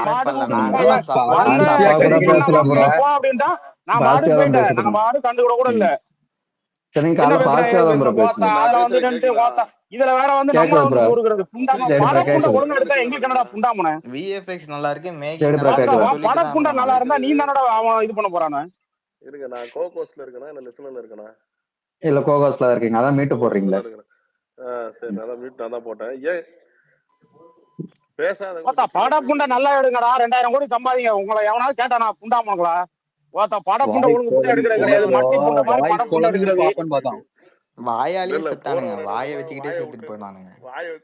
பாட்டுக்கு பண்ணல. விட்டு நாங்கலாம் வந்து பாத்தியா டெலிட் கூட பண்ணா பேசல ப்ரோ. போ அப்படின்ட்டா நான் பாட்டுக்கு பாசிட்டிவா தான் போயிட்டேன். பேசிட்டு நான் பாட்டுக்கு கண்டுக்கூட கூட இல்ல. சரி, நீங்க என்ன காலைல பேசுறேன் பாசிட்டிவா ஏது தான் ப்ரோ பேசுறேன் ஓத்தா பேசுனீங்க. அதுல நான் வந்து பேசுறது நின்று கேக்குதா? ஓத்தா இதுல வேற வந்து நம்மள கேக்குது வந்து ப்ரோ. கூறுகிறது புண்டாம சரி ப்ரோ பட புண்டை கேக்குது. ஒழுங்கா எடுத்தா எங்களுக்கு என்னடா புண்டாமன விஎஃப்எக்ஸ் நல்லா இருக்கு, மேக்கிங் சரி ப்ரோ நல்லா ஓத்தா கேக்குது. இருக்குன்னு உன் சொல்லிட்டு பட தான் புண்டை ப்ரோ நல்லா நான் இருந்தா நீ தானடா அவன் இது பண்ண போறானு. இருங்க, நான் கோகோஸ்ல இருக்கேனா இல்ல லிசனர்ல இருக்கேனா? இல்ல கோகோஸ்ல இருக்கீங்க, அதான் மீட்டு கோகோஸ்ல போடுறீங்களே. தான் இருக்கிறேன். சரி, நான் தான் மியூட் நான் தான் போட்டேன். ஏன் பேசாதவங்க ஓத்தா கீழே பட புண்டை போயிடுங்க. நல்லா எடுங்கடா 2000 கோடி சம்பாதிங்க. உங்களை எவனாவது கேட்டானா புண்டாமங்களா? ஓத்தா பட புண்டை வாய் ஒழுங்கு புண்டை எடுக்கிறது இல்ல கிடையாது. ப்ரோ, மட்டி புண்டை மாதிரி வாய் பட புண்டை பொழந்து எடுக்கிறது. பாப்பேன்னு பார்த்தோம். இல்ல வாயாலேயே இல்ல, போற செத்தானுங்க. வர வாயை இடம்லாம் வச்சுக்கிட்டே வாயை செத்துட்டு விட்டு போயிட்டானுங்க.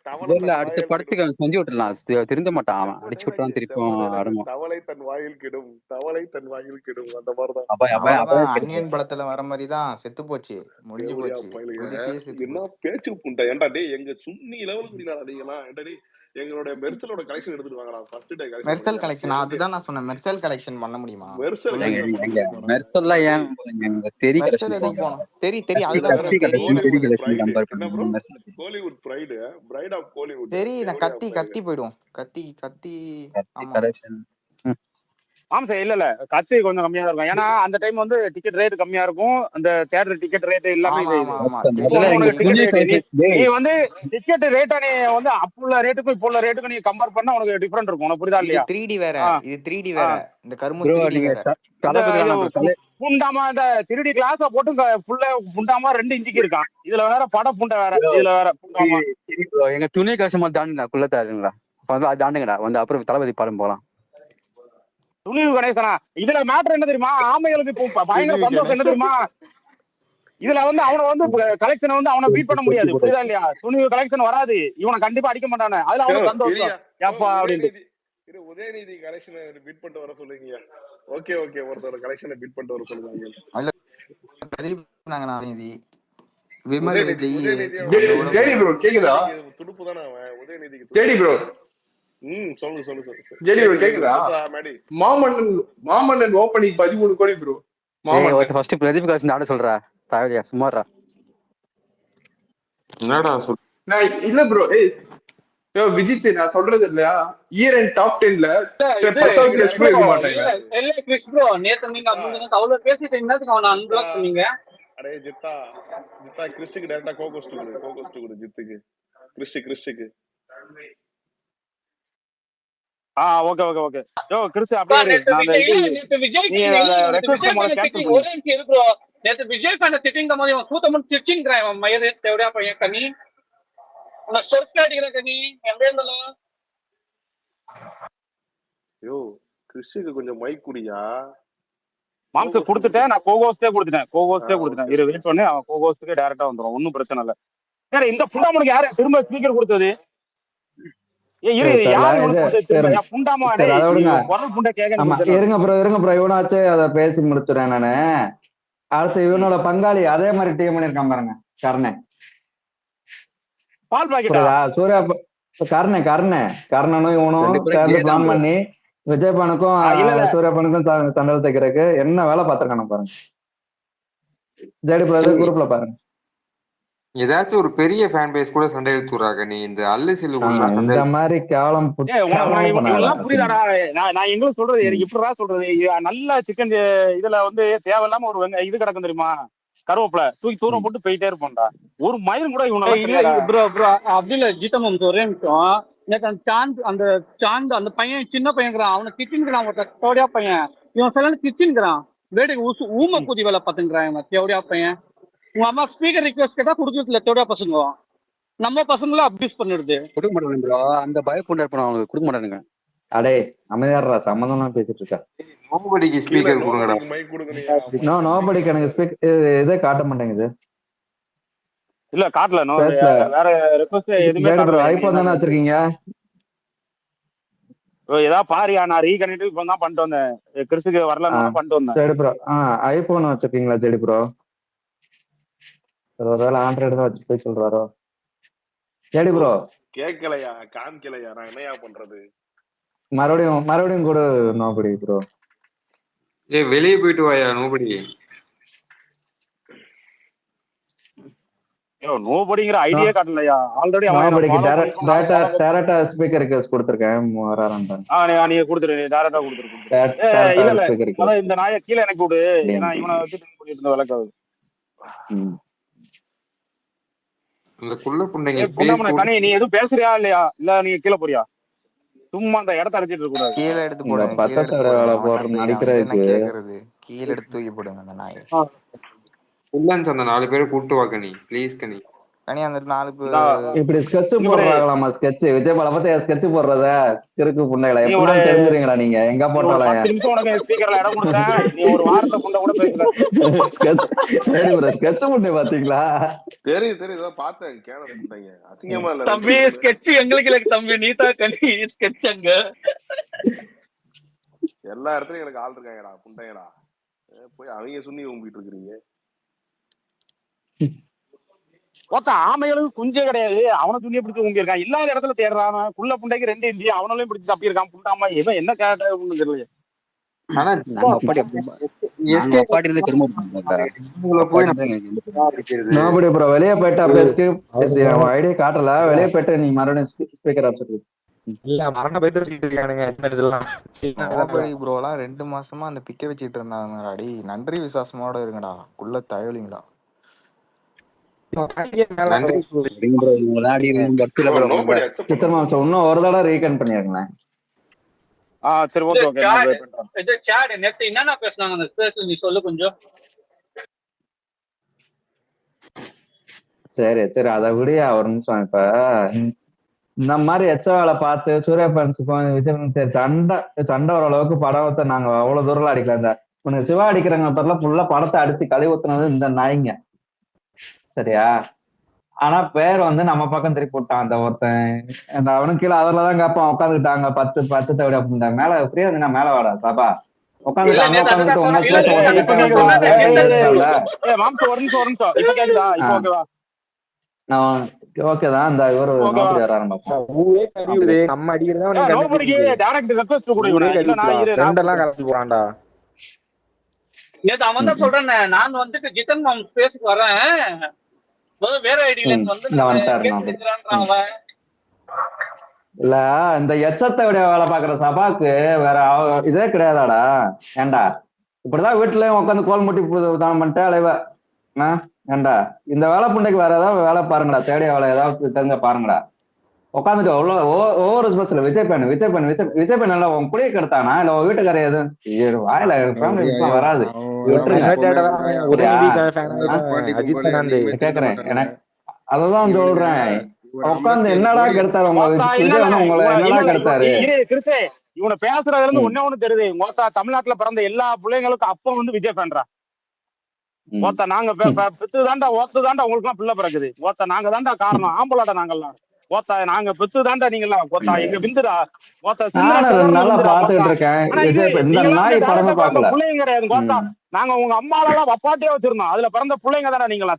தவளை இல்ல தன் அடுத்த வாயில் படத்துக்கு கிடும். அவன் செஞ்சு விட்டுலாம், திருந்த மாட்டான். அவன் செம்ம அடிச்சு டைலாக், விட்டுறான் செம்ம திருப்பும் டைலாக். ஆடுமா. தவளை தன் வாயில் கிடும், தவளை தன் வாயில் கிடும், அந்த மாதிரிதான். அபாய் அபாய் அவ்வளவுதான். அபாய கெடுப்பு. அன்னியன் படத்துல வர மாதிரி தான், செத்து போச்சு, முடிஞ்சு தேவடியா போச்சு, பயிலுங்க. குதிச்சே செத்து என்ன போச்சு. பேச்சு புண்டை ஏன்டா டே, எங்க சுண்ணி லெவலுக்கு முடியலடா நீங்களாம். ஏன்டா டே, எங்களுடைய மெர்சலோட கலெக்ஷன் எடுத்துட்டு வாங்கடா. ஃபர்ஸ்ட் டே கலெக்ஷன் மெர்சல் பண்ணுங்க. கலெக்ஷன் ஓகே அதுதான் நான் சொன்னேன். மெர்சல் கலெக்ஷன் பண்ண முடியுமா மெர்சல் சொல்லுங்க. எங்க கலெக்ஷன் பண்ண எங்க முடியுமாடா? மெர்சல்லாம் ஏன்டா ஏன் டேய், எங்க தெரி மெர்சல் கலெக்ஷன் எதுக்கு போங்க. போனோம்? தெரி தெரி கத்தி இதுல அதுதான் வேற ப்ரோ. கத்தி தெரி கலெக்ஷன் கோலிவுட் தெரி கலெக்ஷன் பிரைடு கம்பேர் என்ன பண்ணுங்க bro? Mersal. Kollywood pride, pride of Kollywood. தெரி நான் தேவடியா கத்தி பயிலுங்க. கத்தி போயிடும். கத்தி கத்தி. கத்தி ஆமா கலெக்ஷன். ஆமா சார். இல்ல கத்தி கொஞ்சம் கம்மியா தான் இருக்கும். ஏன்னா அந்த டைம் வந்து டிக்கெட் ரேட் கம்மியா இருக்கும். அந்த தியேட்டர் டிக்கெட் ரேட் எல்லாமே ஆமா இது ஆமா இது ஆமா இப்போ தெரி வந்து இங்க உனக்கு தெரி டிக்கெட் துணி ரேட் நீ கலெக்ஷன் நீ டேய். வந்து டிக்கெட் ரேட்டை நீ வந்து அப்ப உள்ள ரேட்டுக்கும் இப்போ உள்ள ரேட்டுக்கும் நீ கம்பேர் பண்ணா உனக்கு டிஃபரெண்ட் இருக்கும். உனக்கு புரியுதா இது இல்லையா? 3D வேற, ஆ இது 3D ஆ வேற. இந்த கருமு ப்ரோ 3D நீங்க வேற. இந்த தளபதி இது வேணாம் ப்ரோ. தலை புண்டாமா இந்த திருடி கிளாஸ போட்டு புள்ள புண்டாமா 2 இன்ச்சுக்கு இருக்கான். இதுல வேற பட புண்டை வேற. இதுல வேற புண்டாமா சரி ப்ரோ, எங்க துணி கலெக்ஷன் மாதிரி தாண்டுங்களா, குள்ள தாருங்களா அது தாண்டுங்கடா வந்து, அப்புறம் தளபதி படம் போலாம். துணிவு கணேசனா. இதுல மேட்டர் என்ன தெரியுமா? ஆமைகளுக்கு இப்போ பயங்கர துணிவு சந்தோஷம் என்ன கணேசன். தெரியுமா? இதுல வந்து அவனை வந்து கலெக்ஷன் வந்து அவனை பீட் பண்ண பொட்டி முடியாது. புரியுதா போட்டாச்சு. இல்லையா? துணிவு கலெக்ஷன் வராது. இவனை கண்டிப்பா அடிக்க மாட்டானு. அதுல அவனுக்கு சந்தோஷம். இரியா ஏப்பா அப்படின்ட்டு. உதயநிதி, இது உதயநிதி கலெக்ஷனை பிட் பண்ணிட்டு வர சொல்லுங்க. ஓகே ஓகே, ஒருத்தர் கலெக்ஷனை பிட் பண்ணிட்டு வர சொல்லுவாங்க. அதுல பிரதீப் நாங்க இது விமல் உதயநிதி விஜய் உதயநிதியோட ஜெடி அவங்களோட ஜெடி போயிடும். ப்ரோ கேக்குதா? உதயநிதிக்கு துடுப்பு தானே அவன். உதயநிதிக்கு ஜெடி துடுப்பு. ப்ரோ சொல்லு சொல்லு சொல்லு. ஜெடி ப்ரோ கேக்குது கேக்குதா? கேக்குது, சொல்றா மேடி. மாமன்னன் ஓப்பனிங் 13 கோடி ப்ரோ. ஏய் மாமன்னன் ஒருத்த ஃபர்ஸ்ட் பிரதீப் கலெக்ஷன் ஆட சொல்றா. தாவலியா சும்மாறா. என்னடா சொல் நான் இல்ல ப்ரோ. விஜித் நான் சொல்றது இல்லையா? இயர் அண்ட் டாப் 10ல இது 10வது பிளேஸ் கூட இருக்க டைரக்டா மாட்டாங்க. இல்ல கிறிஸ் ப்ரோ, நேத்து நீங்க ஜித்தா முந்தின அவ்வளவு பேசிட்டு என்னத்துக்கு அவனை ஜித்தா அன்பிளாக் பண்ணீங்க? அடே ஜித்தா, ஜித்தா கிறிஸ்டுக்கு டைரக்டா கோகோஸ்ட் கொடு, கோகோஸ்ட் கொடு ஜித்துக்கு. கிறிஸ்டுக்கு ஓகே ஓகே ஓகே. கிறிஸ் அப்படியே இரு. நேத்து நான் அந்த விஜய் இது நேத்து விஜய் நீ நேத்து ரெக்வெஸ்ட் விஜய் முதல்ல பண்ண கேன்சல் சிட்டிங் பண்ணு. ஒரே நிமிஷம் இரு ப்ரோ. நேத்து விஜய் பண்ண சிட்டிங் போது இவன் சூத்தமும் சிச்சிங்கிறான். இவன் மயது தேவடியா பையன் கனி. உன்னை சொர்க்க அடிக்கிற கனி எங்க இருந்தாலும். யோ கிறிஸ்டுக்கு கொஞ்சம் மைக் குடியா. மாம்சம் கொடுத்துட்டேன். நான் கோகோஸ்டே கொடுத்துட்டேன். இரு ஓகே. வெயிட் பண்ணு. அவன் கோகோஸ்டுக்கே டைரக்டா வந்துடும். ஒன்னும் பிரச்சனை இல்ல. சரி, இந்த புண்டாமனுக்கு யாரு திரும்ப ஸ்பீக்கர் கொடுத்தது? இரு தெரியல யாரு இது. இவனுக்கு கொடுத்தது திரும்ப? சரி புண்டாமா சரி, டேய், அதை நீ விடுங்க. குரல் புண்டை கேட்கன்னு ஆமா கொடுத்தேன். இருங்க ப்ரோ இவனாச்சு அதை பேசி முடிச்சுறேன் நானு. அடுத்து இவனோட பங்காளி அதே மாதிரி டீம் பண்ணிருக்கான் பாருங்க, கர்ணன். பால் பாக்கெட்டா? புரியுதா? கர்ணனும் இவனும் ரெண்டு பேரும் சேர்ந்து கே தான் பிளான் ப்ரோ. பண்ணி விஜயபானுக்கும் இல்ல இல்ல சூர்யாபானுக்கும் தண்டல் தைக்கிறதுக்கு என்ன வேலை பார்த்திருக்கானு பாருங்க. ஜேடி பிரதர் குரூப்ல பாருங்க. ஏதாச்சும் ஒரு பெரிய ஃபேன் பேஸ் கூட சண்டை எடுத்து விடுறாங்க. நீ இந்த அல்லு சில்லுக்குள்ள சண்டை இந்த மாதிரி கேவலம் கேவலமா பண்ணாத. இவனெல்லாம் புரியுதாடா? நான் எங்களுக்கு சொல்றது எனக்கு இப்படிதான் சொல்றது. நல்ல சிக்கன் இதுல வந்து தேவையில்லாம ஒரு இது கிடக்கும் தெரியுமா? கருவேப்பில தூக்கி தூரம் போட்டு போயிட்டே இருப்போம்டா. ஒரு மயிலும் கூட இவனெல்லாம் தெரியாதா? ப்ரோ அப்படி இல்ல ஜீத்தம் ஒரே நிமிஷம். நேத்து அந்த சாந்த் அந்த பையன் சின்ன பையன்கிறான். அவனை கிச்சின்கிறான். ஒருத்தர் தேவடியா பையன். இவன் சில கிச்சின்கிறான். வேடிக்கை ஊம கூதி வேலை பார்த்துங்கிறான் இவன் தேவடியா பையன். உங்க அம்மா ஸ்பீக்கர் ரிக்வெஸ்ட் கேட்டா கொடுக்கல. தேவடியா பசங்க நம்ம பசங்களும் அப்யூஸ் பண்ணிடுது. கொடுக்க மாட்டானுங்க ப்ரோ. அந்த பயப்புண்டா இருப்பான், அவங்களுக்கு கொடுக்க மாட்டானுங்க. அடே அமைதியாடுறா, சம்மந்தம் பேசிட்டு இருக்க. நோபடிக்கு கீழே ஸ்பீக்கர் கொடுங்கடா. நோபடிக்கு மைக் கொடுக்கணையா? நோபடிக்கு எனக்கு இதே காட்ட மாட்டேங்குது. இல்ல காட்டல. வேற ரெக்வெஸ்ட் எதுவுமே காட்டல. ஐபோன் தானே வச்சிருக்கீங்க? ஏதாவது பாரியா? நான் ரீகனெக்ட் இப்போ தான் பண்ணிட்டு வந்தேன். கிறிஸுக்கு வரலன்னு பண்ணிட்டு வந்தேன். ஜெடி ப்ரோ ஐபோன் வச்சிருக்கீங்களா ஜெடி ப்ரோ? ஒருவேளை ஆண்ட்ராய்டு தான் வச்சு போய் சொல்றாரோ ஜெடி ப்ரோ? கேட்கலையா, காமிக்கலையா, நான் என்னையா பண்றது? மறுபடியும் கூட நோபடி ப்ரோ. வெளியே போயிட்டு வாயா நோபடி. நோபடிங்கிற ஐடியா காட்டலையா ஆல்ரெடி அவன் நோபடிக்கு ஃபாலோ பண்ணி டேரக்டா ஸ்பீக்கர் ரிக்வெஸ்ட் கொடுத்துருக்கேன் வரான்டான். நீங்க கொடுத்துரு டேரக்டா கொடுத்துரு. இல்ல இல்ல ஸ்பீக்கர் அதான் இந்த நாயை கீழே எனக்கு விடு. ஏன்னா இவனை வச்சு பண்ணிட்டு இருந்த விளக்காது. இந்த குள்ள புண்டைங்க கனி நீ எதுவும் பேசுறியா இல்லையா? இல்ல நீங்க கீழே போறியா? சும்மா அந்த இடத்த அடிச்சிட்டு இருக்க கூடாது. கீழே எடுத்து போடுங்க. பத்தத்தோட வேலை போடுற நடிக்கிறதுக்கு கேக்குறது கீழே எடுத்து தூக்கி போடுங்க அந்த நாயை. இல்லன்னு அந்த 4 பேரை கூப்பிட்டு வா கனி ப்ளீஸ் கனி. கனி அந்த 4 இப்படி ஸ்கெட்ச் போடுறாங்களாமா? ஸ்கெட்ச் விஜய் பல பத்தி ஸ்கெட்ச் போடுறத கிறுக்கு புண்டைகளை எப்படிலாம் தெரிஞ்சுறீங்களா நீங்க? எங்க போட்டாலும் 10 நிமிஷம் உனக்கு ஸ்பீக்கர்ல இடம் கொடுத்தேன். நீ ஒரு வார்த்தை புண்டை கூட பேசல. ஸ்கெட்ச் புண்டை பாத்தீங்களா? தெரியுது பார்த்தேன். கேன புண்டைங்க அசிங்கமா இல்ல தம்பி. ஸ்கெட்ச் எங்களுக்கு இல்ல தம்பி, நீதா கனி ஸ்கெட்ச் அங்க எல்லா இடத்துலயும் எனக்கு ஆள் இருக்காங்கடா புண்டைங்கடா. போய் அவங்க சுண்ணி ஊம்பிட்டு இருக்கிறீங்க. ஆமைகளுக்கு குஞ்சே கிடையாது. அவனை துணியை பிடிச்சி ஊம்பி இருக்கான். இல்லாத இடத்துல தேடுறான். குள்ள புண்டைக்கு 2 இந்தியா அவனாலையும் பிடிச்சி தப்பி இருக்கான். புண்டாமா இவன் என்ன கேட்டான்னு தெரியல. ஆனா நோபடி ப்ரோ வெளியே போயிட்டா பேஸ்க்கு ஐடியா காட்டல. வெளியே போயிட்டு நீ மறுபடியும் ஸ்பீக்கர் ஆப்ஷன் இல்ல மரண போயிட்டு இருக்கானுங்க. நோபடி ப்ரோலாம் 2 மாசமா அந்த பிக்க வச்சுட்டு இருந்தாங்க. அடி நன்றி விசுவாசமோட இருங்கடா குள்ள தயவுலிங்களா. இன்னும் ஒரு தடவை ரீகன் பண்ணிருங்களேன். சரி ஓகே ஓகே. நேத்து என்னென்ன பேசுனாங்க அந்த ஸ்பேஸ்ல நீ சொல்லு கொஞ்சம். சரி சரி அதை விடியா ஒரு நிமிஷம். இப்ப இந்த மாதிரி எச்சவாலை பார்த்து சூர்யா ஃபேன்ஸுக்கும் விஜய் சண்டை வர அளவுக்கு படத்தை நாங்க அவ்வளவு தூரம் அடிக்கல. இந்த உனக்கு சிவா அடிக்கிறவங்க பேர்ல ஃபுல்லா படத்தை அடிச்சு கழுவி ஊத்துனது இந்த நாய்ங்க. சரியா? ஆனா பேர் வந்து நம்ம பக்கம் திருப்பி விட்டான் அந்த ஒருத்தன். அவனுக்கு கீழே அதுலதான் கேட்பான். உட்காந்துக்கிட்டாங்க 10 பச்சத்தை விட அப்படின்ட்டாங்க. மேல ஃப்ரீயா இருந்தா மேல வாடா சாப்பா உட்காந்துட்டாங்க. உட்காந்துட்டு ஓகேதான். இந்த இவரு நோபடி வர ஆரம்பிப்போம். நம்ம அடிக்கிறதா நேத்து அவன் தான் சொல்றேன். நான் வந்துட்டு ஜிதன் மாம் ஸ்பேஸ்க்கு வரேன். வேற ஐடியில இல்ல இந்த எச்சத்தை விட வேலை பாக்குற சபாக்கு வேற இதே கிடையாதாடா? ஏண்டா இப்படிதான் வீட்டுலயும் உட்காந்து கோல் முட்டி தான் பண்ணிட்டு அலைவ. ஏண்டா இந்த வேலை புண்டைக்கு வேற ஏதாவது வேலை பாருங்கடா. தேடிய வேலை ஏதாவது தெரிஞ்ச பாருங்கடா. உட்காந்துட்டு ஒவ்வொரு ஸ்பெஷல் விஜய் பேன் நல்லா உன் குடியை கெடுத்தானா இல்ல உன் வீட்டுக்கார எதுவும் வாயில வராது. கேக்குறேன் எனக்கு அததான் சொல்றேன். உட்காந்து என்னடா கெடுத்தாரு உங்களை என்னடா கெடுத்தாரு? இவனை பேசுறதுல இருந்து ஒண்ணு தெரியுது. தமிழ்நாட்டுல பிறந்த எல்லா பிள்ளைங்களுக்கும் அப்ப வந்து விஜய் பேன்றா. நாங்க பெத்து தாண்டா உங்களுக்கு எல்லாம் பிள்ளை பிறகுது. நாங்க தாண்டா காரணம். ஆம்பளாட்டா நாங்கெல்லாம் நாங்க பெத்து தாண்டா நீங்கெல்லாம் எங்க பிந்துடா நல்லா பாத்துட்டு இருக்கேன். பிள்ளைங்க கிடையாது. நாங்க உங்க அம்மாவெல்லாம் வப்பாட்டியே வச்சிருந்தோம். அதுல பிறந்த பிள்ளைங்க தானே நீங்களா?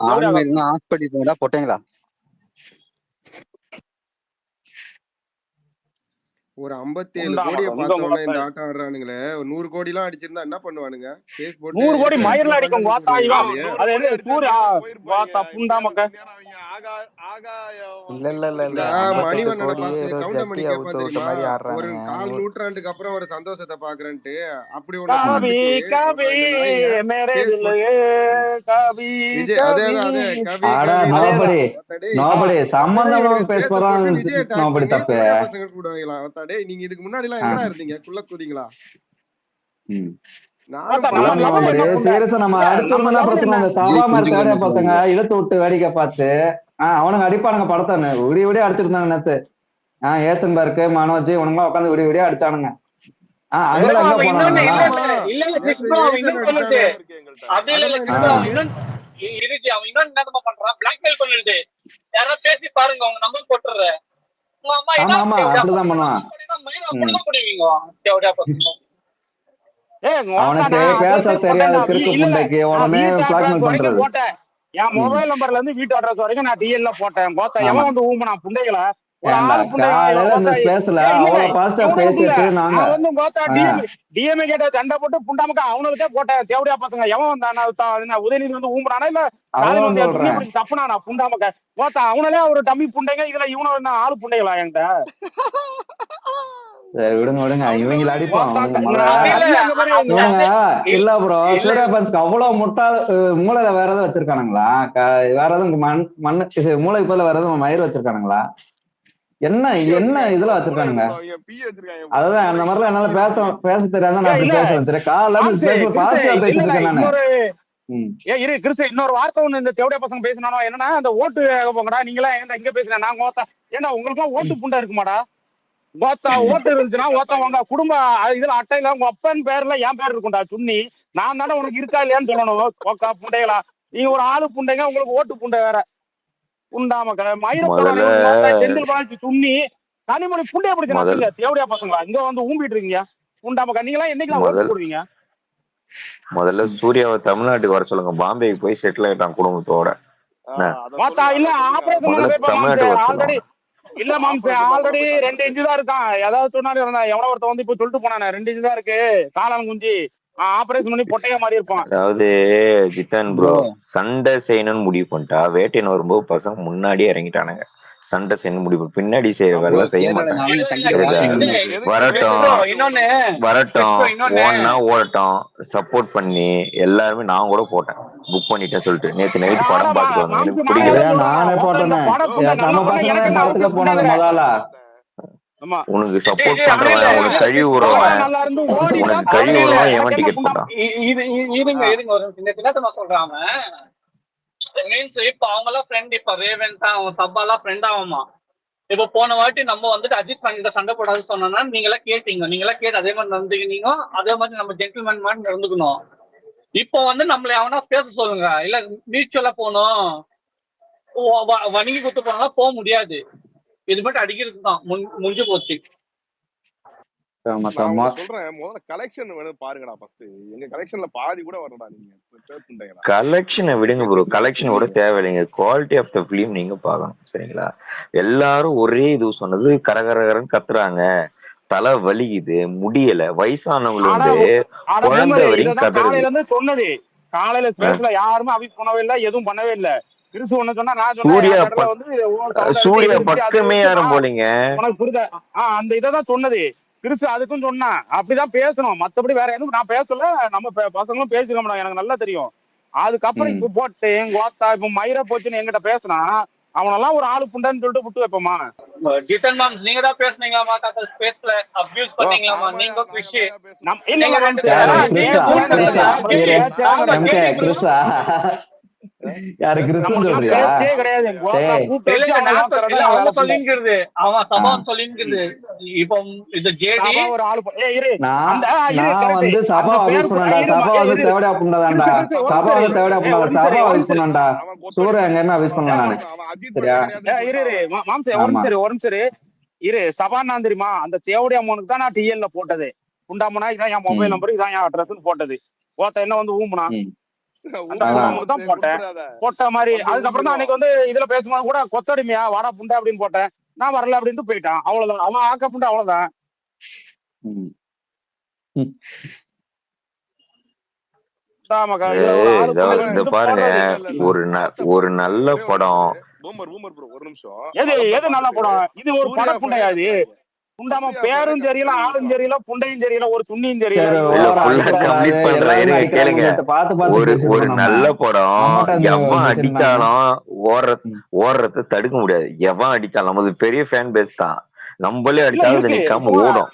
ஹாஸ்பிட்டல் போட்டீங்களா? ஒரு 57 கோடியை பார்த்தோம்னா இந்த ஆட்டம் ஆடுறானுங்களே. 100 கோடி எல்லாம் அடிச்சிருந்தா என்ன பண்ணுவானுங்க? 100 கோடி மயிர்ல அடிக்கும். மணிவண்ணனை பார்த்து கவுண்டமணி கேட்பா தெரியுமா? ஒரு 4 நூற்றாண்டுக்கு அப்புறம் ஒரு சந்தோஷத்தை பாக்குறேன்ட்டு அப்படி ஒண்ணு விஜய் அதே பசங்க கூடுவாங்களா? நீங்க இதுக்கு முன்னாடி எல்லாம் எங்கடா இருந்தீங்க? குள்ள கூதிங்களா? பசங்க இழுத்து விட்டு வேடிக்கை பார்த்து அவனுங்க அடிப்பானுங்க படத்தானு விடிய விடிய அடிச்சிருந்தாங்க நேத்து. ஏசன்பர்க்கு மனோஜ் உனங்க உட்காந்து விடிய விடிய அடிச்சானுங்க. பேசி பாருங்க உங்க நம்பர் போட்டுறேன். அப்படிதான் பண்ணுவான். அவனுக்கு பேச தெரியாத கிறுக்கு புண்டைக்கு உடனே பிளாக்மெயில் பண்றது. என் மொபைல் நம்பர்ல இருந்து வீட்டு அட்ரஸ் வரைக்கும் நான் டிஎல்ல போட்டேன். எவன் வந்து ஊம்புனா புண்டைகளை ஒரு ஏன்டா ஆளு புண்டையா காலையில இந்த கோத்தா ஸ்பேஸ்ல இல்ல அவ்வளவு பாசிட்டிவா இவனுக்கு இல்ல பேசிட்டு நாங்க அவன் வந்து கோத்தா ஆஹ் டிஎம்ஏ கேட்ட சண்டை போட்டு புண்டாமக்கா அவனுக்கிட்டே போட்ட தேவடியா பசங்க எவன் வந்தான் உதயநிதி வந்து ஊம்புறானா இல்ல ஸ்டாலின் அதுதான் வந்து என் துணியை சொல்றேன். பிடிச்சி தப்புனானா புண்டாமக்க கோத்தா அவனே ஒரு டம்மி புண்டைங்க இதுல இவனை என்ன ஆளு புண்டைகளா என்கிட்ட சரி விடுங்க விடுங்க, இவங்கள அடிப்போம் கோத்தா விடுங்க அப்படி இல்ல அங்க பாரு இவனுங்க. இல்ல இல்ல ப்ரோ, இல்ல சூர்யா பன்ஸ்க்கு அவ்வளவு முட்டாள் மூளையில வேற எதுவும் வச்சிருக்கானுங்களா? வேற எதுவும் மண்ணு மூளைக்கு பதில வேற எதுவும் மயிர் வச்சிருக்கானுங்களா? என்ன பி என்ன வச்சிருக்காங்க இதுல ப்ரோ, மூளை வச்சிருக்கானுங்க? ப்ரோ, இவன் பி வச்சிருக்காங்க ப்ரோ, அதுதான் அந்த மூளைக்கு மாதிரிலாம் பதிலா என்னால பி வச்சிருக்காங்க. பேச தெரியாத நான் அப்படி இல்ல பேசுவேன். சரி காலைல இருந்து மாம்சே பேசும்போது கிறிஸ்து பாசிட்டிவா பேசிட்டு இல்ல இருக்கேன் நானு. இன்னொரு ம். இரு கிறிஸ்து இன்னொரு வார்த்தை ஒண்ணு இந்த தேவடியா பசங்க பேசினானோ என்னன்னா அந்த ஓட்டு போங்கடா நீங்களா ஏன்டா இங்க பேசுறேன் நான் கோத்தா ஏன்டா உங்களுக்கு எல்லாம் ஓட்டு புண்டா இருக்குமாடா கோத்தா ஓட்டு இருந்துச்சுன்னா ஓத்தா கேட்டாங்க. உங்க குடும்ப இதுல அட்டையில உங்க அப்பன் பேர்ல என் பேர் இருக்கும்டா சுன்னி நான் தானே உனக்கு இருக்கா இல்லையான்னு சொல்லணும் கோக்கா புண்டைகளா நீங்க ஒரு ஆளு புண்டைங்க உங்களுக்கு ஓட்டு புண்டை வேற புண்டாமக்க மயிர போடுவான் முதல்ல இவனுக்கு கோத்தா செந்தில் பாலாஜி சுன்னி கனிமொழி புண்டைய பிடிச்ச முதல் நாட்டுங்க தேவடியா பசங்களா இங்க வந்து ஊம்பிட்டு இருக்கீங்க புண்டாமக்கா நீங்க எல்லாம் என்னைக்கெல்லாம் ஓட்டு முதல் போடுவீங்க முதல்ல சூர்யாவை தமிழ்நாட்டுக்கு வர சொல்லுங்க. பாம்பேக்கு போய் செட்டில் ஆயிட்டான் குடும்பத்தோட. என்ன? அத கோத்தா சொல்லுங்க, இல்ல அத சொல்லுங்க, அத ஆபரேஷன் பண்ண முதல்ல சொல்லுங்க. போய் மாம்சே தமிழ்நாட்டுக்கு வர ஆல்ரெடி சொல்லுவாங்க. இல்ல மாம்சே ஆபரேஷன் பண்ண ஆல்ரெடி போயிட்டான் 2 அவரு. இன்ச்சு தான் இருக்கான் ஏதாவது சொன்னாலும் இருந்தா எவ்வளவு ஒருத்த வந்து இப்ப சொல்லிட்டு போனானே 2 இன்ச்சு தான் இருக்கு காலம் குஞ்சி ஆபரேஷன் பண்ணி பொட்டையா மாறி இருப்பான் அதாவது ஜித்தன் ப்ரோ, ப்ரோ சண்டை செய்யணும்னு முடிவு பண்ணிட்டா வேட்டையன் வரும்போது பசங்க முன்னாடியே இறங்கிட்டானுங்க. சண்டை செய்யணும் முடிவு பின்னாடி ப்ரோ செய்ய கேரளால மாட்டாங்க. நானும் தங்கிட சரிதா? பார்த்தேன் எதுக்கு இன்னைக்கு. எதுக்கு வரட்டும் வேட்டையனை கூட்டு இன்னொன்னு வரணும்? வரட்டும், இன்னொன்னு ஓடனா ஓடட்டும், சப்போர்ட் பண்ணி எல்லாருமே நான் கூட போட்டேன், புக் பண்ணிட்டேன் சொல்லிட்டு. நேத்து நைட்டு படம் ஆடாமா பார்த்துட்டு வந்தேன். மாம்சு எனக்கு நானே பிடிக்கல. தான் ஏன் சொல்றேன் நானே ஒருத்தன் இந்த போட்டேனே. பட யோ, புண்டை நல்ல நம்ம பண்ண பசங்க எனக்கு தான் என்ன படத்துக்கு அவசியம் போனோமே புண்டாங்கிற முதல்ல. ஆமா உனக்கு சப்போர்ட் அப்படி இல்ல பண்றவன், இல்ல உனக்கு கழுவி படம் விடுறவன், நல்லா இருந்து ஓடிட்டா உனக்கு அப்படி கழுவி இல்ல விடுறவன் எவன் எனக்கு என்ன டிக்கெட் புண்டா போட்டான்? இருங்க ஆ, இருங்க ஒரு சின்னத்தை சொல்றாம மீன்ஸ் இப்ப அவங்க எல்லாம் ஃப்ரெண்ட் இப்ப ரேவன் தான் அவன் சப்பாலாம் ஃப்ரெண்ட் ஆகுமா இப்ப போன வாட்டி நம்ம வந்துட்டு அஜித் பண்ணிட்ட சண்டை போடாது சொன்னோம்னா நீங்க எல்லாம் கேட்டீங்க நீங்க எல்லாம் கேட்டு அதே மாதிரி நடந்துக்கினீங்க அதே மாதிரி நம்ம ஜென்டில்மேன் மாதிரி நடந்துக்கணும் இப்போ வந்து நம்மள அவனா பேச சொல்லுங்க இல்ல மியூச்சுவலா போகணும் வணிகி குத்து போனா போக முடியாது இது மட்டும் அடிக்கிறது தான் முடிஞ்சு போச்சு நான் ஒண்ணு சொல்றேன், முதல்ல கலெக்ஷன் வேணும் பாருங்கடா ஃபர்ஸ்ட். எங்க கலெக்ஷன்ல பாதி கூட வரடா நீங்க புண்டைகளா. கலெக்ஷனை விடுங்க ப்ரோ, கலெக்ஷன் கூட தேவையில்லைங்க. குவாலிட்டி ஆஃப் த ஃபிலிம் நீங்க பார்க்கணும். சரிங்களா? எல்லாரும் ஒரே இது சொன்னது கரகரகரன்னு கத்துறாங்க, தலை வலிக்குது, முடியல, வயசானவங்கள ஆனா இருந்து ஆனா குழந்தை பூமரு வரையும் இததான் கத்துறது. காலையில இருந்து சொன்னது காலையில ஸ்பேஸ்ல யாருமே அவிஸ் பண்ணவே இல்லை எதுவும் பண்ணவே இல்லை கிறிஸ்து ஒண்ணு சொன்னா நான் சொன்னேன் சூர்யா என் கடல வந்து சவுண்ட் இருக்கு சூர்யா இது இருக்கு அது பக்கமே இருக்கு யாரும் போலீங்க. உனக்கு புரியுதா அந்த இதான் சொன்னது கிறிஸ்து அதுக்கும் சொன்னா அப்படிதான் பேசணும் மத்தபடி வேற எதுவும் நான் பேசல நம்ம பசங்களும் பேசிக்க மாட்டோம் எனக்கு நல்லா தெரியும் அதுக்கப்புறம் இப்ப போட்டு கோத்தா இப்ப மயிர போச்சுன்னு என்கிட்ட பேசினா அவனெல்லாம் ஒரு ஆளு புண்டான்னு சொல்லிட்டு விட்டு வைப்போமா ஜித்தன் மேம் நீங்க தான் பேசுனீங்களாமா ஸ்பேஸ்ல அபியூஸ் பண்ணீங்களாமா ஆமாயா, நீங்க நாங்க கிறிஷி தான் பேசணும். நம் இல்ல நீங்க இல்ல ரெண்டு யாரு பேரும் கிறிஸ்டா? கிறிஸ்டா? பேச்சே எம்கே கிறிஸ்டா? யாரு கிறிஸ்துன்னு நம்மளுக்கு சொல்றியா? பேச்சே கிடையாது கோத்தா டேய் கூப்பிட்டு இல்ல வச்சு இல்ல அவனை நான் நோக்கறதா இல்ல என் அவங்க வேலை புண்டை சொல்லிங்கிறது அவன் ஆ. சபா சொல்லிங்கிறது இப்போ இது ஜேடி சபா ஒரு ஆளு இரு நான் அந்த இரு நான் கரெக்ட் வந்து சபா அந்த அபியூஸ் பேர் பண்ணாண்டா. சபா வந்து இரு தேவடியா புண்டாதான்டா. கிறிஸ்து ஒரு சபா சரி வந்து தேவடியா புண்டாதா. ஒரு சபா சரி ஒரு அபியூஸ் சரி பண்ணாண்டா. அவன் சூர்யா கொத்தடிமை, எங்கேயுமே அபியூஸ் அவன் பண்ணல நானு. அவன் அஜித் சரியா? பையன் கிடையாதுன்னு இரு சொல்லிட்டான் இரு அவன். மாம்சே ஒரு ஆமா. நிமிஷம் ஒரு நிமிஷம் இரு சபானா தெரியுமா அந்த தேவடியா மோனுக்கு தான் நான் டிஎல்ல போட்டது குண்டாமனா இதான் என் மொபைல் ம் நம்பர் இதான் என் அட்ரஸ்ன்னு போட்டது ஓத்த என்ன வந்து ஊம்புனா ம் அந்த ஊம்பிடாத அதான் குண்டாமுக்கு தான் மச்சே, போட்டேன் கொடுத்துடாத, போட்ட மாதிரி வந்து அதுக்கப்புறம் தான் ஊம்பிடும். அன்னைக்கு வந்து இதுல பேசும்போது கூட கொத்தடிமையா வாடா புண்டை அப்படின்னு போட்டேன் நான் வரல அப்படின்ட்டு போயிட்டான் அவ்வளவுதான் அவன் ஆக்க புண்டை அவ்வளவுதான் ம் ம். இதுல ஒரு ஆளு புண்டை அவன் இந்த வந்து பாருங்க, போடுறது இல்ல இல்ல இல்ல ஒரு படத்தை ஒரு பார்த்துட்டு நல்ல ஒரே ஒரு படம். நிமிஷம் பூமர் ப்ரோ ஒரு நிமிஷம். எது படத்தை எது நல்ல பார்த்துட்டு படம் இது ஒரு சூர்யா பட ஃபேனை புண்டையா இது கத்துறாங்க. புண்டாம சூர்யா ஃபேனை பேரும் தெரியல கத்துறதை ஆளும் விட்டுரும். தெரியல புண்டையும் தெரியல ஒரு துண்ணியும் தெரியல சரி இவன் இல்ல ஓவரா ஃபுல்லா அடிக்க கூடாது. கம்ப்ளீட் பண்றேன், எல்லாரும் இருங்க அடிக்கிறாங்கன்னு கேளுங்க. சொல்லிட்டு பார்த்து பார்த்து ஒரு பேசிருக்கோம் நம்ம. நல்ல படம் நம்மகிட்ட இந்த எவன் பேசிட்டு இருந்தாங்க. அடிச்சாலும் ஓடுறத தடுக்க முடியாது. எவன் அடிச்சாலும் நமது பெரிய ஃபேன் பேஸ் தான், நம்மளே இல்ல அடிச்சாலும் அது இருக்கு நிக்காம இப்போ ஓடும்.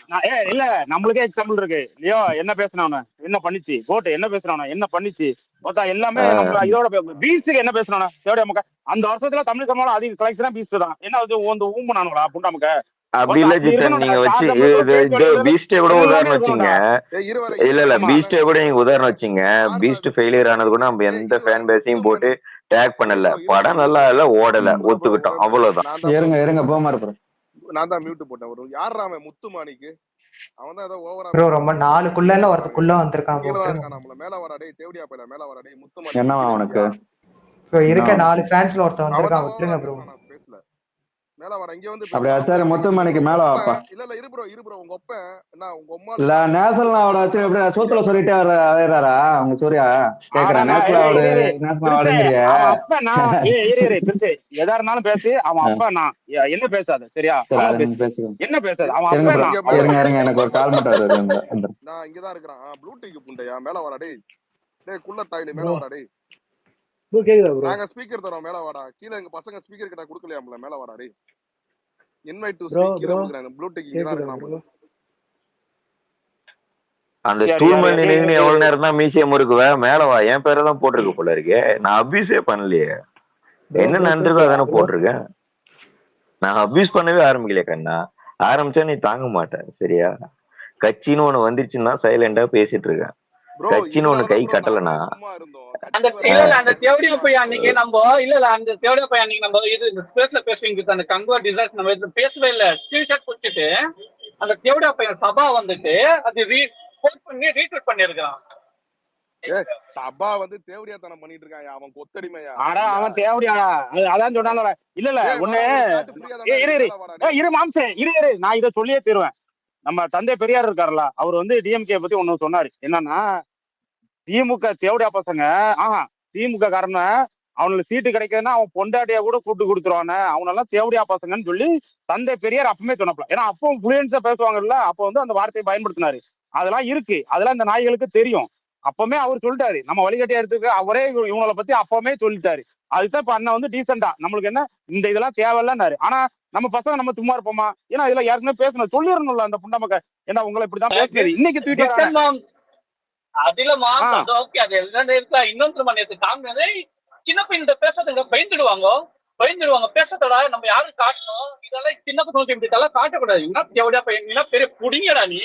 இல்ல நம்மளுக்கே எக்ஸாம்பிள் இருக்கு லியோ என்ன பேசுனவன என்ன பண்ணிச்சு கோட்டு என்ன பேசுனவன என்ன பண்ணிச்சு மொத்தா எல்லாமே நம்ம இதோட பீஸ்டுக்கு என்ன பேசுனவன தேவடியா முக்க அந்த வருஷத்துல தமிழ் சம்பளம் அதிக கலெக்ஷனா பீஸ்ட் தான் என்ன அது வந்து ஊம்புனானுங்களா புண்டாமுக்க அப்படி இல்ல அப்படி ஜித்தன், நீங்க வச்சு இருக்கணும் பீஸ்டே கூட எல்லாமே உதாரணம் வச்சுங்க. இருக்கணும்டா இல்ல இல்ல ஆமா பீஸ்டே கூட நீங்க உதாரணம் வச்சுங்க. பீஸ்ட் ஃபெயிலியர் ஆனது கூட நம்ம எந்த ஃபேன் பேஸையும் போட்டு டேக் பண்ணல. படம் நல்லா இல்ல, ஓடல, ஒத்துக்கிட்டோம், அவ்வளவுதான். இருங்க போமாரு ப்ரோ. நான் தான் மியூட் போட்டேன். ஒரு யாரா அவன் முத்துமாணிக்கு அவன் தான் ஏதோ ஓவரா ப்ரோ ரொம்ப 4 ஒருத்தக்குள்ள வந்திருக்கான் கீழ தான் இருக்கான். நம்மள மேல வாடா டேய் தேவடியா பையல மேல வாடா டேய் முத்துமாணிக்கு என்னவா அவனுக்கு ப்ரோ இருக்க 4 ஃபேன்ஸ்ல ஒருத்தன் வந்திருக்கான் விட்டுருங்க ப்ரோ. ஸ்பேஸ்ல மேல வாடா, இங்க வந்து அப்படி பேசு. ஆம்பளை வச்சாரு ஆம்பளைக்கு முத்துமணிக்கு பேசு. மேல உங்க வாப்பா. ஒப்பன் இல்ல இரு ப்ரோ உங்க ஒப்பன் என்ன உங்க ஒம்மால இல்ல என்ன நேசல் அவட வச்சு மேல எப்படி வந்து சூத்துல ஃப்ரீயா சொல்லிட்டே அலையறாரா உங்க சூர்யா? கேக்குறேன் நேசல அவரு நேசமா பெருசு வளங்கிறிய. அவன் அப்ப நான் இரு பெருசு எதா இருந்தாலும் பேசி அவன் அப்ப நான் என்ன பேசாத சரியா? சரி அவனை அதை பேசு நீங்க பேசிக்கோங்க. என்ன பேசாது அவன் இருங்க அப்ப ப்ரோ, நான் இங்க மேல அவ்வளவுதான். இருங்க எனக்கு ஒரு கால் மட்டும் வருது. நான் இங்கதான் இருக்கிறான். ப்ளூடூத் புண்டையா மேல வாடா டேய். டேய் குள்ள தாயில மேல ப்ரோ வாடா டேய். ப்ரோ கேக்குதா ப்ரோ? நாங்க ஸ்பீக்கர் தரோம் மேல வாடா. கீழ எங்க பசங்க ஸ்பீக்கர் கிட்ட குடுக்கலையாம்ல மேல வாடா டேய். இன்வைட் டு ப்ரோ ஸ்பீக் கீழ ப்ரோ குடுக்குறாங்க. ப்ளூடூத் இங்க தான் கேக்குதா இருக்கிறான். ப்ரோ? அந்த யாரு ஸ்டூல் யாரு மேல யாரு நின்று எவ்வளவு நேரம் தான் மீசிய முறுக்குவ? மேல வா, என் பேரை தான் போட்டிருக்கு போல இருக்கே. நான் அபியூஸே பண்ணலையே. ப்ரோ என்ன ப்ரோ நன்றிதோ கேக்குதா அதானே ப்ரோ? போட்டிருக்கேன். நான் அபியூஸ் பண்ணவே ஆரம்பிக்கலையே கண்ணா. ஆரம்பிச்சா நீ தாங்க மாட்டேன் சரியா? கட்சின்னு ஒண்ணு வந்துருச்சுன்னா சைலண்டா பேசிட்டு இருக்கேன். ப்ரோ கட்சின்னு ஒண்ணு கை இதனாலதான் ப்ரோ கட்டலனா நாங்களே சும்மா இருந்தோம். அந்த கட்சி இல்ல வரப்ப அந்த நாங்களே தேவடியா சும்மா போய் இருந்தோம். அன்னைக்கு நம்ம அந்த தேவடியா போய் அன்னைக்கு நம்ம இது ஸ்பேஸ்ல பேசுவீங்க அந்த கங்குவா டிசைர்ஸ் நம்ம இது பேசவே இல்ல. ஸ்கிரீன்ஷாட் குடிச்சிட்டு அந்த தேவடியா பையன் சபா வந்துட்டு அது போஸ்ட் பண்ணி ரீட்வீட் பண்ணிருக்கான். சபா வந்து தேவடியாத்தனம் பண்ணிட்டு இருக்கான். அவன் கொத்தடிமையா. ஆடா அவன் தேவடியா அதான் சொன்னால இல்ல ஒண்ணு இரு மாம்சே இரு நான் இதை சொல்லியே தருவேன். நம்ம தந்தை பெரியார் இருக்காருல்ல, அவர் வந்து டிஎம்கே பத்தி ஒண்ணு சொன்னாரு. என்னன்னா திமுக தேவடியா பசங்க திமுக காரன அவனுக்கு சீட்டு கிடைக்குதுன்னா அவன் பொண்டாட்டியா கூட கூட்டு கொடுத்துருவானே, அவனெல்லாம் தேவடியா பசங்கன்னு சொல்லி தந்தை பெரியார் அப்பவுமே சொன்னப்பல. ஏன்னா அப்போ புளுயன்ஸா பேசுவாங்கல்ல, அப்போ வந்து அந்த வார்த்தையை பயன்படுத்தினாரு. அதெல்லாம் இருக்கு, அதெல்லாம் இந்த நாய்களுக்கு தெரியும். அப்பவுமே அவர் சொல்லிட்டாரு, நம்ம வழிகாட்டியா எடுத்துக்க அவரே இவங்களை பத்தி அப்பவுமே சொல்லிட்டாரு. அதுதான் இப்ப அண்ணன் வந்து டீசெண்டா நம்மளுக்கு என்ன இந்த இதெல்லாம் தேவையில்லன்னாரு. ஆனா நம்ம பசங்க நம்ம சும்மா இருப்போமா? ஏன்னா இதெல்லாம் ஏற்கனவே பேசணும், சொல்லிடணும்ல அந்த புண்ட மக்கள். ஏன்னா உங்களை இப்படிதான் பேசுனது இன்னைக்கு தூக்கிட்டு வராங்க. அதுல மாம்ஸ் அது ஓகே, அது எல்லாம் இருக்கா. இன்னொன்று மணியத்துக்கு காமினது சின்ன பையன் பேசுறதுங்க பயந்துடுவாங்க பேசுறதடா நம்ம யாரும் காட்டணும். இதெல்லாம் சின்ன பசங்க இப்படி காட்டக்கூடாது. என்ன தேவடியா பையன் பெரிய புடிங்கடா நீ.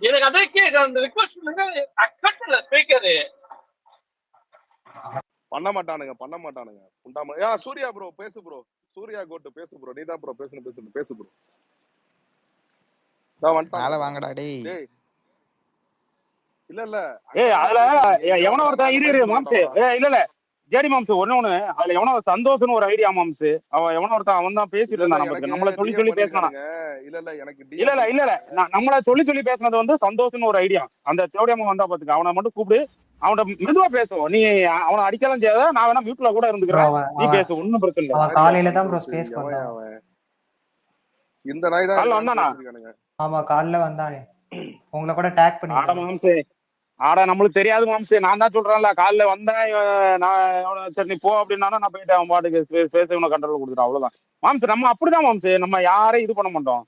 எனக்கு அதே அந்த ரிக்வஸ்ட் அக்செப்ட் இல்ல ஸ்பீக்கர் பண்ண மாட்டானுங்க. சூர்யா ப்ரோ பேசு ப்ரோ. சூர்யா கோட்டு பேசு ப்ரோ. நீதான் ப்ரோ பேசு ப்ரோ. மேல வாங்கடா டேய். இல்ல அதுல எவனோ ஒருத்தன் இரு மாம்சு இல்ல ஜேடி மாம்சு ஒண்ணு அதுல எவனோ சந்தோஷம்னு ஒரு ஐடியா மாம்சு. அவன் எவனோ ஒருத்தன் அவன் தான் பேசிட்டு இருந்தான் நமக்கு. நம்மள சொல்லி பேசினா இல்ல நம்மள சொல்லி பேசினது வந்து சந்தோஷம்னு ஒரு ஐடியா. அந்த தேவடியாம வந்தா பாத்துக்க, அவனை மட்டும் கூப்பிடு, அவன மெதுவா பேசுவோம். நீ அவனை அடிக்கலாம் செய்யாத, நான் வேணா மியூட்ல கூட இருந்துக்கிறேன், நீ பேசு, ஒன்னும் பிரச்சனை இல்ல. காலையில தான் ப்ரோ ஸ்பேஸ் வந்தான். இந்த நாய் தான் வந்தானா? ஆமா காலைல வந்தானே, உங்களை கூட டேக் பண்ணி. ஆடா நம்மளுக்கு தெரியாது மாம்சு, நான் தான் சொல்றேன்ல காலைல வந்தேன். நான் சரி நீ போ அப்படின்னா நான் போயிட்டு அவன் பாட்டுக்கு பேச இவனை கண்ட்ரோல் கொடுத்துட்டான். அவ்வளவுதான் மாம்சு. நம்ம அப்படிதான் மாம்சு, நம்ம யாரையும் இது பண்ண மாட்டோம்.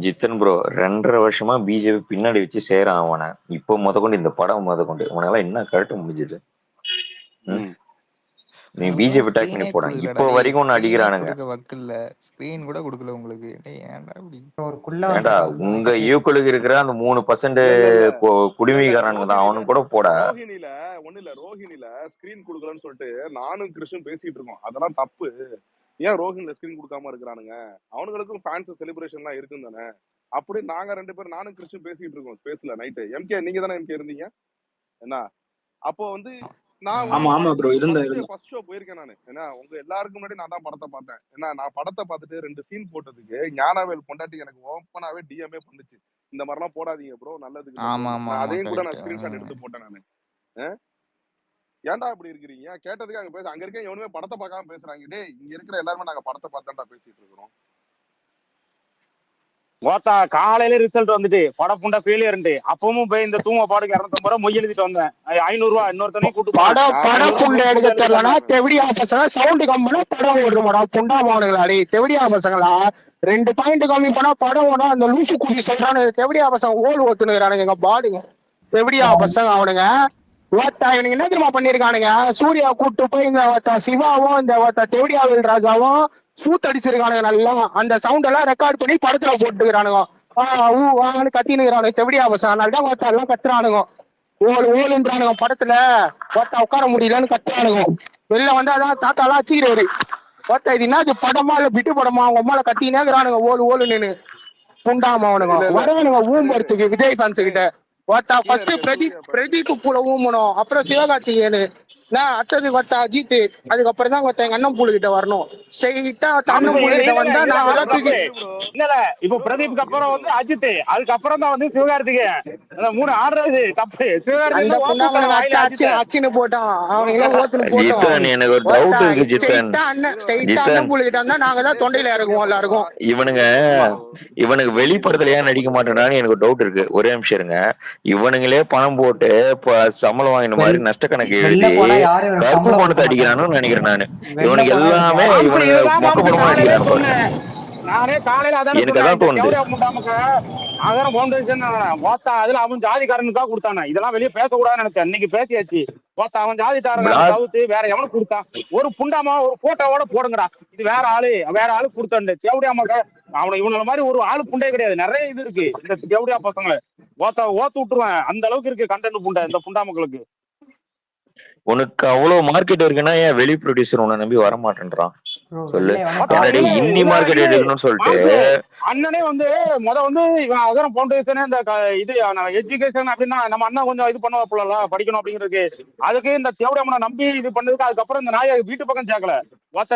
ஜித்தன் ப்ரோ 2.5 வருஷமா பிஜேபி பின்னாடி வச்சு சேரான் அவனை. இப்போ முதற்கொண்டு இந்த படம் முதற்கொண்டு உனக்கெல்லாம் என்ன கரெக்ட் முடிஞ்சது? நீ பிஜேபி டாக் பண்ணி போட இப்போ வரைக்கும் ஒன்னு அடிக்கிறானுங்க. ஸ்கிரீன் கூட கொடுக்கல உங்களுக்கு. ஏண்டா உங்க ஈக்குவலுக்கு இருக்கிற அந்த 3% குடிமைக்காரனுங்க தான், அவனுக்கு கூட போட. ரோஹிணில ஸ்கிரீன் கொடுக்கலன்னு சொல்லிட்டு நானும் கிருஷ்ணன் பேசிட்டு இருக்கோம். அதெல்லாம் தப்பு. ஏன் ரோஹிணில ஸ்கிரீன் கொடுக்காம இருக்கிறானுங்க? அவனுங்களுக்கும் ஃபேன்ஸ் செலிப்ரேஷன்லாம் இருக்குன்னு தானே. அப்படி நாங்க 2 பேரும் நானும் கிருஷ்ணன் பேசிட்டு இருக்கோம் ஸ்பேஸ்ல நைட்டு. எம்கே நீங்க தானே எம்கே இருந்தீங்க என்ன? அப்போ வந்து நான் ஃபர்ஸ்ட் ஷோ போயிருக்கேன் நானு. ஏன்னா உங்க எல்லாருக்கும் முன்னாடி நான் தான் படத்தை பார்த்தேன். ஏன்னா நான் படத்தை பார்த்துட்டு 2 சீன் போட்டதுக்கு ஞானவேல் பொண்டாட்டி எனக்கு ஓப்பனாவே டிஎம்ஏ பண்ணுச்சு, இந்த மாதிரிலாம் போடாதீங்க ப்ரோ நல்லதுக்கு. அதையும் கூட நான் ஸ்கிரீன்ஷாட் எடுத்து போட்டேன் நானு. ஏன்டா அப்படி இருக்கிறீங்க கேட்டதுக்கு அங்க அங்க இருக்க எவனுமே படத்தை பார்க்காம பேசுறாங்க. டேய் இங்க இருக்கிற எல்லாருமே நாங்க படத்தை பார்த்தாண்டா பேசிட்டு இருக்கிறோம். காலையில ரிசல்ட் வந்துட்டு படம் புண்டா ஃபெயிலியர். அப்பவும் போய் இந்த தூங்க பாடுக்கு 250 ரூபா மொய் எழுதிட்டு வந்தேன். 500 ரூபா இன்னொருத்தனையும் கூட்டு படம் புண்டை எடுக்க தெரியலனா தெவடியா பசங்க சவுண்ட் கம்மினா படம் ஓடுறோம்டா. புண்டா மாவனுங்களா டேய் தெவடியா பசங்களா 2 பாயிண்ட் கம்மி பண்ணா படம் ஓடும். அந்த லூசு குடி சொல்றானு தெவடியா பசங்க ஓடு ஓத்துனுறானுங்க எங்க பாடுங்க. தெவடியா பசங்க அவனுங்க இவனுங்க என்ன தெரியுமா பண்ணிருக்கானுங்க? சூர்யா கூட்டு போய் இந்த சிவாவும் இந்த தெவடியாவில் ராஜாவும் சூட் அடிச்சிருக்கானுங்க நல்லா. அந்த சவுண்ட் எல்லாம் ரெக்கார்ட் பண்ணி படத்துல போட்டுக்கிறானுங்க. கத்தினுக்கிறானுங்க தெவடியா பசங்க. அதனாலதான் எல்லாம் கத்துறானுங்க. ஓலுன்றானுங்க படத்துல உட்கார முடியலன்னு கத்துறானுங்க. வெளில வந்து அதான் தாத்தா எல்லாம் வச்சுக்கிறாரு. இது என்ன படமா இல்ல பிட்டு படமா? அவங்க அம்மால கத்தினேங்கிறானுங்க ஓலுன்னு புண்டாம அவனுங்க வரானுங்க ஊம்பறதுக்கு விஜய் ஃபேன்ஸ் கிட்ட. ஒருத்தா கீழே ஃபர்ஸ்ட் இருக்க பிரதீப் சூர்யா பிரதீப் பூல ஊமணும், அப்புறம் சிவகார்த்திகேயனு, நான் அடுத்தது ஒருத்த அஜித், அதுக்கப்புறம் தான் ஒருத்த எங்க அண்ணன் பூலு கிட்ட வரணும். ஸ்ட்ரெயிட்டா அண்ணன் பூலு கிட்ட வந்தா நாங்க தான் தூக்கி இல்ல இப்ப பிரதீப்க்கு அப்புறம் வந்து அஜித், அதுக்கப்புறம் தான் வந்து சிவகார்த்திகேயன். அந்த 3 ஆடுறது தப்பு. அந்த சிவகார்த்திகேயன் புண்டாமனுக்கு வாயில அச்சு அஜித். அச்சுன்னு போட்டான், அவனுங்களே ஓத்துன்னு போட்டோம். ஜித்தன் எனக்கு ஒரு டவுட் இருக்கு ஜித்தன். ஸ்ட்ரெயிட்டா அண்ணன் பூலு கிட்ட வந்தா நாங்க தான் தொண்டையில இறக்குவோம் எல்லாருக்கும். இவனுக்கு வெளிப்படத்துல ஏன் நடிக்க மாட்டேன்றான்னு எனக்கு டவுட் இருக்கு. ஒரே நிமிஷம் இருங்க. இவனுங்களே பணம் போட்டு சம்பளம் வாங்கின மாதிரி நஷ்ட கணக்கு எழுதி கருப்பு பணத்தை அடிக்கிறானு நினைக்கிறேன் நானு. இவனுக்கு எல்லாமே இவனுக்கு மொக்கப்படமா அடிக்கிறானு. நானே காலையில அதான அதுல அவன் ஜாதிக்காரனுக்கா கொடுத்தானே. இதெல்லாம் வெளியே பேசக்கூடாதுன்னு நினைச்சேன். இன்னைக்கு பேசியாச்சு. அவன் ஜாதிக்காரன் தவிர்த்து வேற எவனுக்கு கொடுத்தான்? ஒரு புண்டாமா ஒரு போட்டோவோட போடுங்கடா. இது வேற ஆளு கொடுத்தாண்டு தேவடியாமாக்க. அவனை இவன மாதிரி ஒரு ஆளு புண்டே கிடையாது. நிறைய இது இருக்கு இந்த தேவடியா பசங்களை. ஓத்து விட்டுருவேன். அந்த அளவுக்கு இருக்கு கண்டென்ட் புண்டை இந்த புண்டா மக்களுக்கு. உனக்கு அவ்வளவு மார்க்கெட் இருக்குன்னா ஏன் வெளி ப்ரொடியூசர் உன்னை நம்பி வர மாட்டேன்றான் சொல்லு. இந்தி மார்க்கெட் எடுக்கணும்னு சொல்லிட்டு அண்ணனே வந்து வந்து இவன் அகரம் பவுண்டேஷன் இந்த இது எஜுகேஷன் அப்படின்னா நம்ம அண்ணன் கொஞ்சம் இது பண்ண போலாம் படிக்கணும் அப்படிங்கிறதுக்கு. அதுக்கு இந்த தேவடியம்மனை நம்பி இது பண்ணதுக்கு அதுக்கப்புறம் இந்த நாயை வீட்டு பக்கம் சேர்க்கல.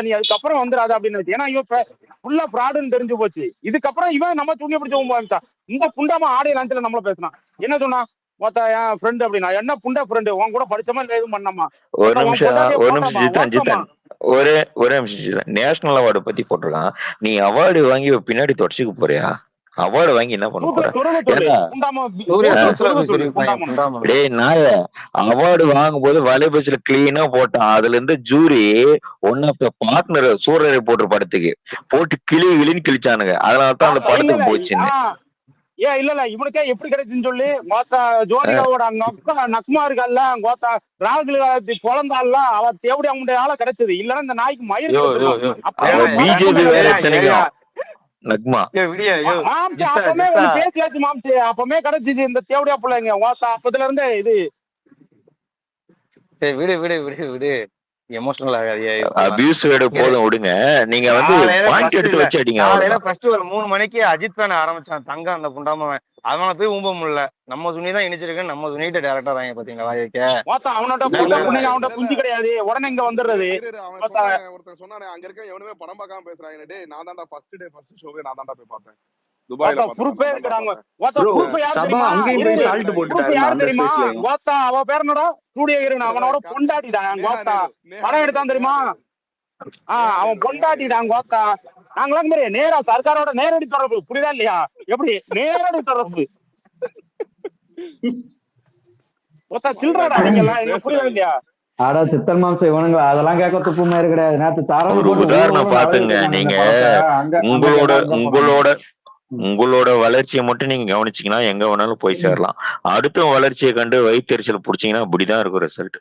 நீ அதுக்கப்புறம் வந்துடாது அப்படின்னு. ஏன்னா இவன் ஃபுல்லா ஃப்ராடுன்னு தெரிஞ்சு போச்சு. இதுக்கப்புறம் இவன் நம்ம துணியை பிடிச்ச இந்த புண்டாம ஆடியோ லான்ச்ல நம்மள பேசினான். என்ன சொன்னா என் ஃப்ரெண்ட் அப்படின்னா என்ன புண்டா ஃப்ரெண்டு உன் கூட படிச்சமா இல்ல எதுவும் பண்ணாமா? ஒரு நிமிஷம் ஜித்தன் ஒரே நிமிஷம். நேஷனல் அவார்டு பத்தி போட்டிருக்கான். நீ அவார்டு வாங்கி பின்னாடி தொடச்சுக்க போறியா? அவார்டு வாங்கி என்ன பண்ண போற? அவார்டு வாங்கும் போது வலைபேசில கிளீனா போட்டான். அதுல இருந்து jury one of the partner சூரியரை போட்டு படத்துக்கு போட்டு கிளின்னு கிழிச்சானுங்க. அதனாலதான் அந்த படத்துக்கு போச்சுன்னு. இல்ல இவனுக்கே எப்படி கிடைச்சுன்னு சொல்லி ஜோதிகாவோட நக்மா இருக்கல்ல ராகுல் குழந்தால அவ தேவடி அவனுடைய ஆள கிடைச்சது. இல்லன்னா இந்த நாய்க்கு மயிர் பிஜேபி நக்மா அப்பமே பேசியாச்சு மாம்சி. அப்பமே கிடைச்சிச்சு இந்த தேவடியா பிள்ளைங்க அப்பதுல இருந்தே இது. விடு எமோஷனல் ஆகாதியா? அபியூஸ் போதும் விடுங்க. நீங்க வந்து பாயிண்ட் எடுத்து வச்சு அடிங்க. காலையில ஃபர்ஸ்ட் ஒரு 3 மணிக்கு அஜித் ஃபேன் ஆரம்பிச்சான். தங்க அந்த புண்டாமவன் அவனை போய் ஊம்ப முடியல. நம்ம துணி தான் இனிச்சிருக்கேன். நம்ம துணிகிட்ட டேரக்டா வாங்க பாத்தீங்களா வாய்க்க அவனோட குஞ்சு கிடையாது. உடனே இங்க வந்துடுறது. ஒருத்தர் சொன்னானே அங்க இருக்க எவனுமே படம் பார்க்காம பேசுறாங்க. டேய் நான் தான்டா ஃபர்ஸ்ட் ஷோவே நான் தான்டா போய் பார்த்தேன். துபாய்ல அவ பேர் என்னடா ஸ்டூடியோ அவனோட பொண்டாட்டிடான் படம் எடுத்தான் தெரியுமா? அவன் பொண்டாட்டிடான் கோத்தா. நாங்களாம் தெரியும் நேரா சர்க்காரோட நேரடி தொடர்பு. புரியுதா இல்லையா? எப்படி நேரடி தொடர்பு சில்றடா நீங்க எல்லாம் என்ன புரியுதா இல்லையா? ஆடா சித்தல் மாம்சம் இவனுங்க அதெல்லாம் கேட்க துப்பு மாதிரி கிடையாது. நேற்று ஒரு உதாரணம் பாத்துங்க. நீங்க உங்களோட வளர்ச்சியை மட்டும் நீங்க கவனிச்சீங்கன்னா எங்க வேணாலும் போய் சேரலாம். அடுத்த வளர்ச்சியை கண்டு வயிற்றுச்சல் புடிச்சீங்கன்னா இப்படிதான் இருக்கும் ரிசல்ட்.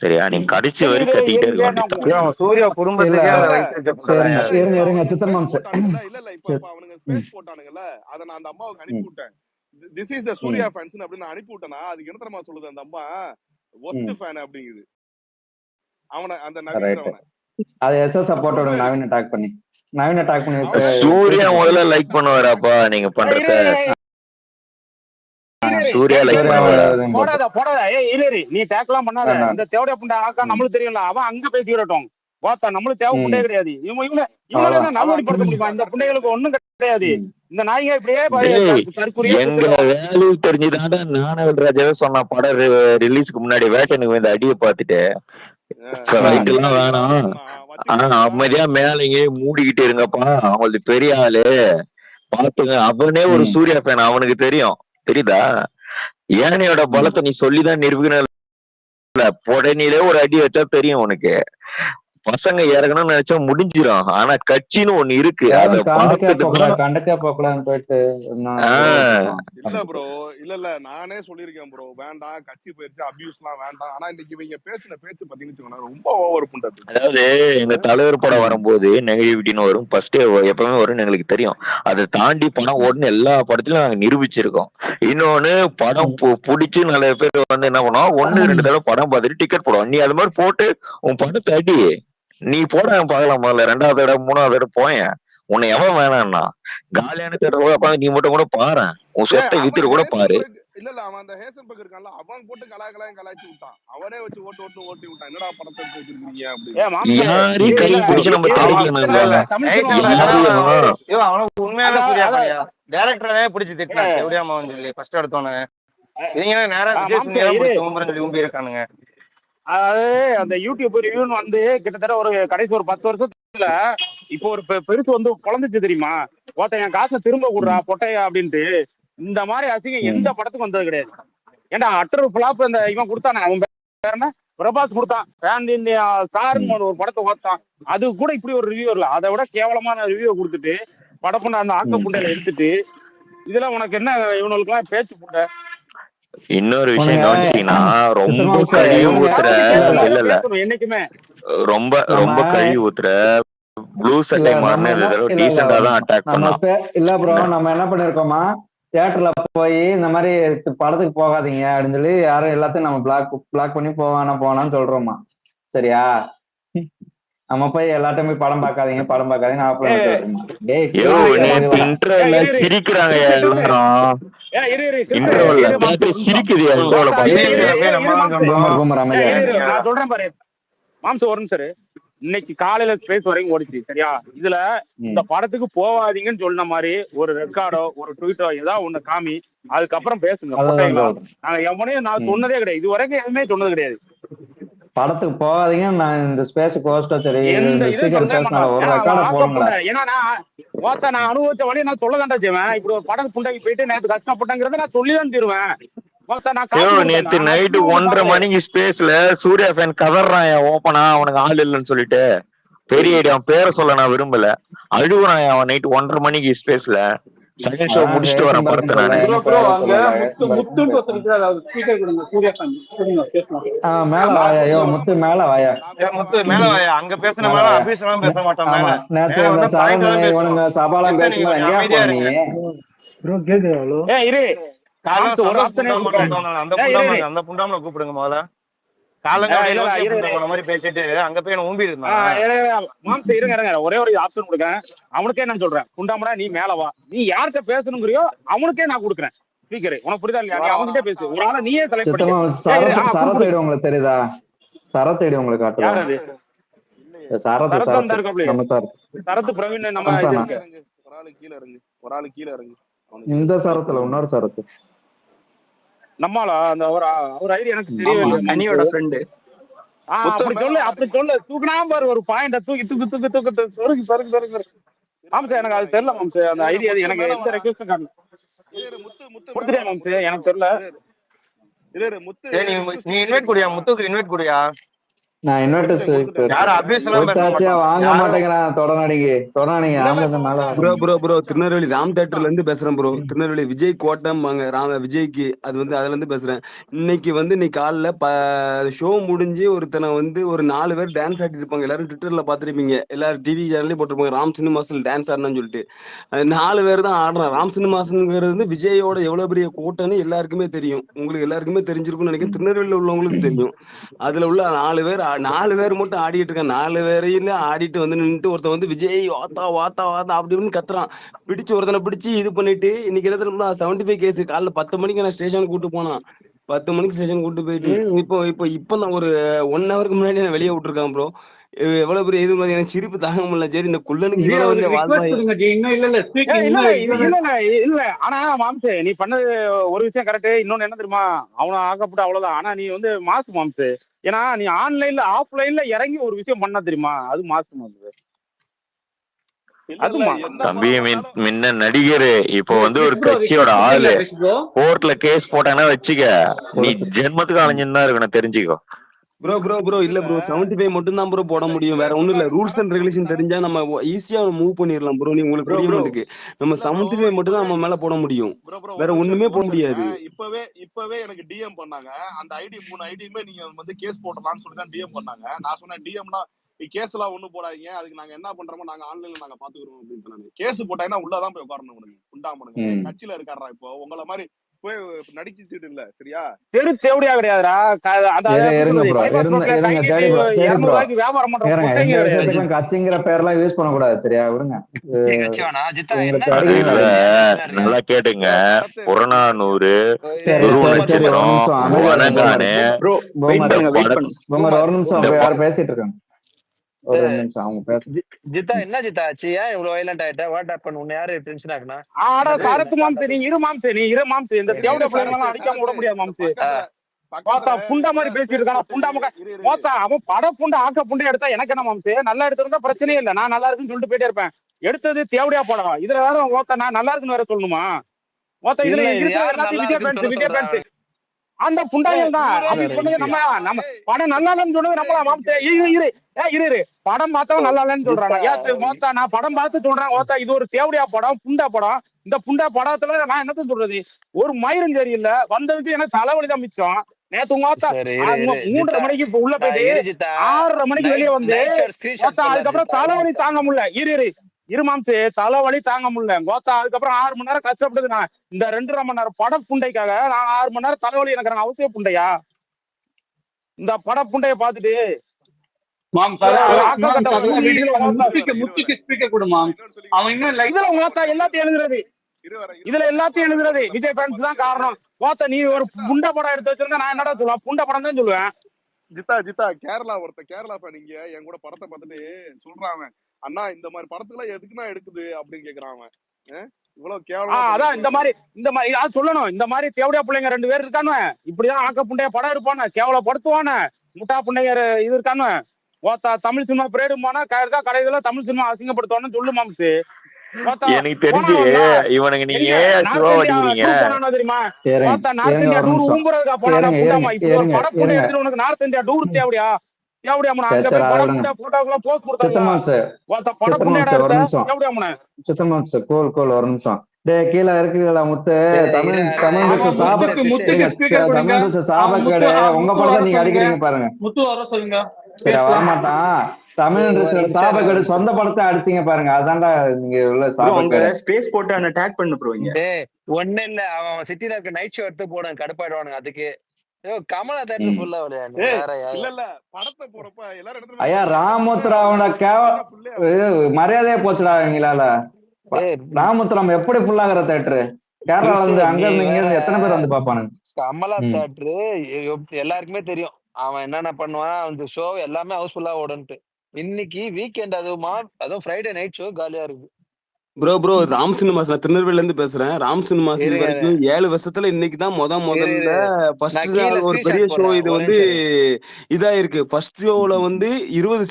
சரியா? நீங்க கடைசி வரை கட்டிக்கிட்டே இருக்க. சூர்யா குடும்பத்துக்கு அவனுங்க ஸ்பேஸ் போட்டானுங்கல்ல, அத நான் அந்த அம்மாவுக்கு அனுப்பி விட்டேன். This is the Suriya fans அப்படின்னு அனுப்பி விட்டேனா அதுக்கு என்ன தெரியுமா சொல்லுது அந்த அம்மா? ஒஸ்ட் ஃபேன் அப்படிங்குது. அவனை அந்த நவீனவனை அது எஸ்எஸ் சப்போர்ட் விடுங்க. நவீன டாக் பண்ணி சூர்யா முதல்ல லைக் பண்ணுவாராப்பா நீங்க பண்றத? சூர்யா லைக் பண்ணுவாரா? போடாத நீ டேக் எல்லாம் பண்ணாத. இந்த தேவடியா புண்டா ஆக்கா நம்மளுக்கு தெரியல. அவன் அங்க பேசிக்கிட்டோம். நம்மளுக்கு தேவை புண்டே கிடையாது. இவங்க நல்வழிப்படுத்த முடியுமா? இந்த புண்டைகளுக்கு ஒண்ணும் கிடையாது. இந்த நாய்ங்க இப்படியே எங்க வேல்யூ தெரிஞ்சுதாண்டா ஞானவேல்ராஜாவே சொன்னா படம் ரிலீஸ்க்கு முன்னாடி வேட்டனுக்கு இந்த அடியை பார்த்துட்டு வேணாம் அமைதியா மேலேயே மூடிக்கிட்டு இருங்கப்பா, அவங்களுக்கு பெரிய ஆளு பாத்துங்க. அவனே ஒரு சூர்யா ஃபேன், அவனுக்கு தெரியும். தெரியுதா? ஏனையோட பலத்தை நீ சொல்லிதான் நிரூபிக்கணும். புடனிலே ஒரு அடி வச்சா தெரியும் உனக்கு. பசங்க இறங்கணும்னு நினைச்சா முடிஞ்சிடும். ஆனா கட்சின்னு ஒண்ணு இருக்கு. அத கண்டக்கே போகலான்னு போயிட்டு இல்ல ப்ரோ. இல்ல நானே சொல்லிருக்கேன் ப்ரோ, வேண்டாம் கட்சி போயிருச்சு, அபியூஸ் எல்லாம் வேண்டாம். ஆனா இன்னைக்கு இவங்க பேசின பேச்சு பாத்தீங்கன்னா ரொம்ப ஓவர் பண்றது. அதாவது எங்க தலைவர் படம் வரும்போது நெகட்டிவிட்டின்னு வரும், ஃபர்ஸ்ட் எப்பவுமே வரும்னு எங்களுக்கு தெரியும். அதை தாண்டி படம் ஓடுன்னு எல்லா படத்திலும் நாங்க நிரூபிச்சிருக்கோம். இன்னொன்னு படம் பிடிச்சி நிறைய பேர் வந்து என்ன பண்ணுவோம், 1-2 தடவை படம் பார்த்துட்டு டிக்கெட் போடுவோம். நீ அது மாதிரி போட்டு உன் படத்தை அடி, நீ போட பார்க்கலாம். முதல்ல 2வது தடவை 3வது தடவை போயேன். உன்னை எவன் வேணான்னா காலியான தேட்டர் கூட நீ மட்டும் கூட பாரு, உன் சொத்தை வித்துட்டு கூட பாரு. இல்ல அவன் அந்த ஹேசன்பர்க் இருக்கான்ல, அவன் போட்டு கலாய்ச்சி விட்டான். அவனே வச்சு ஓட்டி விட்டான். என்னடா படத்தை எடுத்து வச்சிருக்கீங்க அப்படின்னு. யாரையும் கை பிடிச்சு நம்ம அவனுக்கு உண்மையான சூர்யா டைரக்டரே பிடிச்சி திட்டான் எப்படியாம சொல்லி ஃபர்ஸ்ட் எடுத்தோன்னு. இவங்க நேரா விஜய் சொல்லி ஊம்பி இருக்கானுங்க. அதாவது அந்த யூடியூப் ரிவ்யூன்னு வந்து கிட்டத்தட்ட ஒரு கடைசி ஒரு 10 வருஷத்துல இப்போ ஒரு பெருசு வந்து குழந்தைச்சு தெரியுமா, ஒருத்தன் என் காசை திரும்ப கொடுறா பொட்டையா அப்படின்ட்டு. இந்த மாதிரி அசிங்கம் எந்த படத்துக்கும் வந்தது கிடையாது. ஏன்டா அட்டர் பிளாப் இந்த இவன் கொடுத்தானே, அவன் பேர் என்ன, பிரபாஸ் கொடுத்தான், சாருன்னு ஒரு படத்தை ஓத்தான். அது கூட இப்படி ஒரு ரிவ்யூ இல்ல, அதை விட கேவலமான ரிவ்யூ கொடுத்துட்டு படப்புண்ட அந்த ஆக்க புண்டையில எடுத்துட்டு இதெல்லாம் உனக்கு என்ன இவனுக்கு எல்லாம் பேச்சு புண்டை. இன்னொரு விஷயம் கவனிச்சீங்கன்னா ரொம்ப கழுவி ஊத்துற என்னைக்குமே ரொம்ப கழுவி ஊத்துற ப்ளூ சட்டை மாறின டீசெண்டா தான் அட்டாக் பண்ணோம். இல்ல ப்ரோ, நம்ம என்ன பண்ணிருக்கோமா, தியேட்டர்ல போய் இந்த மாதிரி படத்துக்கு போகாதீங்க அப்படின்னு சொல்லி யாரும் எல்லாத்தையும் நம்ம பிளாக் பண்ணி போவானான்னு சொல்றோமா, சரியா? நம்ம போய் எல்லாத்தையும் போய் படம் பார்க்காதீங்க சிரிக்கிறாங்க சொல்றேன் பாரு மாம்சம் வரும் சார். இன்னைக்கு காலையில ஸ்பேஸ் வரைக்கும் ஓடிச்சு, சரியா? இதுல இந்த படத்துக்கு போவாதீங்கன்னு சொன்ன மாதிரி ஒரு ரெக்கார்டோ ஒரு ட்வீட்டோ ஏதாவது ஒண்ணு காமி, அதுக்கப்புறம் பேசுங்க. நாங்க எவனையும் நான் சொன்னதே கிடையாது, இது வரைக்கும் எதுவுமே சொன்னது கிடையாது. படத்துக்கு போகாதீங்க, நான் இந்த ஸ்பேஸ் கோஸ்டோ சரி நான் அனுபவிச்ச வழியை நான் சொல்லதான்டா செய்வேன். இப்படி ஒரு படம் புண்டாக்கி போயிட்டு நேற்று கஷ்டப்பட்டேங்கிறத நான் சொல்லிதான் தருவேன். நேத்து நைட்டு 1:30 மணிக்கு ஸ்பேஸ்ல சூர்யா ஃபேன் கதறான் ஓப்பனா அவனுக்கு ஆள் இல்லைன்னு சொல்லிட்டு. பெரிய அவன் பேரை சொல்ல நான் விரும்பல, அழுகுறான் அவன் நைட்டு 1:30 மணிக்கு ஸ்பேஸ்ல. செகண்ட் ஷோ முடிச்சுட்டு வரேன் படத்தை நானு. மேல வாயா முத்து, மேல வாயா அங்க பேசுன பேச மாட்டான். சபாலாம் பேசும்போது எங்கேயா போனீங்க? அந்த புண்டாமல கூப்பிடுங்க முதல்ல. மாதிரி பேசிட்டு அங்க போய் ஊம்பி இருந்தான். ஒரே ஒரு ஆப்ஷன் கொடுக்கறேன் அவனுக்கே, நான் சொல்றேன் குண்டாமடா நீ மேல வா, நீ யார்கிட்ட பேசணுங்கிறியோ அவனுக்கே நான் கொடுக்குறேன் ஸ்பீக்கர். உனக்கு புரியுதா இல்லையா? நீ அவன்கிட்ட பேசு, ஒரு ஆளை நீயே செலக்ட் பண்ணி. சரத்தேடி உங்களுக்கு தெரியுதா? சரத்தேடி உங்களுக்கு காட்டுது. சரத்து பிரவீன் நம்ம ஒரு ஆளு கீழே இறங்கு. இந்த சரத்துல இன்னொரு சரத்து நம்மளா அந்த ஒரு ஐடியா எனக்கு தெரியவே கனியோட ஃப்ரெண்ட். அப்படி சொல்லு தூக்குனா பாரு ஒரு பாயிண்ட தூக்கி சொருகு. மாம்சே எனக்கு அது தெரியல மாம்சே, அந்த ஐடியா எனக்கு எந்த ரெக்வெஸ்டும் காட்டல. கொடுத்துட்டேன் மாம்சே, எனக்கு தெரியல. நீ இன்வைட் குடியா, முத்துக்கு இன்வைட் குடியா. நான் வாங்க மாட்டேங்கிறேன். ப்ரோ திருநெல்வேலி ராம் தியேட்டர்ல இருந்து பேசுறேன் ப்ரோ. திருநெல்வேலி விஜய் கோட்டம் விஜய்க்கு அது வந்து அதுல இருந்து பேசுறேன். இன்னைக்கு காலைல ஷோ முடிஞ்சு ஒருத்தனை வந்து ஒரு 4 பேர் டான்ஸ் ஆடிட்டு இருப்பாங்க. எல்லாரும் ட்விட்டர்ல பாத்துருப்பீங்க, எல்லாரும் டிவி சேனல்லையும் போட்டிருப்பாங்க, ராம் சினிமாஸ்ல டான்ஸ் ஆடினான்னு சொல்லிட்டு. 4 பேர் தான் ஆடுறான். ராம் சினிமாஸ்ங்கிறது வந்து விஜயோட எவ்வளவு பெரிய கூட்டம்னு எல்லாருக்குமே தெரியும். உங்களுக்கு எல்லாருக்குமே தெரிஞ்சிருக்கும்னு நினைக்கிறேன், திருநெல்வேலியில உள்ளவங்களுக்கு தெரியும். அதுல உள்ள 4 பேர் மட்டும் ஆடிட்டு இருக்கான். 4 பேரையும் ஆடிட்டு வந்து நின்றுட்டு ஒருத்தன் வந்து விஜய் வாத்தா அப்படின்னு கத்துறான். பிடிச்சு ஒருத்தனை பிடிச்சி இது பண்ணிட்டு இன்னைக்கு 75 கேஸ். காலைல 10 மணிக்கு நான் ஸ்டேஷனுக்கு கூட்டு போனான். 10 மணிக்கு ஸ்டேஷன் கூட்டு போயிட்டு இப்போ நான் ஒரு 1 ஹவருக்கு முன்னாடி நான் வெளியே விட்டுருக்கான் ப்ரோ. எவ்வளவு பெரிய இது மாதிரி எனக்கு சிரிப்பு தாங்க முடியல. சரி இந்த குள்ளனுக்கு இல்ல. ஆனா மாம்சே நீ பண்ணது ஒரு விஷயம் கரெக்ட். இன்னொன்னு என்ன தெரியுமா, அவனை ஆக்கப்பட்டு அவ்வளவுதான். ஆனா நீ வந்து மாசு மாம்சு. ஏன்னா நீ ஆன்லைன்ல ஆஃப்லைன்ல இறங்கி ஒரு விஷயம் பண்ண தெரியுமா, அது மாசு மாம்சு. தம்பி முன்ன நடிகரு, இப்போ வந்து ஒரு கட்சியோட ஆளு. கோர்ட்ல கேஸ் போட்டாங்கன்னா வச்சுக்க, நீ ஜென்மத்துக்கு அலைஞ்சுதான் இருக்கணும், தெரிஞ்சுக்கோ. ப்ரோ இல்ல ப்ரோ, 75 மட்டும் தான் ப்ரோ போட முடியும், வேற ஒண்ணும் இல்ல. ரூல்ஸ் அண்ட் ரெகுலேஷன் தெரிஞ்சா நம்ம ஈஸியா மூவ் பண்ணிடலாம் ப்ரோ. நீ உங்களுக்கு புரிய மாட்டேங்குது. நம்ம 75 மட்டும் தான் நம்ம மேல போட முடியும், வேற ஒண்ணுமே போட முடியாது. இப்பவே எனக்கு டிஎம் பண்ணாங்க. அந்த ஐடி 3 ஐடியுமே நீங்க வந்து கேஸ் போடலாம்னு சொல்லி தான் டிஎம் பண்ணாங்க. நான் சொன்னேன் டிஎம்னா கேஸ் எல்லாம் ஒண்ணும் போடாதீங்க, அதுக்கு நாங்க என்ன பண்றோமோ நாங்க ஆன்லைன்ல நாங்க பாத்துக்கிறோம் அப்படின்னு. கேஸ் போட்டாங்கன்னா உள்ளதான் போய் உட்காரணும். உனக்கு உண்டாமனுங்க கட்சியில இருக்காரா? இப்போ உங்களை மாதிரி போய் நடிச்சிட்டு இல்ல சரியா? தேவடியா கிடையாதுடா. இருங்க ப்ரோ, இருங்க தேடி ப்ரோ, சரி ப்ரோ, வியாபாரம் பண்ற இருங்க. பொட்டைங்க எந்த கிடையாது. விஷயத்துக்கும் கட்சிங்கிற பேர்லாம் யூஸ் பண்ணக்கூடாது சரியா? விடுங்க. உங்களுக்கு நல்லா கேட்டுங்க. புறநானூறு, சரி சரி சரி, ஒரு நிமிஷம் அமைதியா வணங்கானு, பூமர் ஒரு நிமிஷம் யாரும் பேசிட்டு இருக்காங்க. ஒரு நிமிஷம் அவங்க பேச. ஜித்தா என்ன ஜித்தா ஆச்சு? ஏன் இவ்வளவு வயலண்ட் ஆயிட்ட? What happen? உன்னை யாரு டென்ஷன் ஆக்குனா? ஆடா சரக்கு மாம்சு, நீ இரு மாம்சு. இந்த தேவடைய பிள்ளைங்க அடிக்காம விட முடியாது மாம்சு. புண்டா மாதிரி பேசிட்டு இருக்கானா? புண்டா மோத்தா அவன் பட புண்டை ஆக்க புண்டை எடுத்தா எனக்கு என்ன மாம்சு? நல்லா எடுத்திருந்தா பிரச்சனையே இல்ல, நான் நல்லா இருக்குன்னு சொல்லிட்டு போயிட்டே இருப்பேன். எடுத்தது தேவடியா படம். இதுல வேற ஓத்த நான் நல்லா இருக்குன்னு வேற சொல்லணுமா? ஓத்த இதுல இருக்கிற எல்லாத்தையும் விஜய் பேன்ஸ் அந்த புண்டாயல் தான். அப்படி சொன்னது நம்ம படம் நல்லா இல்லைன்னு சொன்னது நம்மளா மாம்சே? இரு படம் பார்த்தவன் நல்லா இல்லைன்னு சொல்றாங்க. ஓத்தா நான் படம் பார்த்து சொல்றேன். ஓத்தா இது ஒரு தேவடியா படம், புண்டா படம். இந்த புண்டா படத்துல நான் என்னத்த சொல்றது? ஒரு மயிரும் சரியில்லை, வந்ததுக்கு எனக்கு தலைவலி தான் மிச்சம். நேத்து ஓத்தா 3:30 மணிக்கு உள்ள போயிட்டு 6:30 மணிக்கு வெளியே வந்து ஓத்தா அதுக்கப்புறம் தலைவலி தாங்க முடியல. இரு மாம்சே, தலைவலி தாங்க முடியல கோத்தா. அதுக்கப்புறம் 6 மணி நேரம் கஷ்டப்பட்டது. நான் இந்த 2.5 மணி நேரம் பட புண்டைக்காக நான் 6 மணி நேரம் தலைவலி எனக்கு அவசிய புண்டையா? இந்த பட புண்டைய பாத்துட்டு எல்லாத்தையும் எழுதுறது விஜய் ஃபேன்ஸ் தான் காரணம். கோத்த நீ ஒரு புண்ட படம் எடுத்து வச்சிருந்தா நான் என்னடா சொல்லுவேன்? புண்ட படம் தான் சொல்லுவேன். ஜித்தா கேரளா ஃபேன் இங்க என் கூட படத்தை பார்த்துட்டு சொல்றான், அண்ணா இந்த மாதிரி படத்துக்குலாம் எதுக்குன்னா எடுக்குது அப்படின்னு கேக்குறான் அவன். இவ்வளவு கேவலமா அதான் இந்த மாதிரி யார் சொல்லணும்? இந்த மாதிரி தேவடியா பிள்ளைங்க 2 பேர் இருக்கானு, இப்படிதான் ஆக்க புண்டைய படம் எடுப்பானு, கேவலப்படுத்துவானு, முட்டா புண்டைய இது இருக்கானு. ஓத்தா தமிழ் சினிமா பிரேடு போனா கடையில தமிழ் சினிமா அசிங்கப்படுத்துவானு சொல்லு மாம்சு. எனக்கு தெரிஞ்சு இவனுக்கு நீங்க தெரியுமா? நார்த் இந்தியா டூர் ஊம்புறதுக்கா போனா புண்டாமா? இப்படி ஒரு படம் புண்டை எடுத்துட்டு உனக்கு நார்த் இந்தியா டூர் தேவடியா? கீழே இருக்குங்களா முத்து? தமிழ் சாபக்கடை உங்க படத்தை நீங்க அடிக்கிறீங்க பாருங்க. சரி வரமாட்டான். தமிழ் சாபக்கடை சொந்த படத்தை அடிச்சீங்க பாருங்க. அதான்டா நீங்க உள்ள சாபக்கடை. ஸ்பேஸ் போட்டு டேக் பண்ணு ப்ரோ. இங்க ஒண்ணு இல்ல, அவன் சிட்டில இருக்க நைட் ஷோ எடுத்து போட கடுப்பாயிடுவானுங்க. அதுக்கு கமலா தேட்டர் ஃபுல்லா படத்தை போறப்ப எல்லாரும் ஐயா ராமோத்ராவோட மரியாதையே போச்சுடா எங்களால. ராமோத்ராம் எப்படி ஃபுல்லாகிற தேட்டரு? கேரளால இருந்து அங்க இருந்து இங்க இருந்து எத்தனை பேர் வந்து பாப்பானுங்க? கமலா தேட்டரு எல்லாருக்குமே தெரியும் அவன் என்னென்ன பண்ணுவான். அந்த ஷோ எல்லாமே ஹவுஸ்ஃபுல்லா ஓடுன்ட்டு. இன்னைக்கு வீக்கெண்ட் அதுவும் ஃப்ரைடே நைட் ஷோ காலியா இருக்கு. ப்ரோ ராம் சினிமாஸ், நான் திருநெல்வேலில இருந்து பேசுறேன். ராம் சினிமாஸ் இது வரைக்கும் 7 வருஷத்துல இன்னைக்குதான் முதல்ல ஃபர்ஸ்ட் ஒரு பெரிய ஷோ இது வந்து இதா இருக்கு. ஃபர்ஸ்ட் ஷோல வந்து 20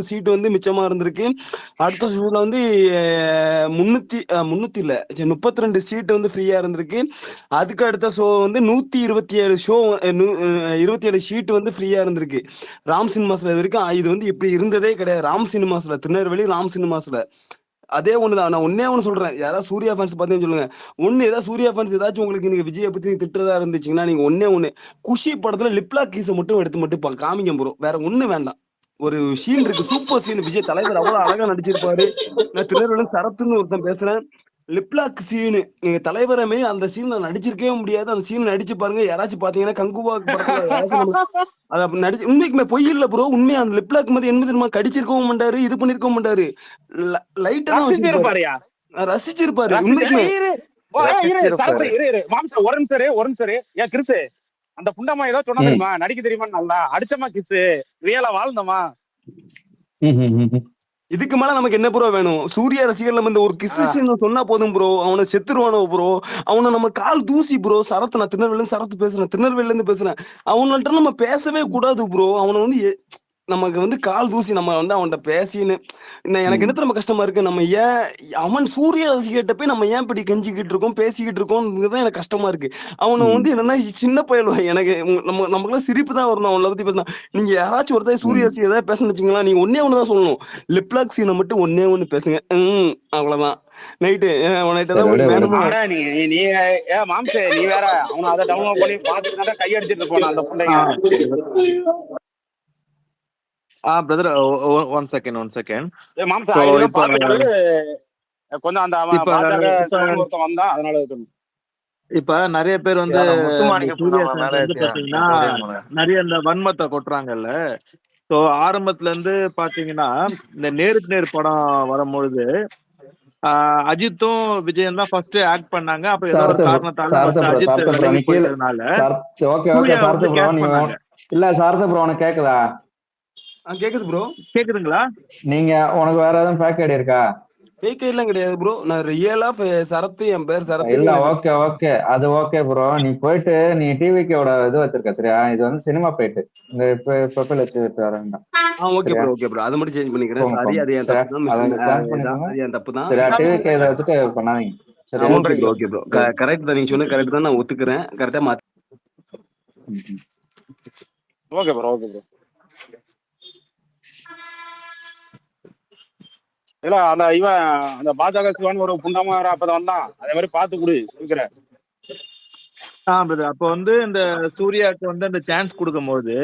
சீட் வந்து மிச்சமா இருந்திருக்கு. அடுத்த ஷோல வந்து 300 இல்ல 32 சீட் வந்து ஃப்ரீயா இருந்திருக்கு. அதுக்கு அடுத்த ஷோ வந்து 127 சீட் வந்து ஃப்ரீயா இருந்திருக்கு ராம் சினிமாஸ்ல. இது வரைக்கும் இது வந்து இப்படி இருந்ததே கிடையாது ராம் சினிமாஸ்ல, திருநெல்வேலி ராம் சினிமாஸ்ல. அதே ஒண்ணுதான். நான் ஒன்னே ஒண்ணு சொல்றேன், யாராவது சூர்யா ஃபேன்ஸ் பார்த்தீங்கன்னு சொல்லுங்க. ஏதாவது சூர்யா ஃபேன்ஸ் ஏதாச்சும் உங்களுக்கு நீங்க விஜயை பத்தி திட்டுறதா இருந்துச்சுங்கன்னா நீங்க ஒண்ணு குஷி படத்துல லிப்லாக் கீஸை மட்டும் காமிங்க ப்ரோ. வேற ஒண்ணு வேண்டாம். ஒரு சீன் இருக்கு, சூப்பர் சீன். விஜய் தலைவர் அவ்வளவு அழகா நடிச்சிருப்பாரு. நான் திருநெல்வேலி சரத்துன்னு ஒருத்தன் பேசுறேன். லிப்லாக் சீனு எங்க தலைவரமே அந்த சீன் நடிச்சிருக்கவே முடியாது. அந்த சீன் நடிச்சு பாருங்க. யாராச்சும் பாத்தீங்கன்னா கங்குவா படத்துல அது அப்படி நடிச்சு உண்மைக்குமே பொய் இல்ல ப்ரோ. உண்மையா அந்த லிப்லாக் மாதிரி என்ன தெரியுமா? கடிச்சிருக்கவும் மாட்டாரு, இது பண்ணிருக்கவும் மாட்டாரு. லைட்டா தான் வச்சிருப்பாரு, ரசிச்சிருப்பாரு. உண்மைக்குமே ஒரு நிமிஷம் ஏன் கிறிஸ் அந்த புண்டமா ஏதோ சொன்னா தெரியுமா? நடிக்க தெரியுமா? நல்லா அடிச்சமா கிஸ் ரியலா வாழ்ந்தமா. இதுக்கு மேல நமக்கு என்ன ப்ரோ வேணும்? சூர்யா ரசிகர் நம்ம இந்த ஒரு கிஸ் சொன்னா போதும் ப்ரோ. அவனை செத்துருவானோ ப்ரோ. அவனை நம்ம கால் தூசி ப்ரோ. சரத்து, நான் திருநெல்வேலில இருந்து பேசுறேன். அவங்கள்ட்ட நம்ம பேசவே கூடாது ப்ரோ. அவனை வந்து நமக்கு வந்து கால் தூசி. நம்ம வந்து அவன்கிட்ட பேசின்னு எனக்கு என்ன ரொம்ப கஷ்டமா இருக்கு. நம்ம ஏன் அவன் சூர்யா ரசிகர்கிட்ட போய் நம்ம ஏன் இப்படி கெஞ்சிக்கிட்டு இருக்கோம், பேசிக்கிட்டு இருக்கோம்ங்கிறதான் எனக்கு கஷ்டமா இருக்கு. அவனை வந்து என்னன்னா சின்ன பயலுவான். எனக்கு நமக்குலாம் சிரிப்பு தான் வரணும் அவனை பத்தி பேசினா. நீங்க யாராச்சும் ஒருத்தர் சூர்யா ரசிகர் ஏதாவது பேசணும்னு வச்சுங்களா, நீங்க ஒண்ணுதான் சொல்லணும். லிப்லாக் சீனை மட்டும் ஒண்ணு பேசுங்க. அவ்வளவுதான். நைட்டு மாம்சே நீ வேற அவனை அதை டவுன்லோட் பண்ணி பாத்துட்டு கையடிச்சிட்டு போன அந்த புண்டைங்க. பிரதர் ஒன் செகண்ட் மாம்சா கொஞ்சம் அந்த வந்தா அதனால இப்ப நிறைய பேர் வந்து இதான இந்த முத்துமாணிக்க சூர்யா நம்ம fans மேல வந்து ஏத்தியா பாத்தீங்கன்னா சௌரியம் போல. நிறைய இந்த வன்மத்தை கொட்டுறாங்கல்ல. ஸோ ஆரம்பத்துல இருந்து பாத்தீங்கன்னா இந்த நேருக்கு நேர் படம் வரும்பொழுது அஜித்தும் விஜயன் தான் ஃபர்ஸ்ட் ஆக்ட் பண்ணாங்க. அப்ப ஏதோ ஒரு சார்த்த ப்ரோ காரணத்தால சார்த்த வந்து ப்ரோ அஜித் சார்த்த ப்ரோ நீ விலகி கீழே போயிட்டதுனால ஓகே ஓகே சூர்யா சார்த்த வந்து ப்ரோ கேஸ் நீ பண்ணாங்க. இல்ல சார்த்த ப்ரோ உனக்கு கேக்குதா? கேக்குது ப்ரோ. கேக்குதுங்களா? நீங்க உனக்கு வேற எதுவும் பேக் ஐடி இருக்கா? ஃபேக் ஐடிலாம் கிடையாது ப்ரோ. நான் ரியலா சரத்து, என் பேர் சரத்து. இல்ல ஓகே ஓகே அது ஓகே ப்ரோ. நீ போயிட்டு நீ டிவிக்கோட இது வச்சிருக்க சரியா? இது வந்து சினிமா போயிட்டு இந்த ப்ரொஃபைல் வச்சுட்டு வர வேண்டாம் ஓகே சரியா? Bro okay bro. அதை மட்டும் சேஞ்ச் பண்ணிக்கிறேன். போங்க சாரி, போங்க அது என் சரியா? தப்பு தான். அதை சேஞ்ச் பண்ணிக்கோங்க. அது என் தப்பு தான். சரியா? டிவிக்கு இதை வச்சுட்டு பண்ணாதீங்க சரியா? Okay bro okay bro. Correct தான், நீங்க சொன்ன கரெக்ட் தான், நான் ஒத்துக்கிறேன். கரெக்டா மாத்தி. Okay bro okay bro. இல்ல அந்த இவன் அந்த பாஜக சிவான் ஒரு புண்டமா அப்பதான் வந்தான். அதே மாதிரி பார்த்து கொடு இருக்கிறேன். அப்போ வந்து இந்த சூர்யாவுக்கு வந்து அந்த சான்ஸ் கொடுக்கும்போது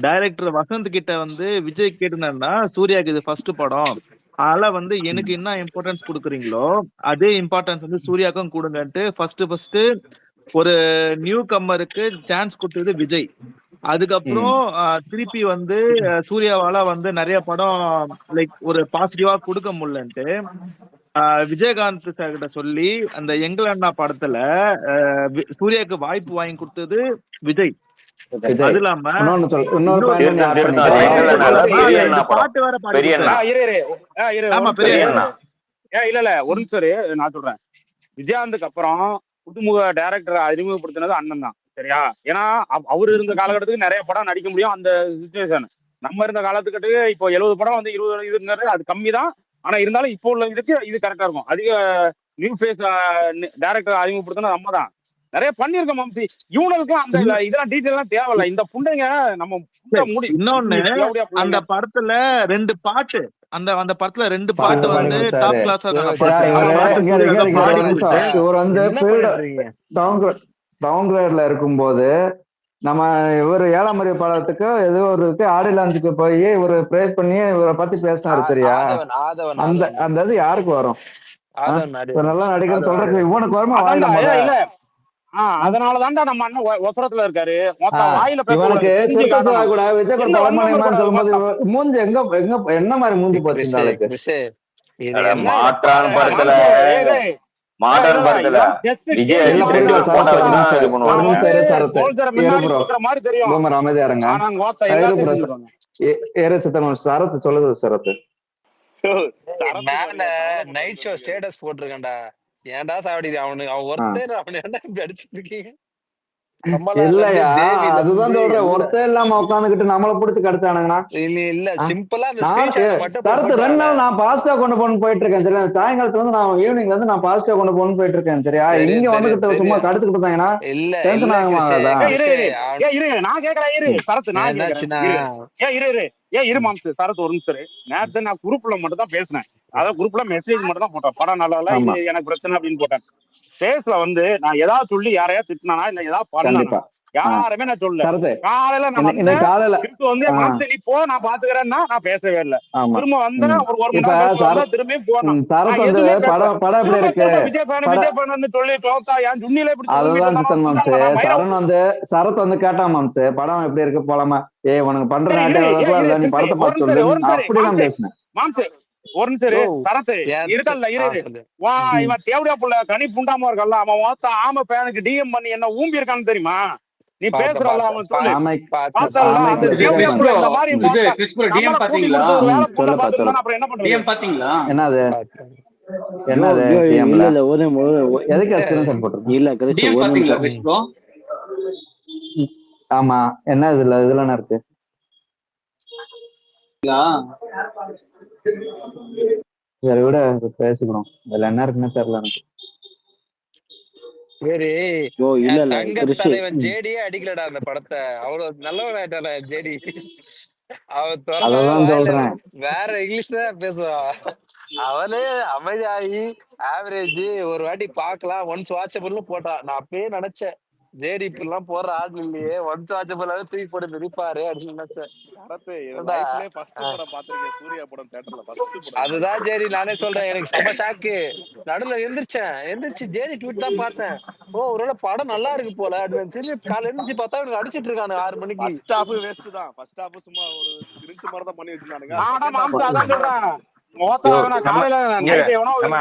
டைரக்டர் வசந்த் கிட்ட வந்து விஜய் கேட்டுனா சூர்யாவுக்கு இது ஃபர்ஸ்ட் படம், அதனால வந்து எனக்கு என்ன இம்பார்ட்டன்ஸ் கொடுக்குறீங்களோ அதே இம்பார்ட்டன்ஸ் வந்து சூர்யாவுக்கும் கொடுங்கன்ட்டு ஃபர்ஸ்ட் ஒரு நியூ கம்மருக்கு சான்ஸ் கொடுத்தது விஜய். அதுக்கப்புறம் திருப்பி வந்து சூர்யாவால வந்து நிறைய படம் லைக் ஒரு பாசிட்டிவா கொடுக்க முடியலன்ட்டு விஜயகாந்த் சார் கிட்ட சொல்லி அந்த எங்கள் அண்ணா படத்துல சூர்யாவுக்கு வாய்ப்பு வாங்கி கொடுத்தது விஜய். அது இல்லாம பாட்டு வேற பாடி ஆமா பெரிய இல்ல ஒரு நிமிஷம் நான் சொல்றேன். விஜயகாந்துக்கு அப்புறம் புதுமுக டைரக்டர் அறிமுகப்படுத்தினது அண்ணன் தான் சரியா? ஏன்னா அவரு இருந்த காலகட்டத்துக்கு நிறைய படம் நடிக்க முடியும். அந்த சிச்சுவேஷன் நம்ம இருந்த காலத்துக்கிட்டு இப்போ 70 படம் வந்து 20 இதுங்கிறது அது கம்மி தான். ஆனா இருந்தாலும் இப்போ உள்ள இதுக்கு இது கரெக்டா இருக்கும். அதிக நியூ ஃபேஸ் டைரக்டர் அறிமுகப்படுத்தினது நம்ம தான். நிறைய பண்ணிருக்கோம் மாம்சி. இவனுக்கும் அந்த இதெல்லாம் டீட்டெயில் எல்லாம் தேவையில்ல. இந்த புண்டைங்க நம்ம இன்னொன்னு அந்த படத்துல 2 பாட்டு அந்த படத்துல 2 பாட்டு வந்து டாப் கிளாஸா இவர் வந்து டவுன்கிரேட்ல இருக்கும்போது நம்ம இவர் 7ஆம் அறிவு படத்துக்கு ஏதோ ஒரு ஆடி லான்ச்சுக்கு போய் இவரு பிரேஸ் பண்ணி இவரை பத்தி பேசினாரு சரியா? அந்த அந்த இது யாருக்கு வரும்? நல்லா நடிகர் சொல்றதுக்கு இவனுக்கு வருமா? இல்ல அதனாலதான்டா நம்ம அண்ணன் ஒசரத்துல இருக்காரு. இவனுக்கு சிறுகசா கூட விஜய் பலமானு சொல்லும்போது மூஞ்சி எங்க எங்க என்ன மாதிரி மூஞ்சி போச்சு இந்த ஆளுக்கு? மாற்றான் படத்துல விஜய் அமைதியா இருங்க. சரத்து சொல்லுது சரத்து நைட் ஷோ ஸ்டேட்டஸ் போட்டிருக்கேன்டா. ஏன்டா சாவடி அவன் ஒருத்தர் அவன் என்ன இப்படி அடிச்சுட்டு இருக்கீங்க? இல்லையா அதுதான் சொல்றேன். ஒருத்தர் இல்லாம உட்காந்துக்கிட்டு நம்மள புடிச்சு கிடைச்சானுங்கன்னா இல்ல சிம்பிளா சரத்து 2 நாள் நான் பாசிட்டா கொண்டு போகணும்னு போயிட்டு இருக்கேன் சரியா? சாயங்காலத்துல இருந்து நான் ஈவினிங்ல இருந்து நான் பாசிட்டா கொண்டு போகணும்னு போயிட்டு இருக்கேன் சரியா? இங்க வந்துகிட்டு சும்மா கடிச்சுக்கிட்டு இருந்தாங்கன்னா டென்ஷன் ஆகுமாடா? நான் கேக்குறேன் சரத்து நான் இரு மாம்சு சரத்து ஒரு நிமிஷம். நேரத்தை நான் குரூப்ல மட்டும் தான் பேசினேன். அதாவது குரூப்ல மெசேஜ் மட்டும் தான் போட்டேன். படம் நல்லா இல்ல இது எனக்கு பிரச்சனை அப்படின்னு போட்டேன். பேஸ்ல வந்து நான் ஏதாவது சொல்லி யாரையா திட்டினா இல்ல ஏதாவது பண்ணா யாருமே நான் சொல்ல. காலையில நான் வந்து மாம்சு நீ போ நான் பாத்துக்கிறேன்னா நான் பேசவே இல்லை. திரும்ப வந்தேன் ஒரு மணி நேரம் திரும்பி போனோம். விஜய் பண்ணு சொல்லி என் ஜுன்னில சரத் வந்து கேட்டா மாம்சு படம் எப்படி இருக்கு போலாமா? உனக்கு பண்ற நீ படத்தை பார்த்து சொல்லு அப்படிதான் பேசினேன் மாம்சு. ஒரு நிமிஷம் சரத்து இருக்கல்ல இவன் தேவடியா புள்ள கனி புண்டாம இருக்கல்ல அவன் ஆம பேனுக்கு டிஎம் பண்ணி என்ன ஊம்பி இருக்கான்னு தெரியுமா? நீ பேசுறல்ல அவன் சொல்லு என்னது என்னது ஆமா என்ன இதுல இதுல என்ன இருக்கு? சரி விட பேசிக்கணும். இதுல என்ன இருக்குன்னு தெரியல எனக்கு. தலைவன் ஜேடியே அடிக்கலடா அந்த படத்தை. அவ்வளவு நல்லவன் ஆயிட்டான ஜேடி. அவன் வேற இங்கிலீஷ் தான் பேசுவான். அவனே அமைதியாகி ஆவரேஜ் ஒரு வாட்டி பாக்கலாம் ஒன்ஸ் வாட்சபிள்னு போட்டான். நான் அப்பயே நினைச்சேன் ஜேடி இப்ப எல்லாம் போற ஆள் இல்லையே ஒன்ஸ் வாட்சபிளாவே தூக்கி போட்டு மிதிப்பாரு அப்படின்னு நினைச்சேன். சரத்து என் லைஃப்லயே ஃபர்ஸ்ட் படம் பாத்திருக்கேன் சூர்யா படம் தியேட்டர்ல ஃபர்ஸ்ட் படம். அதுதான் ஜேடி நானே சொல்றேன். எனக்கு செம ஷாக்கு. நடுல எந்திரிச்சு ஜேடி ட்வீட் தான் பார்த்தேன். ஓ ஒருவேளை படம் நல்லா இருக்கு போல அப்படின்னு காலையில எந்திரிச்சு பார்த்தா இவங்க அடிச்சிட்டு இருக்கானு 6 மணிக்கு. ஃபர்ஸ்ட் ஹாஃப் வேஸ்ட் தான். ஃபர்ஸ்ட் ஹாஃப் சும்மா ஒரு கிரிஞ்சு மாதிரி தான் பண்ணி வச்சிருந்தானுங்க. நம்ம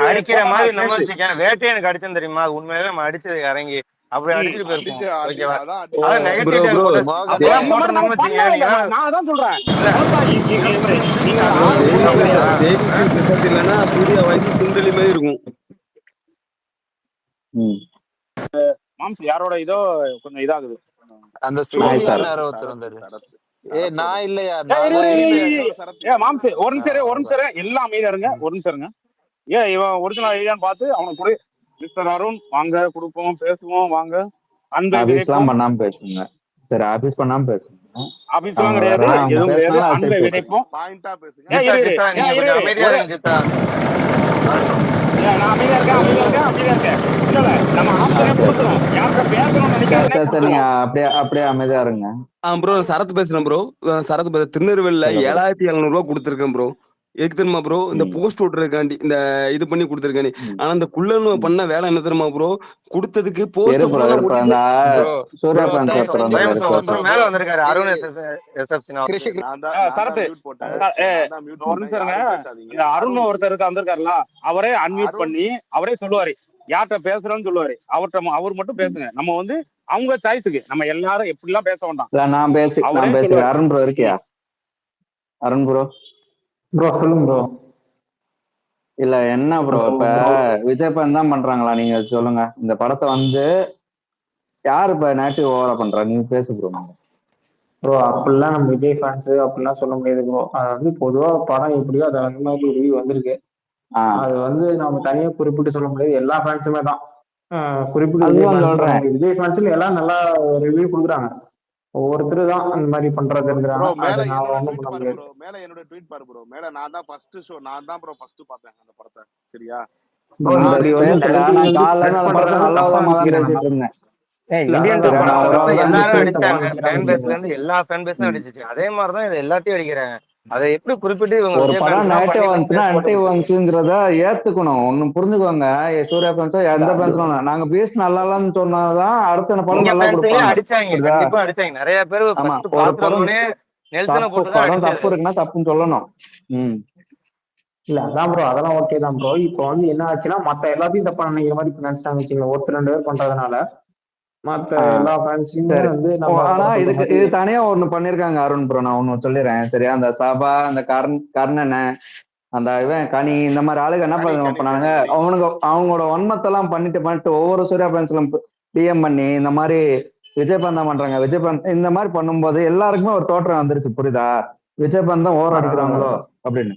அடிக்கிற மாதிரி நம்ம வச்சுக்கேன். வேட்டை எனக்கு அடிச்சேன் தெரியுமா? உண்மையிலே நம்ம அடிச்சது இறங்கி அப்படி அடிச்சுட்டு போயிருக்கோம். ஓகேவா? அதான் நெகட்டிவ் இல்லைன்னா சூர்யா வாய்ஸ் சுண்டலி மாதிரி இருக்கும். மாம்ஸ் யாரோட இதோ கொஞ்சம் இதாகுது. அந்த சூர்யா நேரம் ஒருத்தர் வந்தாரு. நான் இல்லையா மாம்ஸ் ஒரு நிமிஷம் எல்லாம் அமைதியா இருங்க. ஒரு நிமிஷம் இருங்க. இவன் ஒரிஜினல் ஐடியான்னு பார்த்து அவனுக்கு கூட மிஸ்டர் அருண் வாங்க கொடுப்போம் பேசுவோம் வாங்க. அந்த ஆபீஸ்லாம் பண்ணாம பேசுங்க. சரி ஆபீஸ் பண்ணாம பேசுங்க. ஆபீஸ்லாம் கிடையாது எதுவும் கிடையாது. அந்த விடைப்போம் பாயிண்டா பேசுங்க. நான் அமைதியா இருக்கேன். இல்ல நம்ம ஆப்ஷனே கொடுத்துறோம். யார்கிட்ட பேசணும்னு நினைக்காதீங்க. சரி நீங்க அப்படியே அமைதியா இருங்க. ப்ரோ சரத் பேசுறேன் ப்ரோ. சரத் திருநெல்வேலியில 7,700 ரூபா கொடுத்துருக்கேன் ப்ரோ. எதுக்கு தெரியுமா ப்ரோ? இந்த போஸ்ட் ஓட்டுறதுக்காண்டி இந்த இது பண்ணி கொடுத்துருக்காண்டி. ஆனா இந்த குள்ளன் பண்ண வேலை என்ன தெரியுமா ப்ரோ? கொடுத்ததுக்கு போஸ்ட் மேல வந்திருக்காரு அருண் அருண் ஒருத்தர் வந்திருக்காருல அவரே அன்மியூட் பண்ணி அவரே சொல்லுவாரு யார்கிட்ட பேசுறோம்னு சொல்லுவாரு. அவர் மட்டும் பேசுங்க. நம்ம வந்து அவங்க சாய்ஸுக்கு நம்ம எல்லாரும் எப்படி எல்லாம் பேச வேண்டாம். நான் பேசுறேன். அருண் ப்ரோ இருக்கியா? அருண் ப்ரோ சொல்லுங்க ப்ரோ. இல்ல என்ன ப்ரோ இப்ப விஜய் பன் தான் பண்றாங்களா? நீங்க சொல்லுங்க. இந்த படத்தை வந்து யாரு இப்ப நேட்டிவ் ஓவரா பண்றா? நீங்க பேசு ப்ரோ. ப்ரோ அப்படிலாம் நம்ம விஜய் ஃபேன்ஸ் அப்படிலாம் சொல்ல முடியாது ப்ரோ. அது வந்து பொதுவா படம் எப்படியோ அது அந்த மாதிரி ரிவ்யூ வந்திருக்கு. அது வந்து நம்ம தனியா குறிப்பிட்டு சொல்ல முடியாது. எல்லா ஃபேன்ஸுமே தான் குறிப்பிட்டு விஜய் ஃபேன்ஸ்ல எல்லாம் நல்லா ரிவ்யூ கொடுக்குறாங்க. ஒவ்வொருத்தர் தான் அந்த மாதிரி பண்றது இருக்கிறாங்க. மேல என்னோட ட்வீட் பாரு ப்ரோ. மேல நான் தான் ஃபர்ஸ்ட் ஷோ நான் தான் ப்ரோ ஃபர்ஸ்ட் பார்த்தேன் அந்த படத்தை. சரியா? எல்லா ஃபேன் பேஸும் அடிச்சிச்சு. அதே மாதிரிதான் இது எல்லாத்தையும் அடிக்கிறாங்க. அதை எப்படி குறிப்பிட்டு ஒரு படம் நெகட்டிவ் வந்துச்சுன்னா நெகட்டிவ் வந்துச்சுங்கிறத ஏத்துக்கணும். ஒண்ணு புரிஞ்சுக்கோங்க. சூர்யா ஃபேன்ஸோ எந்த ஃபேன்ஸும் நாங்க பீஸ் நல்லா இல்லன்னு சொன்னாதான் அடுத்த படம் நல்லா கொடுப்பாங்க. அடிச்சாங்க கண்டிப்பா அடிச்சாங்க. நிறைய பேர் ஒரு படம் தப்பு இருக்குன்னா தப்புன்னு சொல்லணும். இல்ல அதான் ப்ரோ அதெல்லாம் ஓகே தான் ப்ரோ. இப்போ வந்து என்ன ஆச்சுன்னா மத்த எல்லாத்தையும் தப்பா நினைக்கிற மாதிரி நினைச்சிட்டாங்க வச்சுக்கோங்க. ஒருத்தர் 2 பேர் பண்றதுனால மத்த எல்லா ஃபேன்ஸுமே வந்து ஆனா இது தனியா ஒண்ணு பண்ணிருக்காங்க அருண் ப்ரோ. நான் ஒண்ணு சொல்லிடுறேன். சரியா? அந்த சபா அந்த கர்ணனை அந்த இவன் கனி இந்த மாதிரி ஆளுங்க என்ன பண்ணாங்க? அவங்களோட வன்மத்தெல்லாம் பண்ணிட்டு ஒவ்வொரு சூர்யா ஃபேன்ஸ்லும் டிஎம் பண்ணி இந்த மாதிரி விஜய் பந்த் தான் பண்றாங்க. விஜய் பந்த் இந்த மாதிரி பண்ணும்போது எல்லாருக்குமே ஒரு தோற்றம் வந்துருச்சு. புரியுதா? விஜய் பந்த் தான் ஓவர் அடிக்கிறாங்களோ அப்படின்னு.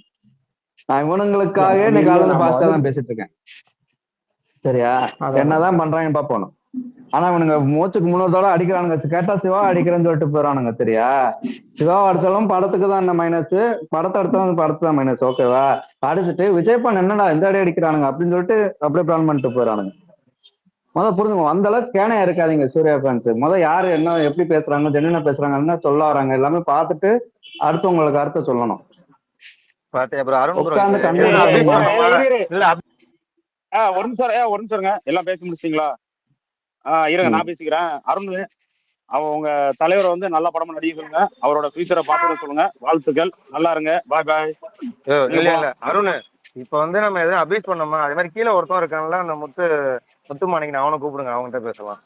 நான் இவனுங்களுக்காக இன்னைக்கு காலையில பாஸ்டா தான் பேசிட்டு இருக்கேன். சரியா? என்னதான் பண்றாங்கன்னு பாப்போம். ஆனா இவனுங்க மூச்சுக்கு 300 தடவை அடிக்கிறானுங்க. கேட்டா சிவா அடிக்கிறேன்னு சொல்லிட்டு போறானுங்க. சரியா? சிவா அடிச்சாலும் படத்துக்கு தான் மைனஸ், படத்தை அடிச்சாலும் படத்துக்கு தான் மைனஸ். ஓகேவா? அடிச்சுட்டு விஜய் பண் என்னடா இந்த அடி அடிக்கிறானுங்க அப்படின்னு சொல்லிட்டு அப்படியே பிளான் பண்ணிட்டு போறானுங்க. புரிஞ்சுங்க. அந்த அளவுக்கு கேனையா இருக்காதீங்க சூர்யா ஃபேன்ஸ். யாரு என்ன எப்படி பேசுறாங்க, ஜென்னினா பேசுறாங்க, என்ன சொல்ல வராங்க எல்லாமே பார்த்துட்டு அடுத்து உங்களுக்கு அர்த்த சொல்லணும். ஒரு நிமிஷம் எல்லாம் பேசி முடிச்சிட்டீங்களா? இருங்க நான் பேசிக்கிறேன். அருண் உங்க தலைவரை வந்து நல்ல படமா நடிக்க சொல்லுங்க. அவரோட ஃபியூச்சரை பார்த்து சொல்லுங்க. வாழ்த்துக்கள். நல்லா இருங்க. பாய் பாய். இல்ல அருண் இப்ப வந்து நம்ம எதுவும் அபியூஸ் பண்ணோமா? அதே மாதிரி கீழே ஒருத்தன் இருக்கான்ல அந்த முத்துமாணிக்கு அவனை கூப்பிடுங்க. அவங்ககிட்ட பேசலாம்.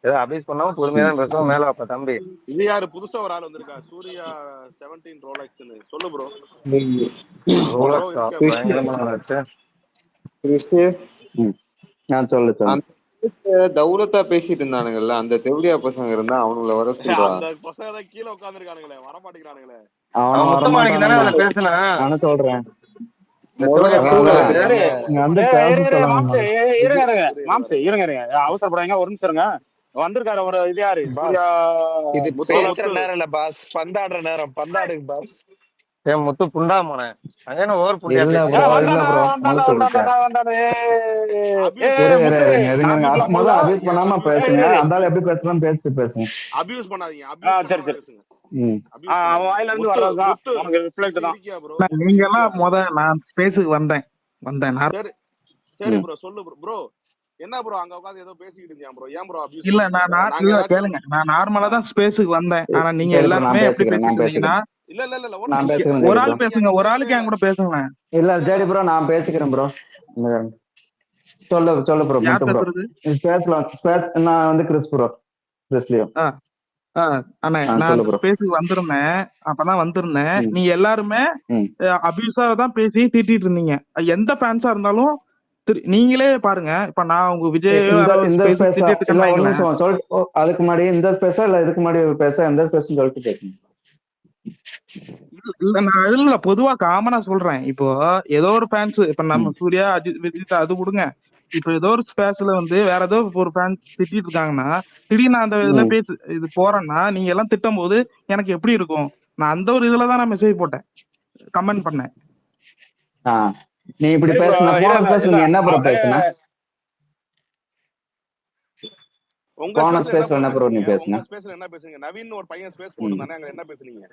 ஏதோ அபியூஸ் பண்ணாம பொறுமையா தான் பேசுவோம். மேல அப்ப தம்பி இது யாரு புதுசா ஒரு ஆள் வந்திருக்கா? சூர்யா 17 ரோலெக்ஸ்னு சொல்லு ப்ரோ. தௌலத்தா பேசிட்டு இருந்தானுங்கல்ல அந்த தெவடியா பசங்க இருந்தா அவனுங்கள வர சொல்றா. அந்த பசங்க தான் கீழ உட்கார்ந்திருக்கானுங்களே, வர மாட்டேங்கிறானுங்களே. முத்துமாணிக்கு தானே அதுல பேசுனா நான் சொல்றேன். அவசரப்படாங்க. ஒரு நிமிஷம் இருங்க. வந்திருக்காரு ஒரு இது யாரு? இது பேசுற நேரம் இல்ல பாஸ், பந்தாடுற நேரம். பந்தாடுங்க பாஸ். ஏன் முத்து புண்டாமோனே அங்கே ஓவர் புண்டியா இல்ல பேசுறீங்க ப்ரோ இல்ல ப்ரோ முதல்ல அபியூஸ் பண்ணாம பேசுங்க. அந்த எப்படி பேசலாம் பேசிட்டு பேசுங்க. அபியூஸ் பண்ணாதீங்க, அபியூஸ் சரி பண்ணாம சரி பேசுங்க. அவன் வாயில இருந்து வர்றதுதான் உனக்கு ரிஃப்ளெக்ட் தான். இருக்கியா ப்ரோ? நீங்க எல்லாம் நான் பேசுக்கு வந்தேன் சரி சரி ப்ரோ, சொல்லு ப்ரோ. ப்ரோ என்ன ப்ரோ அங்க உட்கார்ந்து ஏதோ பேசிக்கிட்டு இருந்தியா ப்ரோ? ஏன் ப்ரோ அபியூஸ் இல்ல நாங்க ஏதாச்சும் கேளுங்க, நான் நார்மலா தான் ஸ்பேஸுக்கு வந்தேன். ஆனா நீங்க எல்லாருமே எப்படி பேசிட்டு இருந்தீங்கன்னா இல்ல இல்ல இல்ல நான் பேசுறேன். ஒரு ஆள் பேசுங்க, ஒரு ஆளுக்கு என் கூட பேசுங்க. இல்ல ஜேடி ப்ரோ நான் பேசிக்கிறேன் ப்ரோ. சொல்லு ப்ரோ. மட்டும் ப்ரோ பேசலாம். நான் வந்து கிறிஸ் ப்ரோ, கிறிஸ்லியோ. அண்ணே நான் பேசி வந்திருந்தேன், அப்பதான் வந்திருந்தேன். நீங்க எல்லாருமே அபியூஸா தான் பேசி திட்டிட்டு இருந்தீங்க. எந்த ஃபேன்ஸா இருந்தாலும் நீங்களே பாருங்க. இப்ப நான் உங்க விஜய் அதுக்கு முன்னாடி இந்த ஸ்பேஸா இல்ல இதுக்கு முன்னாடி பேச எந்த ஸ்பேஸ் சொல்லிட்டு கேட்கணும். இல்ல நான் இல்ல பொதுவா காமனா சொல்றேன். இப்போ ஏதோ ஒரு ஃபேன்ஸ், இப்ப நம்ம சூர்யா அஜித் விஜய் அது கொடுங்க. இப்ப ஏதோ ஒரு ஸ்பேஸ்ல வந்து வேற ஏதோ ஒரு ஃபேன்ஸ் திட்டிட்டு இருக்காங்கன்னா திடீர்னு அந்த இதுல பேசு இது போறேன்னா நீங்க எல்லாம் திட்டும் போது எனக்கு எப்படி இருக்கும்? நான் அந்த ஒரு இதுலதான் நான் மெசேஜ் போட்டேன், கமெண்ட் பண்ணேன். நீ இப்படி பேசுன என்ன ப்ரோ பேசுன? உங்க ஸ்பேஸ்ல என்ன ப்ரோ நீ பேசுன? உங்க ஸ்பேஸ்ல என்ன பேசுங்க? நவீன் ஒரு பையன் ஸ்பேஸ் போட்டுதானே, அங்க என்ன பேசுனீங்க?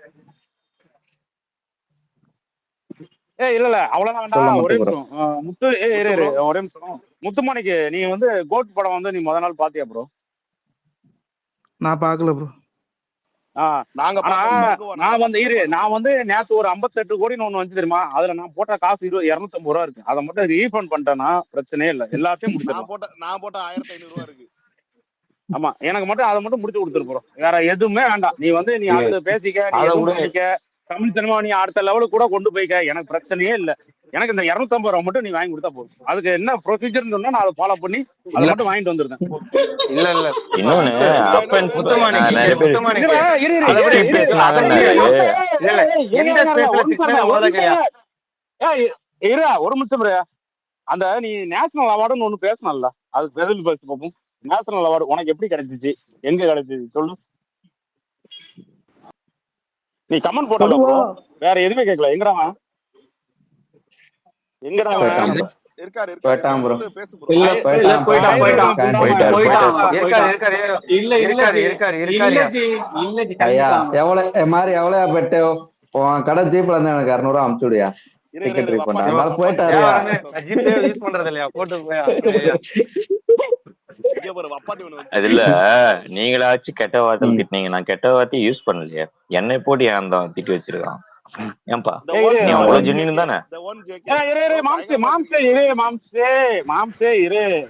இல்ல அவ்வளவுதான் வேண்டாம். ஒரே நிமிஷம் முத்து, ஒரே நிமிஷம். முத்துமாணிக்கு நீ வந்து கோட் படம் வந்து நீ முத நாள் பாத்தியா ப்ரோ? நான் பாக்கல ப்ரோ. நான் வந்து நேத்து ஒரு 58 கோடின்னு ஒண்ணு வந்து தெரியுமா? அதுல நான் போட்ட காசு 250 ரூபா இருக்கு. அதை மட்டும் ரீஃபண்ட் பண்ணிட்டேன்னா பிரச்சனையே இல்ல, எல்லாத்தையும் முடிச்சிடலாம். நான் போட்ட 1500 ரூபா இருக்கு. ஆமா, எனக்கு மட்டும் அதை மட்டும் முடிச்சு கொடுத்துரு ப்ரோ. வேற எதுவுமே வேண்டாம். நீ வந்து நீ அடுத்து பேசிக்க, நீ எதுவும் பண்ணிக்க, தமிழ் சினிமா நீ அடுத்த லெவலுக்கு கூட கொண்டு போய்க்க, எனக்கு பிரச்சனையே இல்ல. எனக்கு இந்த 250 ரூபா மட்டும் நீ வாங்கி கொடுத்தா போதும். அதுக்கு என்ன ப்ரொசீஜர்னு சொன்னா நான் அதை ஃபாலோ பண்ணி அதை மட்டும் வாங்கிட்டு வந்துருந்தேன். இல்ல இல்ல இன்னொன்னு ஒரு நிமிஷம். அந்த நீ நேஷனல் அவார்டுன்னு ஒண்ணு பேசணும்ல, அதுக்கு பதில் பேசி பார்ப்போம். நேஷனல் அவார்டு உனக்கு எப்படி கிடைச்சிச்சு, எங்க கிடைச்சிச்சு சொல்லு. நீ கமெண்ட் போட்டல ப்ரோ, வேற எதுவுமே கேட்கல. எங்கடா இருக்காரு ப்ரோ. பேசு ப்ரோ. எவ்வளவு மாதிரி எவ்வளவு பெட்டு உன் கடை ஜீப்ல இருந்து எனக்கு 200 ரூபா அமுச்சு விடுயா. டிக்கெட் ரீஃபண்ட் போயிட்டாரு. அது இல்ல, நீங்களாச்சும் கெட்ட வார்த்தை திட்டினீங்க, நான் கெட்ட வார்த்தையை யூஸ் பண்ணலையே. என்னை போட்டு ஏன் தான் திட்டி வச்சிருக்கான்? ஏன்பா நீ அவ்வளவு ஜென்னின் தானே?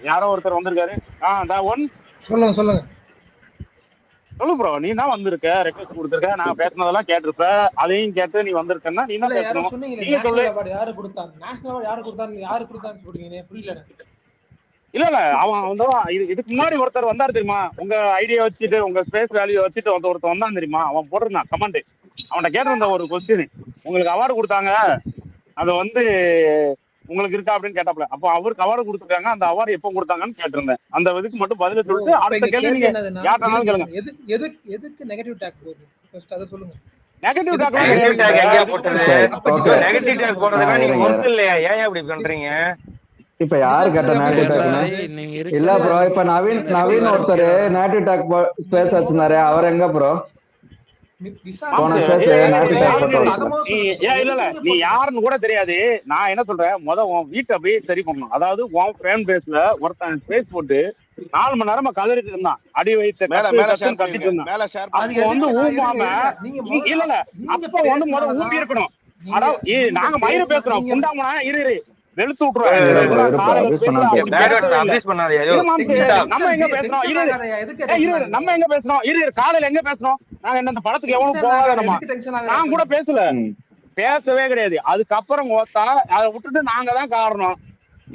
யாரோ ஒருத்தர் வந்திருக்காரு. சொல்லுங்க சொல்லு ப்ரோ. நீ தான் வந்திருக்க, ரெக்வெஸ்ட் கொடுத்திருக்க, நான் பேசினதெல்லாம் கேட்டிருப்ப. அதையும் கேட்டு நீ வந்திருக்கன்னா நீ தான் பேசணும். நீங்க சொல்லு. யாரு கொடுத்தாங்க நேஷனல் அவார்டு? யாரு கொடுத்தாங்க? யாரு கொடுத்தாங்க சொல்றீங்க? புரியல. இல்ல அவன் வந்து இதுக்கு முன்னாடி ஒருத்தர் வந்தாரு தெரியுமா? உங்க ஐடியா வச்சுட்டு உங்க ஸ்பேஸ் வேல்யூ வச்சுட்டு ஒருத்தர் வந்தான் தெரியுமா? அவன் போட்டிருந்தான் கமெண்ட். அவன்கிட்ட கேட்டிருந்த ஒரு கொஸ்டின், உங்களுக்கு அவார்டு கொடுத்தாங்க, அது வந்து உங்களுக்கு இருக்கா அப்படின்னு கேட்டாப்ல. அப்போ அவருக்கு அவார்டு கொடுத்துருக்காங்க, அந்த அவார்டு எப்போ கொடுத்தாங்கன்னு கேட்டிருந்தேன். அந்த இதுக்கு மட்டும் பதில சொல்லிட்டு அடுத்த கேள்வி நீங்க யார்ட்டாலும் கேளுங்க. எதுக்கு நெகட்டிவ் டாக் போகுது ஃபர்ஸ்ட் அத சொல்லுங்க. நெகட்டிவ் டாக் எங்க போட்டது? நெகட்டிவ் டாக் போறதுக்கு நீங்க ஒர்த் இல்லையா? ஏன் இப்படி பண்றீங்க? இப்ப யாரு கேட்ட நேட்டிவ் டாக்? இல்ல ப்ரோ, இப்ப நவீன் ஒருத்தர் நேட்டிவ் டாக் ஸ்பேஸ் வச்சிருந்தாரு, அவர் எங்க ப்ரோ? நீ யாருன்னு கூட தெரியாது. நான் என்ன சொல்றேன், உன் வீட்டை போய் சரி பண்ணணும். அதாவது உன் ஃபேன் பேஸ்ல ஒருத்தன் ஸ்பேஸ் போட்டு 4 மணி நேரமா கதறிட்டு இருந்தான், அடி வயிற்று கத்திட்டு இருந்தான். அப்போ வந்து ஊம்பாம இல்ல அப்ப வந்து முதல்ல ஊம்பி இருக்கணும். அதாவது நாங்க மயிறு பேசுறோம், புண்டாமனா இரு வெளுத்து விட்டுருவோம். நம்ம எங்க பேசணும்? காலையில எங்க பேசணும்? நாங்க என்ன படத்துக்கு எவ்வளவு போகாதமா? நான் கூட பேசல, பேசவே கிடையாது. அதுக்கப்புறம் அதை விட்டுட்டு நாங்க தான் காரணம்,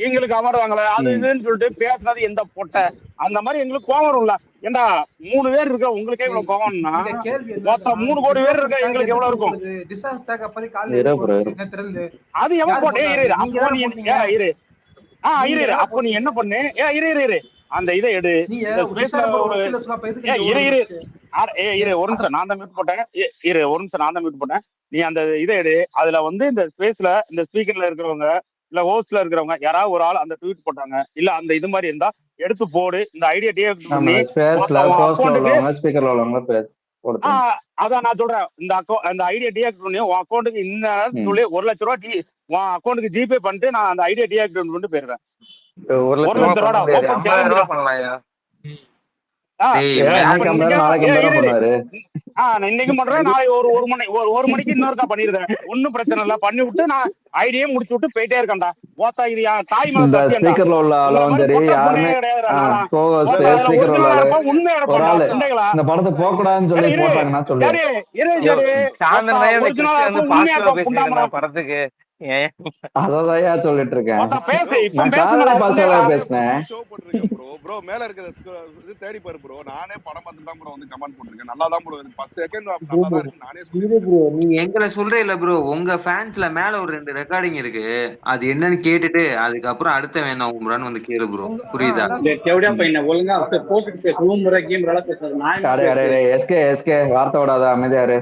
எங்களுக்கு அவார்டு வாங்கல அது இதுன்னு சொல்லிட்டு பேசுனது எந்த பொட்டை. அந்த மாதிரி எங்களுக்கு கோவம் வரும்ல. ஏண்டா 3 பேர் இருக்க உங்களுக்கே இவ்வளவு கோவம்னா, மொத்தம் 3 கோடி பேர் இருக்க எங்களுக்கு எவ்வளவு இருக்கும்? அது எவன் போட்டே? அப்போ நீ என்ன பண்ணு? அந்த இதை எடு. நீங்க இந்த ஸ்பேஸ்ல விசாரணை ஒரு ஒர்க் இல்ல சொன்னா அப்ப எதுக்கு ஏ நீங்க இரு ஒரு இரு ஃபர்ஸ்ட் இரு ஒரு நிமிஷம் நான் தான் மியூட் போட்டேன். இரு ஒரு நிமிஷம் நான் தான் மியூட் போட்டேன். நீ அந்த இதை எடு. அதுல வந்து இந்த ஸ்பேஸ்ல இந்த ஸ்பீக்கர்ல இருக்கிறவங்க இல்ல ஹோஸ்ட்ல இருக்கிறவங்க யாராவது ஒரு ஆள் அந்த ட்வீட் போட்டாங்க இல்ல அந்த இது மாதிரி இருந்தா எடுத்து போடு. இந்த ஐடியா டீஆக்டிவேட் பண்ணி ஸ்பேஸ்ல போஸ்ட்ல அக்கௌண்ட்டுக்கு உள்ளவங்க ஸ்பீக்கர்ல உள்ளவங்க கொடுத்து அதான் நான் சொல்றேன். இந்த ஐடியா டீஆக்டிவேட் பண்ணி உன் அக்கௌண்ட்டுக்கு இந்த சொல்லி 1 லட்ச ரூபா உன் அக்கௌண்ட்டுக்கு ஜிபே பண்ணிட்டு நான் அந்த ஐடியா டீஆக்டிவேட் பண்ணிட்டு போயிடுறேன். 1 1 லட்ச ரூபா ஓப்பன் சேலஞ்ச் பண்ணலாம்யா. இன்னைக்கு பண்றேன். நாளைக்கு ஒரு மணிக்கு இன்னொருக்கா பண்ணிருந்தேன். ஒன்னும் பிரச்சனை இல்ல. பண்ணி விட்டு நான் ஐடியே முடிச்சு விட்டு போயிட்டே இருக்கேன்டா. ஓத்தா இது தாய் மேல ஸ்பீக்கர்ல உள்ள ஆளும் சரி யாருமே இந்த படத்தை போக கூடாதுன்னு சொல்லி போட்டாங்கன்னா சொல்லு படத்துக்கு அதயா சொல்லிட்டு இருக்கேன். ப்ரோ மேல இருக்கிறது தேடி பாரு ப்ரோ. நானே படம் பார்த்துட்டு தான் ப்ரோ வந்து கமெண்ட் போட்டிருக்கேன். நல்லா தான் ப்ரோ இருக்கு. ஃபர்ஸ்ட் செகண்ட் நல்லா தான் இருக்கு. நானே சொல்றேன். நீ எங்களை சொல்றே இல்ல ப்ரோ. உங்க ஃபேன்ஸ்ல மேல ஒரு 2 ரெக்கார்டிங் இருக்கு. அது என்னன்னு கேட்டுட்டு அதுக்கப்புறம் அடுத்த வேணா உங்கறான்னு வந்து கேளு ப்ரோ. புரியுதா? கேவடியா பையன ஒழுங்கா போட்டுட்டு ரூம் முறை கேம் விளையாட பேசுறது. நான் அடே எஸ்கே வார்த்தை விடாத அமைதியாரு.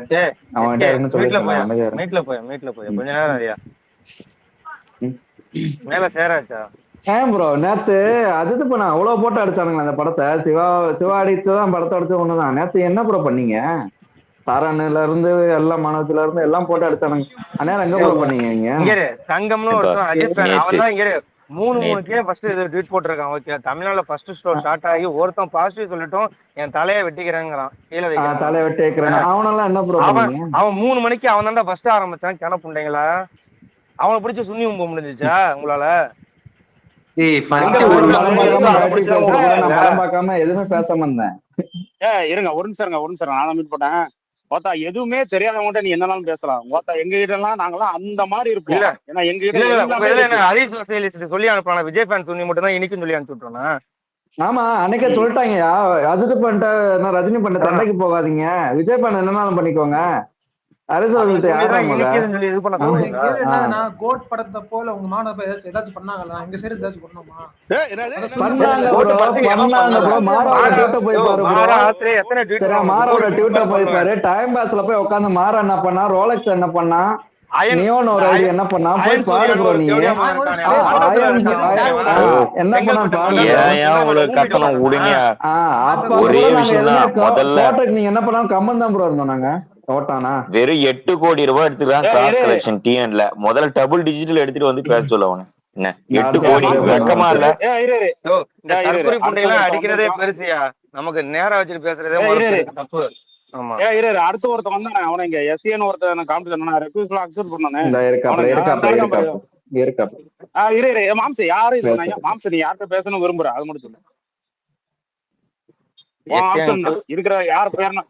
அவன்கிட்ட இருந்து சொல்லிட்டு அமைதியாரு. மீட்ல போய் கொஞ்ச நேரம் ஐயா மேல சேராச்சா ப்ரோ. நேத்து அஜித் பண்ண அவ்வளவு போட்டு அடிச்சானுங்களா அந்த படத்தை. சிவா அடிச்சுதான் படத்தை அடிச்சு ஒண்ணுதான். நேத்து என்ன ப்ரோ பண்ணீங்க? சரணுல இருந்து எல்லாம் மனத்துல இருந்து எல்லாம் போட்டு அடிச்சானுங்க. அந்நேரம் எங்க ப்ரோ பண்ணீங்க? இங்க தங்கம்னு ஒருத்தன் அஜித் ஃபேன். அவன் தான் இங்க 3 ஃபர்ஸ்ட் இது ட்வீட் போட்டிருக்கான். ஓகே, தமிழ்நாடுல ஃபர்ஸ்ட் ஸ்டோர் ஸ்டார்ட் ஆகி ஒருத்தன் பாசிட்டிவ் சொல்லிட்டோம் என் தலையை வெட்டிக்கிறேங்கிறான். கீழே வைக்கிறான். தலையை வெட்டிக்கிறேன். அவனெல்லாம் என்ன ப்ரோ? அவன் 3 மணிக்கு அவன் தான்டா ஃபர்ஸ்ட் ஆரம்பிச்சான். கிணப்புண்டைங்களா அவனை பிடிச்சி சுண்ணி உம்ப முடிஞ்சிச்சா உங்களால? எதுவுமே பேசாம இருந்தேன். இருங்க ஒரு நிமிஷம் நான் மீட் பண்ணேன். ஓத்தா எதுவுமே தெரியாதவங்க நீ என்னன்னாலும் பேசலாம். ஓத்தா எங்க கிட்ட எல்லாம் நாங்கெல்லாம் அந்த மாதிரி இருப்போம். ஏன்னா எங்க கிட்ட சொல்லி அனுப்பலாம். விஜய் ஃபேன் துணி மட்டும் தான் இன்னைக்கும் சொல்லி அனுப்பிச்சு விட்டோம்னா. ஆமா அன்னைக்கே சொல்லிட்டாங்கயா. அஜித் பண்ணிட்ட ரஜினி பண்ண சண்டைக்கு போகாதீங்க. விஜய் பண்ண என்னன்னாலும் பண்ணிக்கோங்க. கோட் படத்தை போல உங்க மாணவ ஏதாச்சும் பண்ணாங்களா? எங்க சைடு ஏதாச்சும் பண்ணோமா? போய் டைம் பாஸ்ல போய் உட்காந்து மாற என்ன பண்ணா, ரோலக்ஸ் என்ன பண்ணா, நியோன் ஒரு ஐடி என்ன பண்ணா போய் பாரு ப்ரோ. நீ என்ன பண்ணா நீங்க என்ன பண்ணா கம்மன் தான் ப்ரோ இருந்தோம் நாங்க. வெறும் 8 கோடி ரூபாய் எடுத்துதான் கிராஸ் கலெக்ஷன் டிஎன்ல முதல்ல டபுள் டிஜிட்டல் எடுத்துட்டு வந்து பேச சொல்லுவாங்க. என்ன 8 கோடி வெக்கமா இல்ல? அடிக்கிறதே பெருசியா. நமக்கு நேரா வச்சுட்டு பேசுறதே தப்பு. அடுத்த ஒருத்தன் வந்தானே அவன இங்க எஸ்ஏன்னு ஒருத்தன் காம்படிஷன் ரெக்வெஸ்ட் அக்செப்ட் பண்ணானே. மாம்ச யாரு மாம்ச நீ யார்கிட்ட பேசணும் விரும்புற அது மட்டும் சொல்லு. இருக்கிற யார் பேர்னா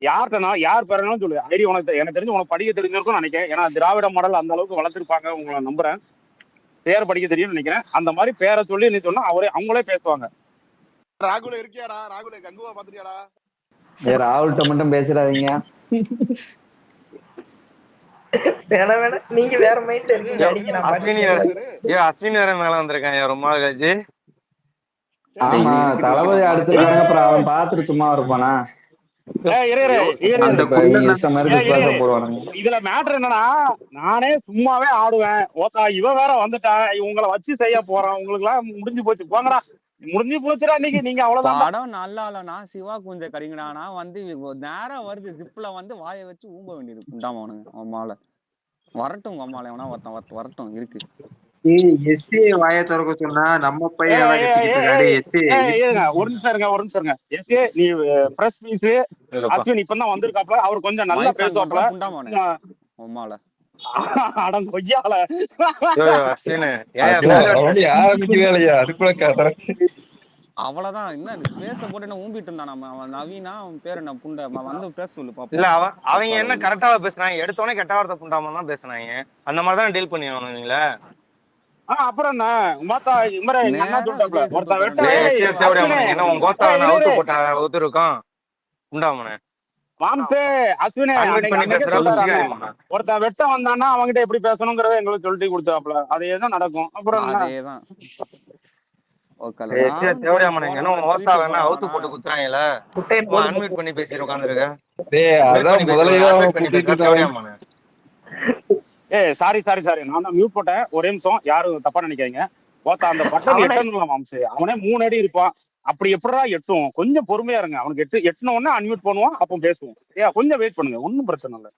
யார்கிட்டனா யார் பேரணும் சொல்லு. ஐடி உனக்கு எனக்கு தெரிஞ்சு உனக்கு படிக்க தெரிஞ்சிருக்கும் நினைக்கிறேன். ஏன்னா திராவிட மாடல் அந்த அளவுக்கு வளர்த்துருப்பாங்க. உங்களை நம்புறேன். பேர் படிக்க தெரியும்னு நினைக்கிறேன். அந்த மாதிரி பேரை சொல்லி நீ சொன்னா அவங்களே பேசுவாங்க. ராகுல இருக்கியாடா? ராகுல கங்குவா பாத்துட்டியாடா? ராகுல்கிட்ட மட்டும் பேசுறாதீங்க. நீங்க வேற மைண்ட்ல இருக்கீங்க. அஸ்வினி வேற மேல வந்திருக்கான் ரொம்ப கழிச்சு. ஆமா தளபதி அடிச்சிருக்காங்க. அப்புறம் அவன் பாத்துட்டு சும்மா இருப்பானா? இதுல மேட்டர் என்னன்னா நானே சும்மாவே ஆடுவேன். ஓகா இவ வேற வந்துட்டா இவங்களை வச்சு செய்ய போறான். உங்களுக்கு எல்லாம் முடிஞ்சு போச்சு போங்கடா. முடிஞ்சு போச்சுடா இன்னைக்கு. நீங்க அவ்வளவுதான். படம் நல்லா இல்லனா சிவா கொஞ்சம் கறிங்கடானா வந்து நேரம் வருது. ஜிப்ல வந்து வாயை வச்சு ஊம்ப வேண்டியது குண்டாம அவனுங்க. அம்மால வரட்டும். அம்மால எவனா ஒருத்தன் வரட்டும் இருக்கு. எஸ்ஏ வாயை திறக்க சொன்னா நம்ம பையன் ஒரு நிமிஷம் இருங்க. எஸ்ஏ நீ பிரஸ் பீஸ் அஸ்வின் இப்பதான் வந்திருக்காப்ல. அவர் கொஞ்சம் நல்லா பேசுவாப்ல. அடம் கொய்யால அவ்வளவுதான். என்ன பேச போட்டு என்ன ஊம்பிட்டு இருந்தான். அவன் நவீனா அவன் பேர் என்ன புண்டை வந்து பேச சொல்லு பாப்போம். இல்ல அவங்க என்ன கரெக்டா பேசுனாங்க. எடுத்தோடனே கெட்ட வார்த்தை புண்டாம தான் பேசுனாங்க. அந்த மாதிரி தான் டீல் பண்ணி ஆகணுங்களா? அப்புறம் என்ன மாத்தா இமரே என்ன சொல்றாப்ல ஒருத்த வெட்ட என்ன உன் கோத்தா அவுத்து போட்டா ஒருத்தருக்கும் உண்டாமனே மாம்சே அஸ்வினே ஒருத்த வெட்ட வந்தானா அவங்கிட்ட எப்படி பேசணுங்கிறத எங்களுக்கு சொல்லிட்டு கொடுத்தாப்ல. அதேதான் நடக்கும். அப்புறம் அதேதான் ஓகே சரி தேவையா மாட்டேங்க என்ன ஓத்தா வேணா அவுத்து போட்டு குத்துறாங்கல்ல அன்மியூட் பண்ணி பேசிட்டு உட்காந்துருக்க அதான் முதலையோ அன்மியூட் பண்ணி குத்திட்டு பேசுறா தேவையா மாட்டேன் சாரி நான் தான் மியூட் போட்டேன். ஒரே நிமிஷம், யாரும் தப்பா நினைக்காதீங்க. ஓத்தா அந்த பட்டன் எட்டணும் மாம்சு. அவனே 3 அடி இருப்பான். அப்படி எப்படா எட்டும்? கொஞ்சம் பொறுமையா இருங்க. அவனுக்கு எட்டுன உடனே அன்மியூட் பண்ணுவான், அப்போ பேசுவோம். கொஞ்சம் வெயிட் பண்ணுங்க, ஒன்றும் பிரச்சனை இல்லை.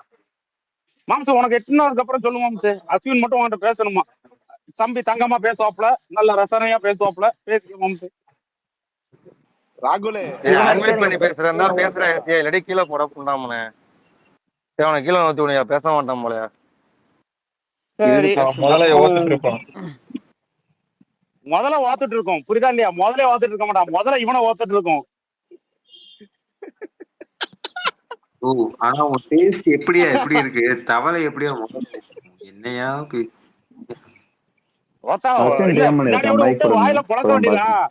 மாம்சு உனக்கு எட்டுனதுக்கு அப்புறம் சொல்லு மாம்சு. அஸ்வின் மட்டும் உன்கிட்ட பேசணுமா? தம்பி தங்கமா பேசுவாப்ல, நல்ல ரசனையா பேசுவாப்ல, பேசிக்க மாம்சு. ராகுலே அன்மியூட் பண்ணி பேசுறேன் தான் பேசுறேன். இல்லாட்டி கீழே போட புண்டாமனே அவனை கீழே நோத்தி உனியா பேச மாட்டான் போலயா. சரி, முதல்ல ஓத்துட்டு இருப்பான். முதல்ல ஓத்துட்டு இருக்கோம், புரியுதா இல்லையா? முதல்ல ஓத்துட்டு இருக்க மாட்டான், முதல்ல இவனை ஓத்துட்டு இருக்கோம். ஆனா உன் டேஸ்ட் எப்படி இருக்கு? தவளை எப்படியா என்னையா வாயில புழக்க வேண்டியதான்.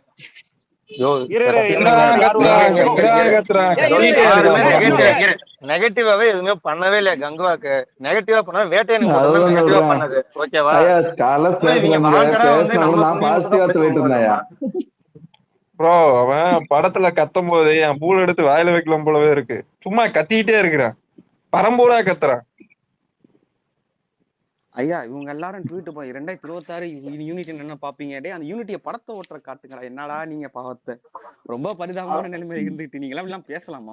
நெகட்டிவாவே எதுவுமே பண்ணவே இல்லையா கங்குவாக்கு? நெகட்டிவா பண்ண வேட்டையனுக்கு நெகட்டிவா பண்ணது ஓகேவா? ப்ரோ அவன் படத்துல கத்தும் போது என் பூல் எடுத்து வாயில வைக்கலாம் போலவே இருக்கு. சும்மா கத்திக்கிட்டே இருக்கிறான், பரம்பூரா கத்துறான். ஐயா இவங்க எல்லாரும் ட்வீட் போய் 2026 யூனிட்டி என்ன பாப்பீங்க? டே அந்த யூனிட்டிய படத்தை ஓட்டுற காட்டுங்களா. என்னடா நீங்க பாவத்தை ரொம்ப பரிதாபமான நிலைமையில இருந்துட்டு நீங்க எல்லாம் பேசலாமா?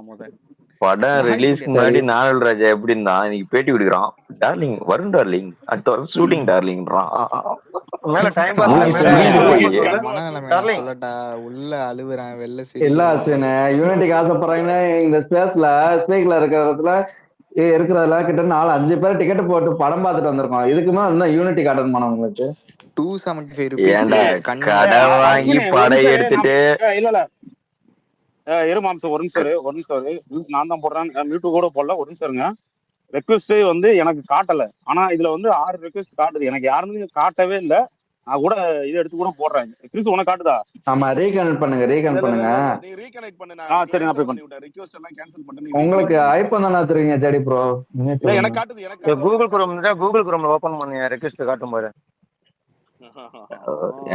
படம் ரிலீஸ் முன்னாடி நாவல் ராஜா எப்படி இருந்தான், இன்னைக்கு பேட்டி விடுக்கிறான். டார்லிங் வரும் டார்லிங், அடுத்த வருஷம் ஷூட்டிங் டார்லிங்றான். உள்ள அழுவுறான் வெள்ள இல்ல அஸ்வினே, யூனிட்டிக்கு ஆசைப்படுறாங்கன்னா இந்த ஸ்பேஸ்ல இருக்கிறதுல கிட்ட 4-5 பேர் டிக்கெட் போட்டு படம் பார்த்துட்டு வந்திருக்கோம். இதுக்குமே இன்னும் யூனிட்டி காட்டன் பண்ண உங்களுக்கு 275 ரூபீஸ் கடை வாங்கி படம் எடுத்துட்டு இல்ல இரு மாம்சம் ஒரு நிமிஷம் நான் தான் போடுறேன், மியூட் கூட போடல. ஒரு நிமிஷம் இருங்க. ரெக்வெஸ்ட் வந்து எனக்கு காட்டல, ஆனா இதுல வந்து 6 ரெக்வெஸ்ட் காட்டுது. எனக்கு யாருமே காட்டவே இல்லை. நான் கூட இதை எடுத்து கூட போடுறேன். கிறிஸ் உனக்கு காட்டுதா? ஆமா, ரீகனெக்ட் பண்ணுங்க. நீ ரீகனெக்ட் பண்ணு. சரி நான் போய் பண்ணிட்டேன். ரிக்வெஸ்ட் எல்லாம் கேன்சல் பண்ணி உங்களுக்கு ஐபோன் தான வச்சிருக்கீங்க ஜெடி ப்ரோ? எனக்கு காட்டுது. கூகுள் குரோம்ல ஓபன் பண்ணி ரெக்வெஸ்ட் காட்டும் பாரு.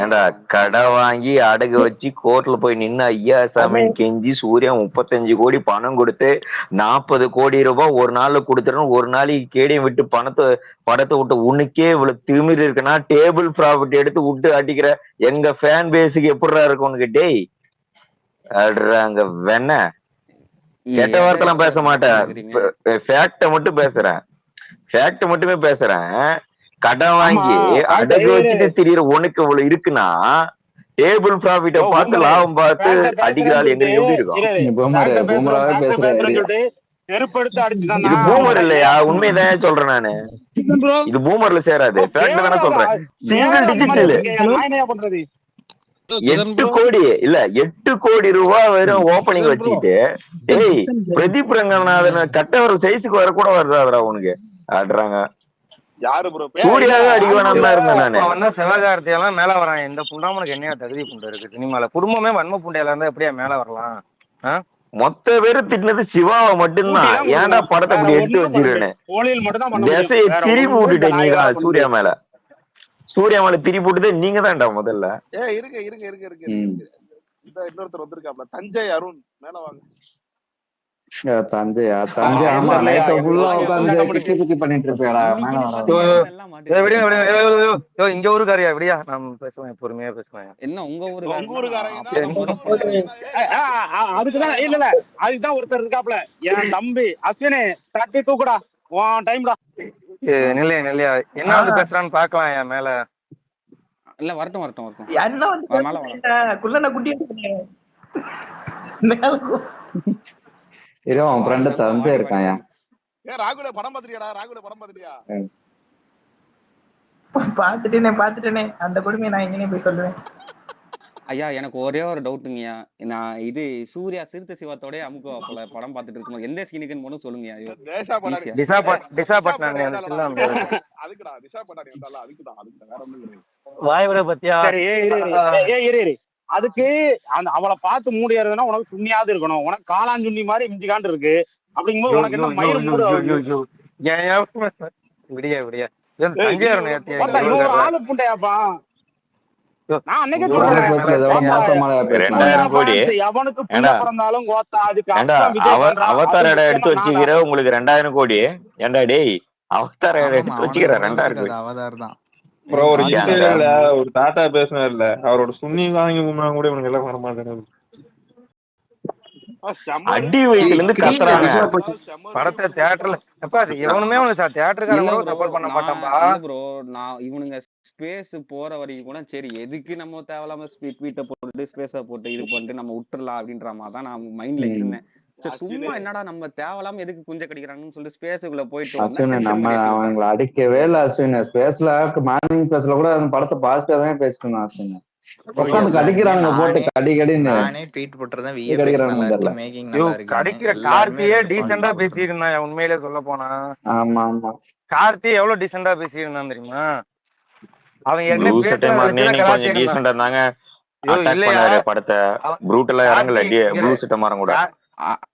ஏண்டா கடை வாங்கி அடகு வச்சு கோர்ட்ல போய் நின்று ஐயா சாமி கெஞ்சி சூர்யா 35 கோடி பணம் கொடுத்து 40 கோடி ரூபாய் ஒரு நாள்ல கொடுத்துடணும். ஒரு நாளைக்கு கேடியம் விட்டு படத்தை விட்டு உனக்கே இவ்வளவு திமிர் இருக்குன்னா டேபிள் ப்ராப்பர்ட்டி எடுத்து விட்டு அடிக்கிற எங்க ஃபேன் பேஸுக்கு எப்படிடா இருக்கும் உனக்கு? டேய் அங்க வேண கெட்ட வார்த்தைலாம் பேச மாட்டேன், ஃபேக்ட மட்டும் மட்டுமே பேசுறேன். கடன் வாங்கி அடகு வச்சுட்டு திடீர் உனக்கு இவ்வளவு இருக்குன்னா டேபிள் ப்ராஃபிட்ட பார்த்து லாபம் பார்த்து அடிக்கிறாள் எங்க எப்படி இருக்கும்? இது பூமர் இல்லையா? உண்மைதான் சொல்றேன் நானு. இது பூமர்ல சேராது, ஃபேக்ட் தானே சொல்றேன். சிங்கிள் டிஜிட்டல் 8 கோடி இல்ல 8 கோடி ரூபாய் வெறும் ஓபனிங் வச்சுக்கிட்டு டேய் பிரதீப் ரங்கநாதன் கட்டவர சைஸுக்கு வர கூட வருதாடா உனக்கு ஆடுறாங்க. யாரு ப்ரோ சூர்யாவே அடிக்க வேணாம்னு தான் இருந்தேன் நானு. வந்தா சிவகார்த்தி எல்லாம் மேல வரான். இந்த புண்டாமனுக்கு என்னையா தகுதி புண்டை இருக்கு சினிமால? குடும்பமே வன்ம புண்டையில இருந்தா எப்படியா மேல வரலாம்? மொத்த பேரு திட்டினது சிவாவை மட்டும்தான். ஏன்டா படத்தை இப்படி எடுத்து வச்சிருக்கேன்னு திசையை திருப்பி விட்டுட்டேன். நீதான் சூர்யா மேல திருப்பி விட்டுதே நீங்க தான்டா முதல்ல. இருக்கு இன்னொருத்தர் வந்திருக்காப்ல, தஞ்சை அருண். மேல வாங்க. தஞ்சை ஆமா, நைட் ஃபுல்லா உட்கார்ந்து கிக்கி பண்ணிட்டு இருப்பேடா. இங்க ஊருக்காரியா விடியா? நான் பேசுவேன், பொறுமையா பேசுவேன். என்ன உங்க அதுக்குதான் இல்ல அதுக்குதான் ஒருத்தர் இருக்காப்ல, என் தம்பி அஸ்வினே தட்டி தூக்குடா உன் டைம்டா. நெல்லையா என்ன வந்து பேசுறான்னு பாக்கலாம். என் மேல இல்ல வரட்டும் என்ன வந்து குள்ளன குட்டி மேல இரு, அவன் ஃப்ரெண்ட் தஞ்சை இருக்கான். ராகுல படம் பாத்துட்டியாடா? பாத்துட்டேனே அந்த கொடுமையை நான் எங்கனே போய் சொல்லுவேன். ஐயா எனக்கு ஒரே ஒரு டவுட்டுங்கய்யா. நான் இது சூர்யா சிறுத்தை சிவத்தோடய அமுக்கு போல படம் பார்த்துட்டு இருக்கும்போது எந்த சீனுக்குன்னு மட்டும் சொல்லுங்க. அதுக்கு அந்த அவளை பார்த்து மூடியாருதுன்னா உனக்கு சுண்ணியாவது இருக்கணும். உனக்கு காளாஞ்சுண்ணி மாதிரி இஞ்சிகாண்டு இருக்கு. அப்படிங்கும்போது உனக்கு என்ன மயிர் மூடு ஆளு புண்டையாப்பா? நான் அன்னைக்கே அந்த சொல்றேன் பேச்சுல இதோட மோசமான பேசினாங்க. 2000 கோடி எவனுக்கு புள்ள ஏண்டா பிறந்தாலும் கோத்தா அதுக்கு ஏண்டா அப்பன் விஜய் பண்றா, அது அவதார் இடம் எடுத்து முக்கியமா நான் வச்சுக்கிற காரணம். உங்களுக்கு 2000 கோடி. ஏண்டா டேய் அவதார் இடம் ஆமாமா எடுத்து அவனுக்கு வச்சுக்கிற கூட 2000 இருக்கிறது கோடி அவதார் தான். ப்ரோ ஒரு கார்த்தி இது ஏன்டா இல்ல, அவதார் ஒரு தாத்தா பேசினார்ல, அவரோட சுண்ணி வாங்கி முன்னா கூட இவனுக்கு எல்லாம் வர மாட்டேங்குது. அடி வயிற்றுல இருந்து ஸ்கிரீன்ல கத்துறாங்க. விஷுவல் போட்டு படத்தை தியேட்டர்ல எப்ப அது எவனுமே அவனுக்கு தியேட்டருக்காரன் இல்ல கூட ப்ரோ, சப்போர்ட் பண்ண நான் மாட்டான்பா. இல்ல ப்ரோ, நான் இவனுங்க ஸ்பேஸ் போற வரைக்கும் கூட சரி, எதுக்கு நம்ம தேவையில்லாம ட்வீட்டை போட்டு ஸ்பேஸ போட்டு இது பண்ணிட்டு நம்ம விட்டுறலாம் அப்படின்ற மாதிரி தான் நான் மைண்ட்ல இருந்தேன். சரி சும்மா என்னடா நம்ம தேவையில்லாம எதுக்கு குஞ்ச கடிக்கிறாங்கன்னு சொல்லிட்டு ஸ்பேஸுக்குள்ள போயிட்டு வந்தா அஸ்வின் டென்ஷன் நம்ம பண்ணி அவங்களை அடிக்கவே இல்லை அஸ்வின். ஸ்பேஸ்ல மார்னிங் ஸ்பேஸ்ல கூட அந்த படத்தை பாசிட்டிவா தான் பேசிட்டு இருந்தான் அஸ்வின். ப்ரோ உட்காந்து எல்லாருமே கடிக்கிறானுங்க போட்டு கடின்னு நானே ட்வீட் போட்டுறேன். விஎஃப்எக்ஸ் நல்லா கடிக்கிறானுங்க இருக்கு, தெரியல. மேக்கிங் ஐயோ நல்லா இருக்குன்னு. கடிக்கிற எல்லாருமே கார்த்தியே 2 டீசெண்டா பாசிட்டிவ் பேசிட்டு போட்டுருந்தேன். இருந்தான் உண்மையிலே சொல்ல போனா. ஆமா ஆமா கார்த்தி எவ்வளவு டீசெண்டா பேசிட்டு இருந்தான் தெரியுமா? அவன் ப்ளூ ஏற்கனவே சட்டை பேசினதை மாறினே வச்சுதான் நீ கொஞ்சம் கலாச்சி இருந்தான். டீசெண்டா இருந்தாங்க. ஐயோ அட்டாக் இல்லையா, பண்ணாரு படத்தை ப்ரூட்டலா இறங்கல கார்த்தி ப்ளூ சட்டை மாறம் கூட.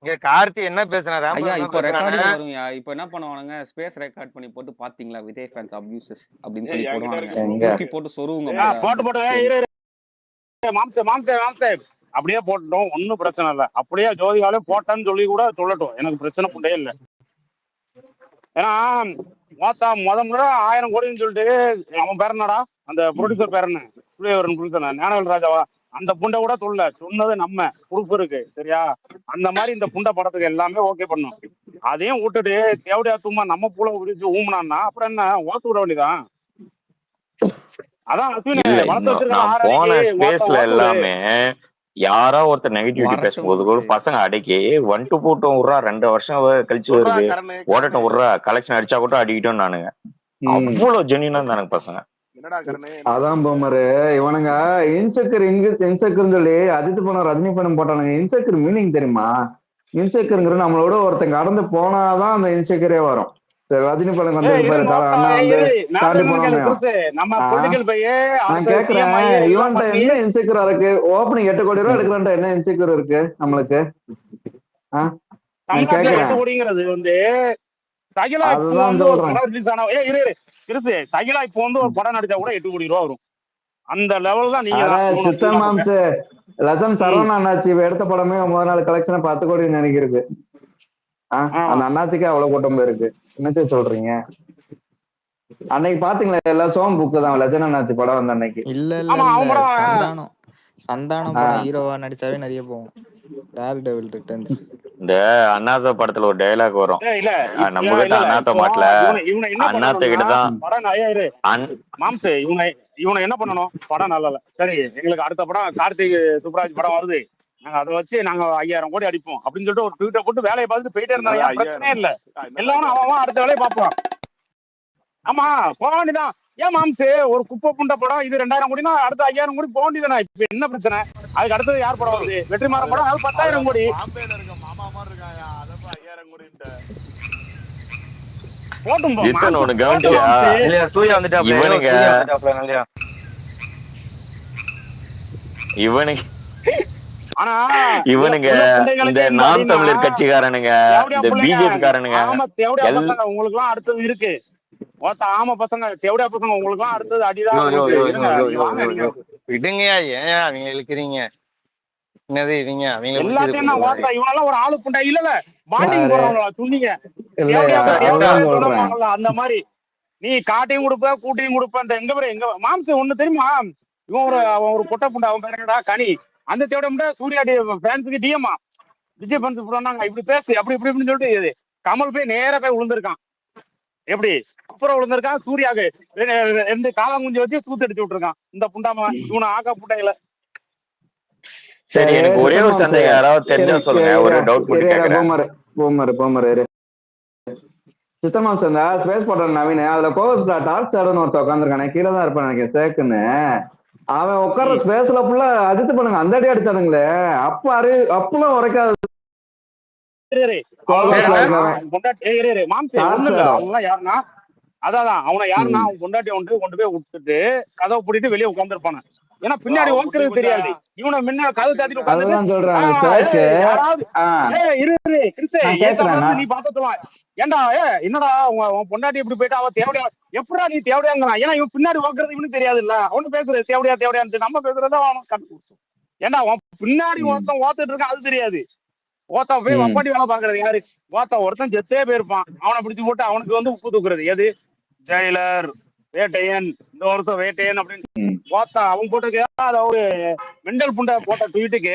இங்க கார்த்தி என்ன பேசுனா, ஐயா என்ன இப்போ பேசுறானே, ரெக்கார்டிங் வரும்யா. இப்போ என்ன பண்ணுவானுங்க, ஸ்பேஸ் ரெக்கார்ட் பண்ணி போட்டு பாத்தீங்களா விஜய் ஃபேன்ஸ் அபியூசஸ் அப்படின்னு சொல்லி போடுவானுங்க. எங்க தூக்கி போட்டு சொருவுங்க போட்டு போட்டு மாம்சே அப்படியே போட்டோம், ஒன்னும் பிரச்சனை இல்லை. அப்படியே ஜோதிகாலே போட்டான்னு சொல்லி கூட சொல்லட்டும், எனக்கு பிரச்சனை புண்டே இல்லை. ஏன்னா மோத்தா முறை 1000 கோடின்னு சொல்லிட்டு அவன் பேர் என்னடா, அந்த ப்ரொடியூசர் பேர் என்ன, ப்ரொடியூசர் ஞானவேல் ராஜாவா, அந்த புண்டை கூட சொன்னது நம்ம ப்ரூஃப் இருக்கு சரியா. அந்த மாதிரி இந்த புண்டை படத்துக்கு எல்லாமே ஓகே பண்ணும். அதையும் விட்டுட்டு தேவடியா சும்மா நம்ம பூல விடுச்சு ஊமுனான்னா அப்புறம் என்ன, ஓட்டு விட வேண்டியதான். அதான் அஸ்வின் இல்ல வளர்த்து இன்னும் நான் போன ஸ்பேஸ்ல எல்லாமே யாரோ ஒருத்தர் நெகட்டிவிட்டி பேசும்போது கூட பசங்க அடக்கி 1 to போட்டும் விட்றா, 2 வருஷம் கழிச்சு வருது ஓடட்டும் விட்றா, கலெக்ஷன் அடிச்சா கூட அடிக்கிட்டோம் நானுங்க. அவ்வளவு ஜென்யூனா இருந்தானுங்க பசங்க. அதான் பொம்மரு இவனுங்க இன்செக்யூர்னு சொல்லி அஜித் படம் ரஜினி படம் போட்டானுங்க. இன்செக்யூர் மீனிங் தெரியுமா? இன்செக்யூர்ங்கிற நம்மளோட ஒருத்தன் கடந்து போனாதான் அந்த இன்செக்யூரே வரும். ரஜினி படம் வந்து அண்ணா வந்து தாண்டி போனோமே. நான் கேக்குறேன், இவன்ட்ட என்ன இன்செக்யூரா இருக்கு? ஓப்பனிங் 8 கோடி ரூபாய் எடுக்கிறான்ட்ட என்ன இன்செக்யூர் இருக்கு நம்மளுக்கு? நான் கேக்குறேன். வந்து சகிலா இப்போ வந்து ஒரு படம் ரிலீஸ் ஆனா சகிலா இப்போ வந்து ஒரு படம் நடிச்சா கூட 8 கோடி ரூபா வரும். அந்த லெவல் தான் நீங்க லெஜண்ட் சரவண அண்ணாச்சி எடுத்த படமே முதல் நாள் கலெக்ஷன் 10 கோடி நினைக்கிறது. அந்த அண்ணாச்சிக்கு அவ்வளவு கூட்டம் இருக்கு. என்னச்சு சொல்றீங்க? அன்னைக்கு பாத்தீங்களா எல்லாம் சோம் புக்கு தான் லெஜண்ட் அண்ணாச்சி படம் வந்த அன்னைக்கு. இல்ல சந்தானம் படம் ஹீரோவா நடிச்சாவே நிறைய போகும். டேர் டெவில் ரிட்டர்ன்ஸ் இந்த அண்ணாத்த படத்துல ஒரு டைலாக் வரும், நம்ம கிட்ட அண்ணாத்த மாட்டல அண்ணாத்த கிட்டதான் மாம்சு இவனை என்ன பண்ணணும், படம் நல்லா சரி எங்களுக்கு அடுத்த படம் கார்த்திக் சுப்ராஜ் படம் வருது, நாங்க அதை வச்சு நாங்க 5000 கோடி அடிப்போம் அப்படின்னு சொல்லிட்டு ஒரு ட்வீட்டை போட்டு வேலையை பார்த்துட்டு போயிட்டே இருந்தாங்க. பிரச்சனையே இல்ல, எல்லாரும் அவன் அடுத்த வேலையை பார்ப்பான். ஆமா போக வேண்டியதான். ஏன் மாம்சு ஒரு குப்பை புண்ட படம் இது 2000 கோடினா அடுத்த 5000 கோடி போக வேண்டியதானே? இப்ப என்ன பிரச்சனை? அதுக்கு அடுத்தது யார் படம் வருது? வெற்றிமாறன் படம், அது 10,000 கோடி. இவனுங்க இந்த நாம் தமிழர் கட்சிக்காரனுங்க, இந்த பிஜேபி காரனுங்க உங்களுக்கு எல்லாம் அடுத்தது இருக்கு. ஆமா பசங்க தேவடியா பசங்க உங்களுக்கு எல்லாம் அடுத்தது அடிதான். விடுங்கயா, ஏன் அவங்க இழுக்கிறீங்க? என்னது இவங்க எல்லாத்தையும் இவனெல்லாம் ஒரு ஆளு புண்டா இல்ல பாண்டிங் போடுறவங்களா சொன்னீங்க அந்த மாதிரி. நீ காட்டையும் கொடுப்ப கூட்டையும் கொடுப்ப. அந்த எங்க பேரு எங்க மாம்சம் ஒண்ணு தெரியுமா, இவன் ஒரு பொட்ட புண்டா, அவன் பேர் என்னடா கனி. அந்த தேவடியா முண்டா சூர்யா ஃபேன்ஸுக்கு டிஎம்மா விஜய் ஃபேன்ஸ் போனாங்க இப்படி பேசு அப்படி இப்படி இப்படின்னு சொல்லிட்டு கமல் போய் நேரா போய் விழுந்திருக்கான். எப்படி அப்புறம் விழுந்திருக்கான்? சூர்யாவுக்கு 2 காலாங்குஞ்சி வச்சு தூத்து அடிச்சு விட்டுருக்கான் இந்த புண்டாம. இவனை ஆக்கா புண்டைகளை. சரி எனக்கு ஒரே ஒரு சந்தேகம், யாராவது தெரிஞ்சா சொல்லுங்க. ஒரு டவுட் மட்டும் கேக்குறேன். சித்தமாம்சம் ஸ்பேஸ் போட்ட நவீன் அதுல கோவஸ்ல டார்ச் ஆடுன்னு ஒருத்த உட்காந்துருக்கானே, கீழே தான் இருப்பான் எனக்கு சேக்குன்னு. அவன் உட்கார்ற ஸ்பேஸ்ல ஃபுல்லா அஜித் பண்ணுங்க அந்த அடி அடிச்சானுங்களே. அப்பெல்லாம் உரைக்காது. யாருன்னா அதான் அவனை யாருன்னா ம். அவன் பொண்டாட்டி கொண்டு போய் விட்டுட்டு கதவை பூட்டிட்டு வெளியே உட்காந்துருப்பானு. ஏன்னா ப்ரோ பின்னாடி அவன் குட்டி உட்கிறது குஞ்சா தெரியாது. இவனை முன்ன கதவை குட்டி தாத்திட்டு குஞ்சா உட்காந்துட்டு அதுதான் சொல்றேன் அந்த சர்ச்சு. யாராவது இரு கிறிஸ்து நான் ஏத்தாப்புல கேக்குறேன் இருந்து நீ பார்த்து சொல்லுவான். ஏன்டா என்னடா உன் பொண்டாட்டி இப்படி போயிட்டு அவன் தேவடியா எப்படா நீ தேவடியாங்கிறான். ஏன்னா இவன் பின்னாடி உட்கிறது இவனுக்கு தெரியாது இல்ல. அவனு பேசுறது தேவடியான்னு நம்ம பேசுறத அவனுக்கு கட்டு கொடுத்தோம். ஏன்டா அவன் பின்னாடி ஒருத்தன் ஓத்துட்டு இருக்கான் அது தெரியாது. ஓத்தா போய் வப்பாட்டி வேலை பாக்குறது யாரு? ஓத்தா ஒருத்தன் செத்தே போயிருப்பான். அவனை பிடிச்சு போட்டு அவனுக்கு உப்பு தூக்குறது எது? ஜெயிலர், வேட்டையன், இந்த வருஷம் வேட்டையன் அப்படின்னு ஓத்தா அவன் போட்டுக்கு அத ஒரு மெண்டல் புண்டை போட்ட ட்வீட்டுக்கு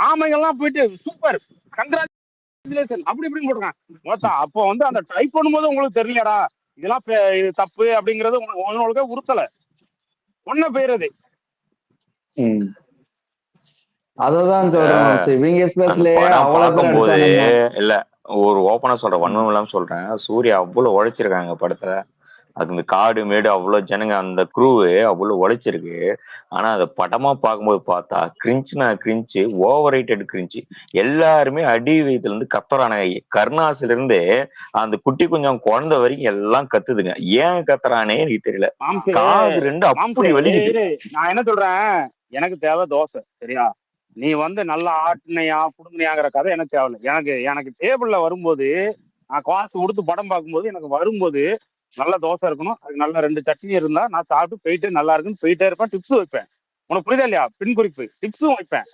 ஆமைகள்லாம் போயிட்டு சூப்பர் கங்க்ராச்சுலேஷன் அப்படி இப்படின்னு போட்டுருக்கான். ஓத்தா அப்போ அந்த டைப் பண்ணும்போது உங்களுக்கு தெரியலடா இதெல்லாம் இது தப்பு அப்படிங்கறது உங்களுக்கு உறுத்தல ஒன்ன போயிருது. அததான் சொல்றேன். இவங்க ஸ்பேஸ்லயே அவ்வளவு பேர் அடிச்சானுங்க. இல்ல ஒரு ஓப்பனா சொல்றேன், வன்மம் இல்லாம சொல்றேன். சூர்யா அவ்வளவு உழைச்சிருக்காங்க படத்துல. அது இந்த காடு மேடு அவ்வளவு ஜனங்க அந்த குரூவு அவ்வளவு உழைச்சிருக்கு. ஆனா அதை படமா பார்க்கும்போது பார்த்தா கிரிஞ்சு ஓவர் ரேட்டட் கிரிஞ்சு. எல்லாருமே அடி வயிற்றுல இருந்து கத்துறானுங்க. கருணாசுல இருந்து அந்த குட்டி கொஞ்சம் குழந்தை வரைக்கும் எல்லாம் கத்துதுங்க. ஏன் கத்துறானே எனக்கு தெரியல. காது ரெண்டு அப்படி வலிக்குது. நான் என்ன சொல்றேன், எனக்கு தேவை தோசை சரியா. நீ நல்லா ஆட்டினையா புடுங்கினையாங்கிற கதை எனக்கு தேவையில்லை. எனக்கு டேபிள்ல வரும்போது நான் காசு கொடுத்து படம் பார்க்கும்போது எனக்கு வரும்போது நல்ல தோசை இருக்கணும். அது நல்ல 2 சட்னி இருந்தா நான் சாப்பிட்டு போயிட்டு நல்லா இருக்குன்னு போயிட்டே இருப்பேன். டிப்ஸ் வைப்பேன். உனக்கு புரியுதா இல்லையா? பின் குறிப்பு டிப்ஸும் வைப்பேன்.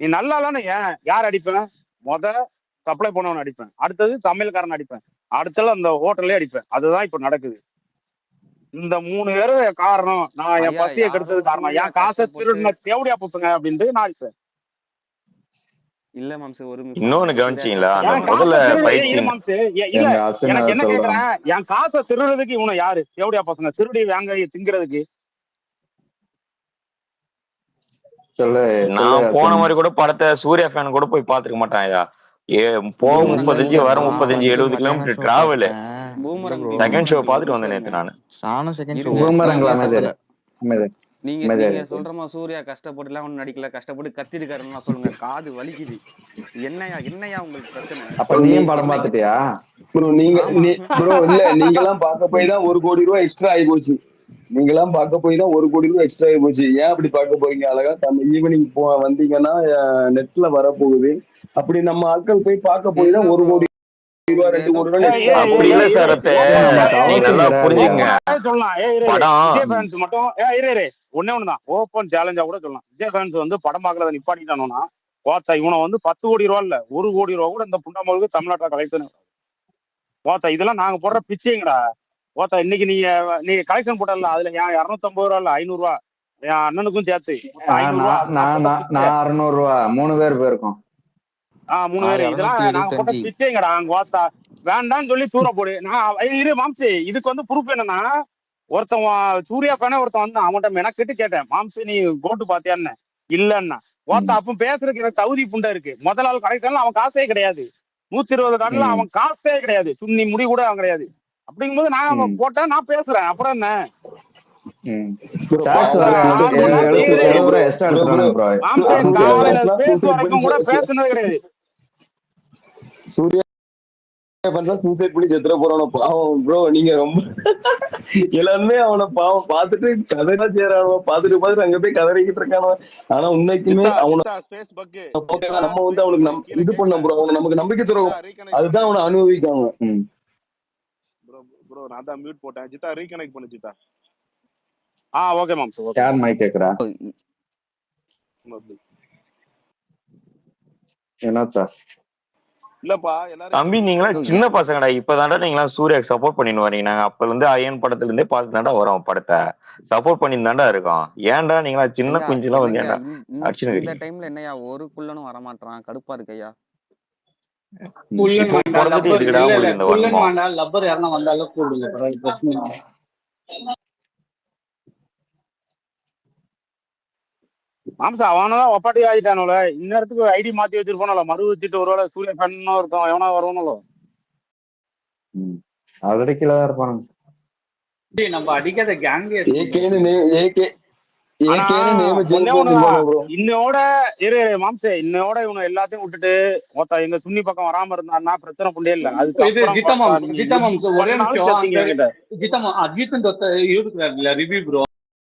நீ நல்லா இல்லைன்னு யார் அடிப்பேன்? சப்ளை பண்ணவன் அடிப்பேன். அடுத்தது சமையல்காரன் அடிப்பேன். அடுத்தது அந்த ஹோட்டல்லே அடிப்பேன். அதுதான் இப்ப நடக்குது. இந்த 3 பேரு காரணம். நான் என் பசியை கெடுத்தது காரணம். என் காசை திருடின தேவடியா பசங்க அப்படின்ட்டு நான் அடிப்பேன். இல்ல மாம்சு ஒரு இன்னொன்னு கவனிச்சீங்களா? முதல்ல எனக்கு என்ன கேக்குறேன், என் காசை திருடுறதுக்கு இவனை யாரு தேவடியா பசங்க திருடி வாங்க திங்கிறதுக்கு? நான் போன மாதிரி கூட படத்தை சூர்யா ஃபேன் கூட போய் பாத்துக்க மாட்டாயா. போக 35 வர 35 70 கிலோமீட்டர் டிராவல் செகண்ட் ஷோ பாத்துட்டு வந்தேன் நேத்து நானு. நீங்க சொல்ற மாதிரி சூர்யா கஷ்டப்பட்டு எல்லாம் ஒண்ணு நடிக்கல, கஷ்டப்பட்டு கத்திருக்காருன்னா சொல்லுங்க. காது வலிக்குது. என்னையா உங்களுக்கு பிரச்சனை? அப்ப நீயும் படம் பாத்துட்டியா ப்ரோ? இல்ல நீங்க எல்லாம் பார்க்க போய் தான் 1 கோடி ரூபாய் எக்ஸ்ட்ரா ஆகி போச்சு. நீங்க எல்லாம் பார்க்க போய் தான் 1 கோடி ரூபாய் எக்ஸ்ட்ரா ஆகி போச்சு. ஏன் அப்படி பார்க்க போறீங்க? அழகா ஈவினிங் வந்தீங்கன்னா நெட்ல வரப்போகுது. அப்படி நம்ம ஆட்கள் போய் பார்க்க போய் தான் 1 கோடி ரூபாய் 2 கோடி ரூபாய் அப்படி இல்ல சார். நல்லா புரிஞ்சுங்க. விஜய் ஃபேன்ஸ் மட்டும் ஒண்ணுதான் ஓப்பன் சேலஞ்சா கூட சொல்லலாம். விஜய் ஃபேன்ஸ் படம் பார்க்கறத நிப்பாட்டிட்டானோன்னா ஓத்தா இவனை 10 கோடி ரூபா இல்ல 1 கோடி ரூபா கூட இந்த புண்டாமலுக்கு தமிழ்நாட்டுல கலெக்ஷன் ஓத்தா இதெல்லாம் நாங்க போடுற பிச்சைங்கடா. ஓத்தா இன்னைக்கு நீங்க கலெக்ஷன் போட்டல அதுல 250 ரூபா இல்ல 500 ரூபா என் அண்ணனுக்கும் சேர்த்து 600 ரூபா 3 பேர் போயிருக்கோம். 3 பேரு இதெல்லாம் நாங்க போட்ட பிச்சைங்கடா. அங்க ஓத்தா வேண்டாம்னு சொல்லி தூர போடு. நான் மாம்சி இதுக்கு ப்ரூஃப் என்னன்னா, ஒருத்தன் சூர்யா ஃபேனே ஒருத்தன் அவன்கிட்ட மெனக்கிட்டு கேட்டேன், மாம்சி நீ கோட்டு பாத்தியான்னு. இல்லன்னா ஓத்தா அப்ப பேசுறதுக்கு எனக்கு தகுதி புண்டை இருக்கு. முதல் ஆள் கடைசில அவன் காசே கிடையாது. 120 கார்டுல அவன் காசே கிடையாது. சுண்ணி முடி கூட அவன் கிடையாது. அப்படிங்கும்போது நான் போட்டேன், நான் பேசுறேன். அப்புறம் என்ன பேசுனது கிடையாது. சூர்யா சூசைட் பண்ணி செத்துற போறானோ பாவம் ப்ரோ. நீங்க ரொம்ப எல்லாருமே அவனை பாவம் பார்த்துட்டு கதைதான் செய்யறானோ, பார்த்துட்டு அங்க போய் கதறிக்கிட்டு இருக்கானோ. ஆனா உண்மைக்குமே அவனை நம்ம அவனுக்கு இது பண்ண ப்ரோ. அவனை நமக்கு நம்பிக்கை தருவோம். அதுதான் அவனை அனுபவிக்காங்க. ப்ரோ நான் தான் மியூட் போட்டேன். ஜிதா ரீகனெக்ட் பண்ணு ஜிதா. Okay ma'am. யார் மைக் கேக்குறா? என்னச்சா இல்லப்பா எல்லாரும் தம்பி நீங்களா சின்ன பசங்கடா. இப்பதான்டா நீங்களா சூர்யாக்கு சப்போர்ட் பண்ணின்னு வரீங்க. நாங்க அப்பல இருந்து அயன் படத்துல இருந்தே பார்த்துதான்டா வரோம். படத்தை சப்போர்ட் பண்ணிதான்டா இருக்கோம். ஏன்டா நீங்களா சின்ன குஞ்சுலாம் ஏன்டா அடிச்சுன்னு இந்த டைம்ல என்னையா ஒரு குள்ளனும் வரமாட்டான்? கடுப்பா இருக்கையா. லப்பர் யாரா வந்தாலும் கூடுங்க. மாம்சா அவனதான் ஒப்பாட்டி ஆகிட்டானோல. இந்நேரத்துக்கு ஐடி மாத்தி வச்சிருப்பானோ, மறு வச்சுட்டு ஒருவேளை சூர்யா ஃபேன் இருக்கும் எவனா வருவானோ. ஆல்ரெடி கீழே தான் இருப்பானுங்க. நம்ம அடிக்காத கேங் ஏகேன்னு நேம் சேஞ்ச் ஒன்னே பண்ணிருப்பாங்க ப்ரோ. இன்னோட இரு மாம்சே, இன்னோட இவங்க எல்லாத்தையும் விட்டுட்டு மொத்த எங்க சுன்னி பக்கம் வராம இருந்தாருன்னா பிரச்சனை கொண்டே இல்ல. இது அதுக்கப்புறம் ஜித்தமாம் நீங்க ஜித்தமாம் ஒரே பண்ணாலும் நிமிஷம். சேர்த்தீங்க அந்த என்கிட்ட. ஜித்தமாம் அஜித் இருக்கிறாருல ரிவ்யூ ப்ரோ,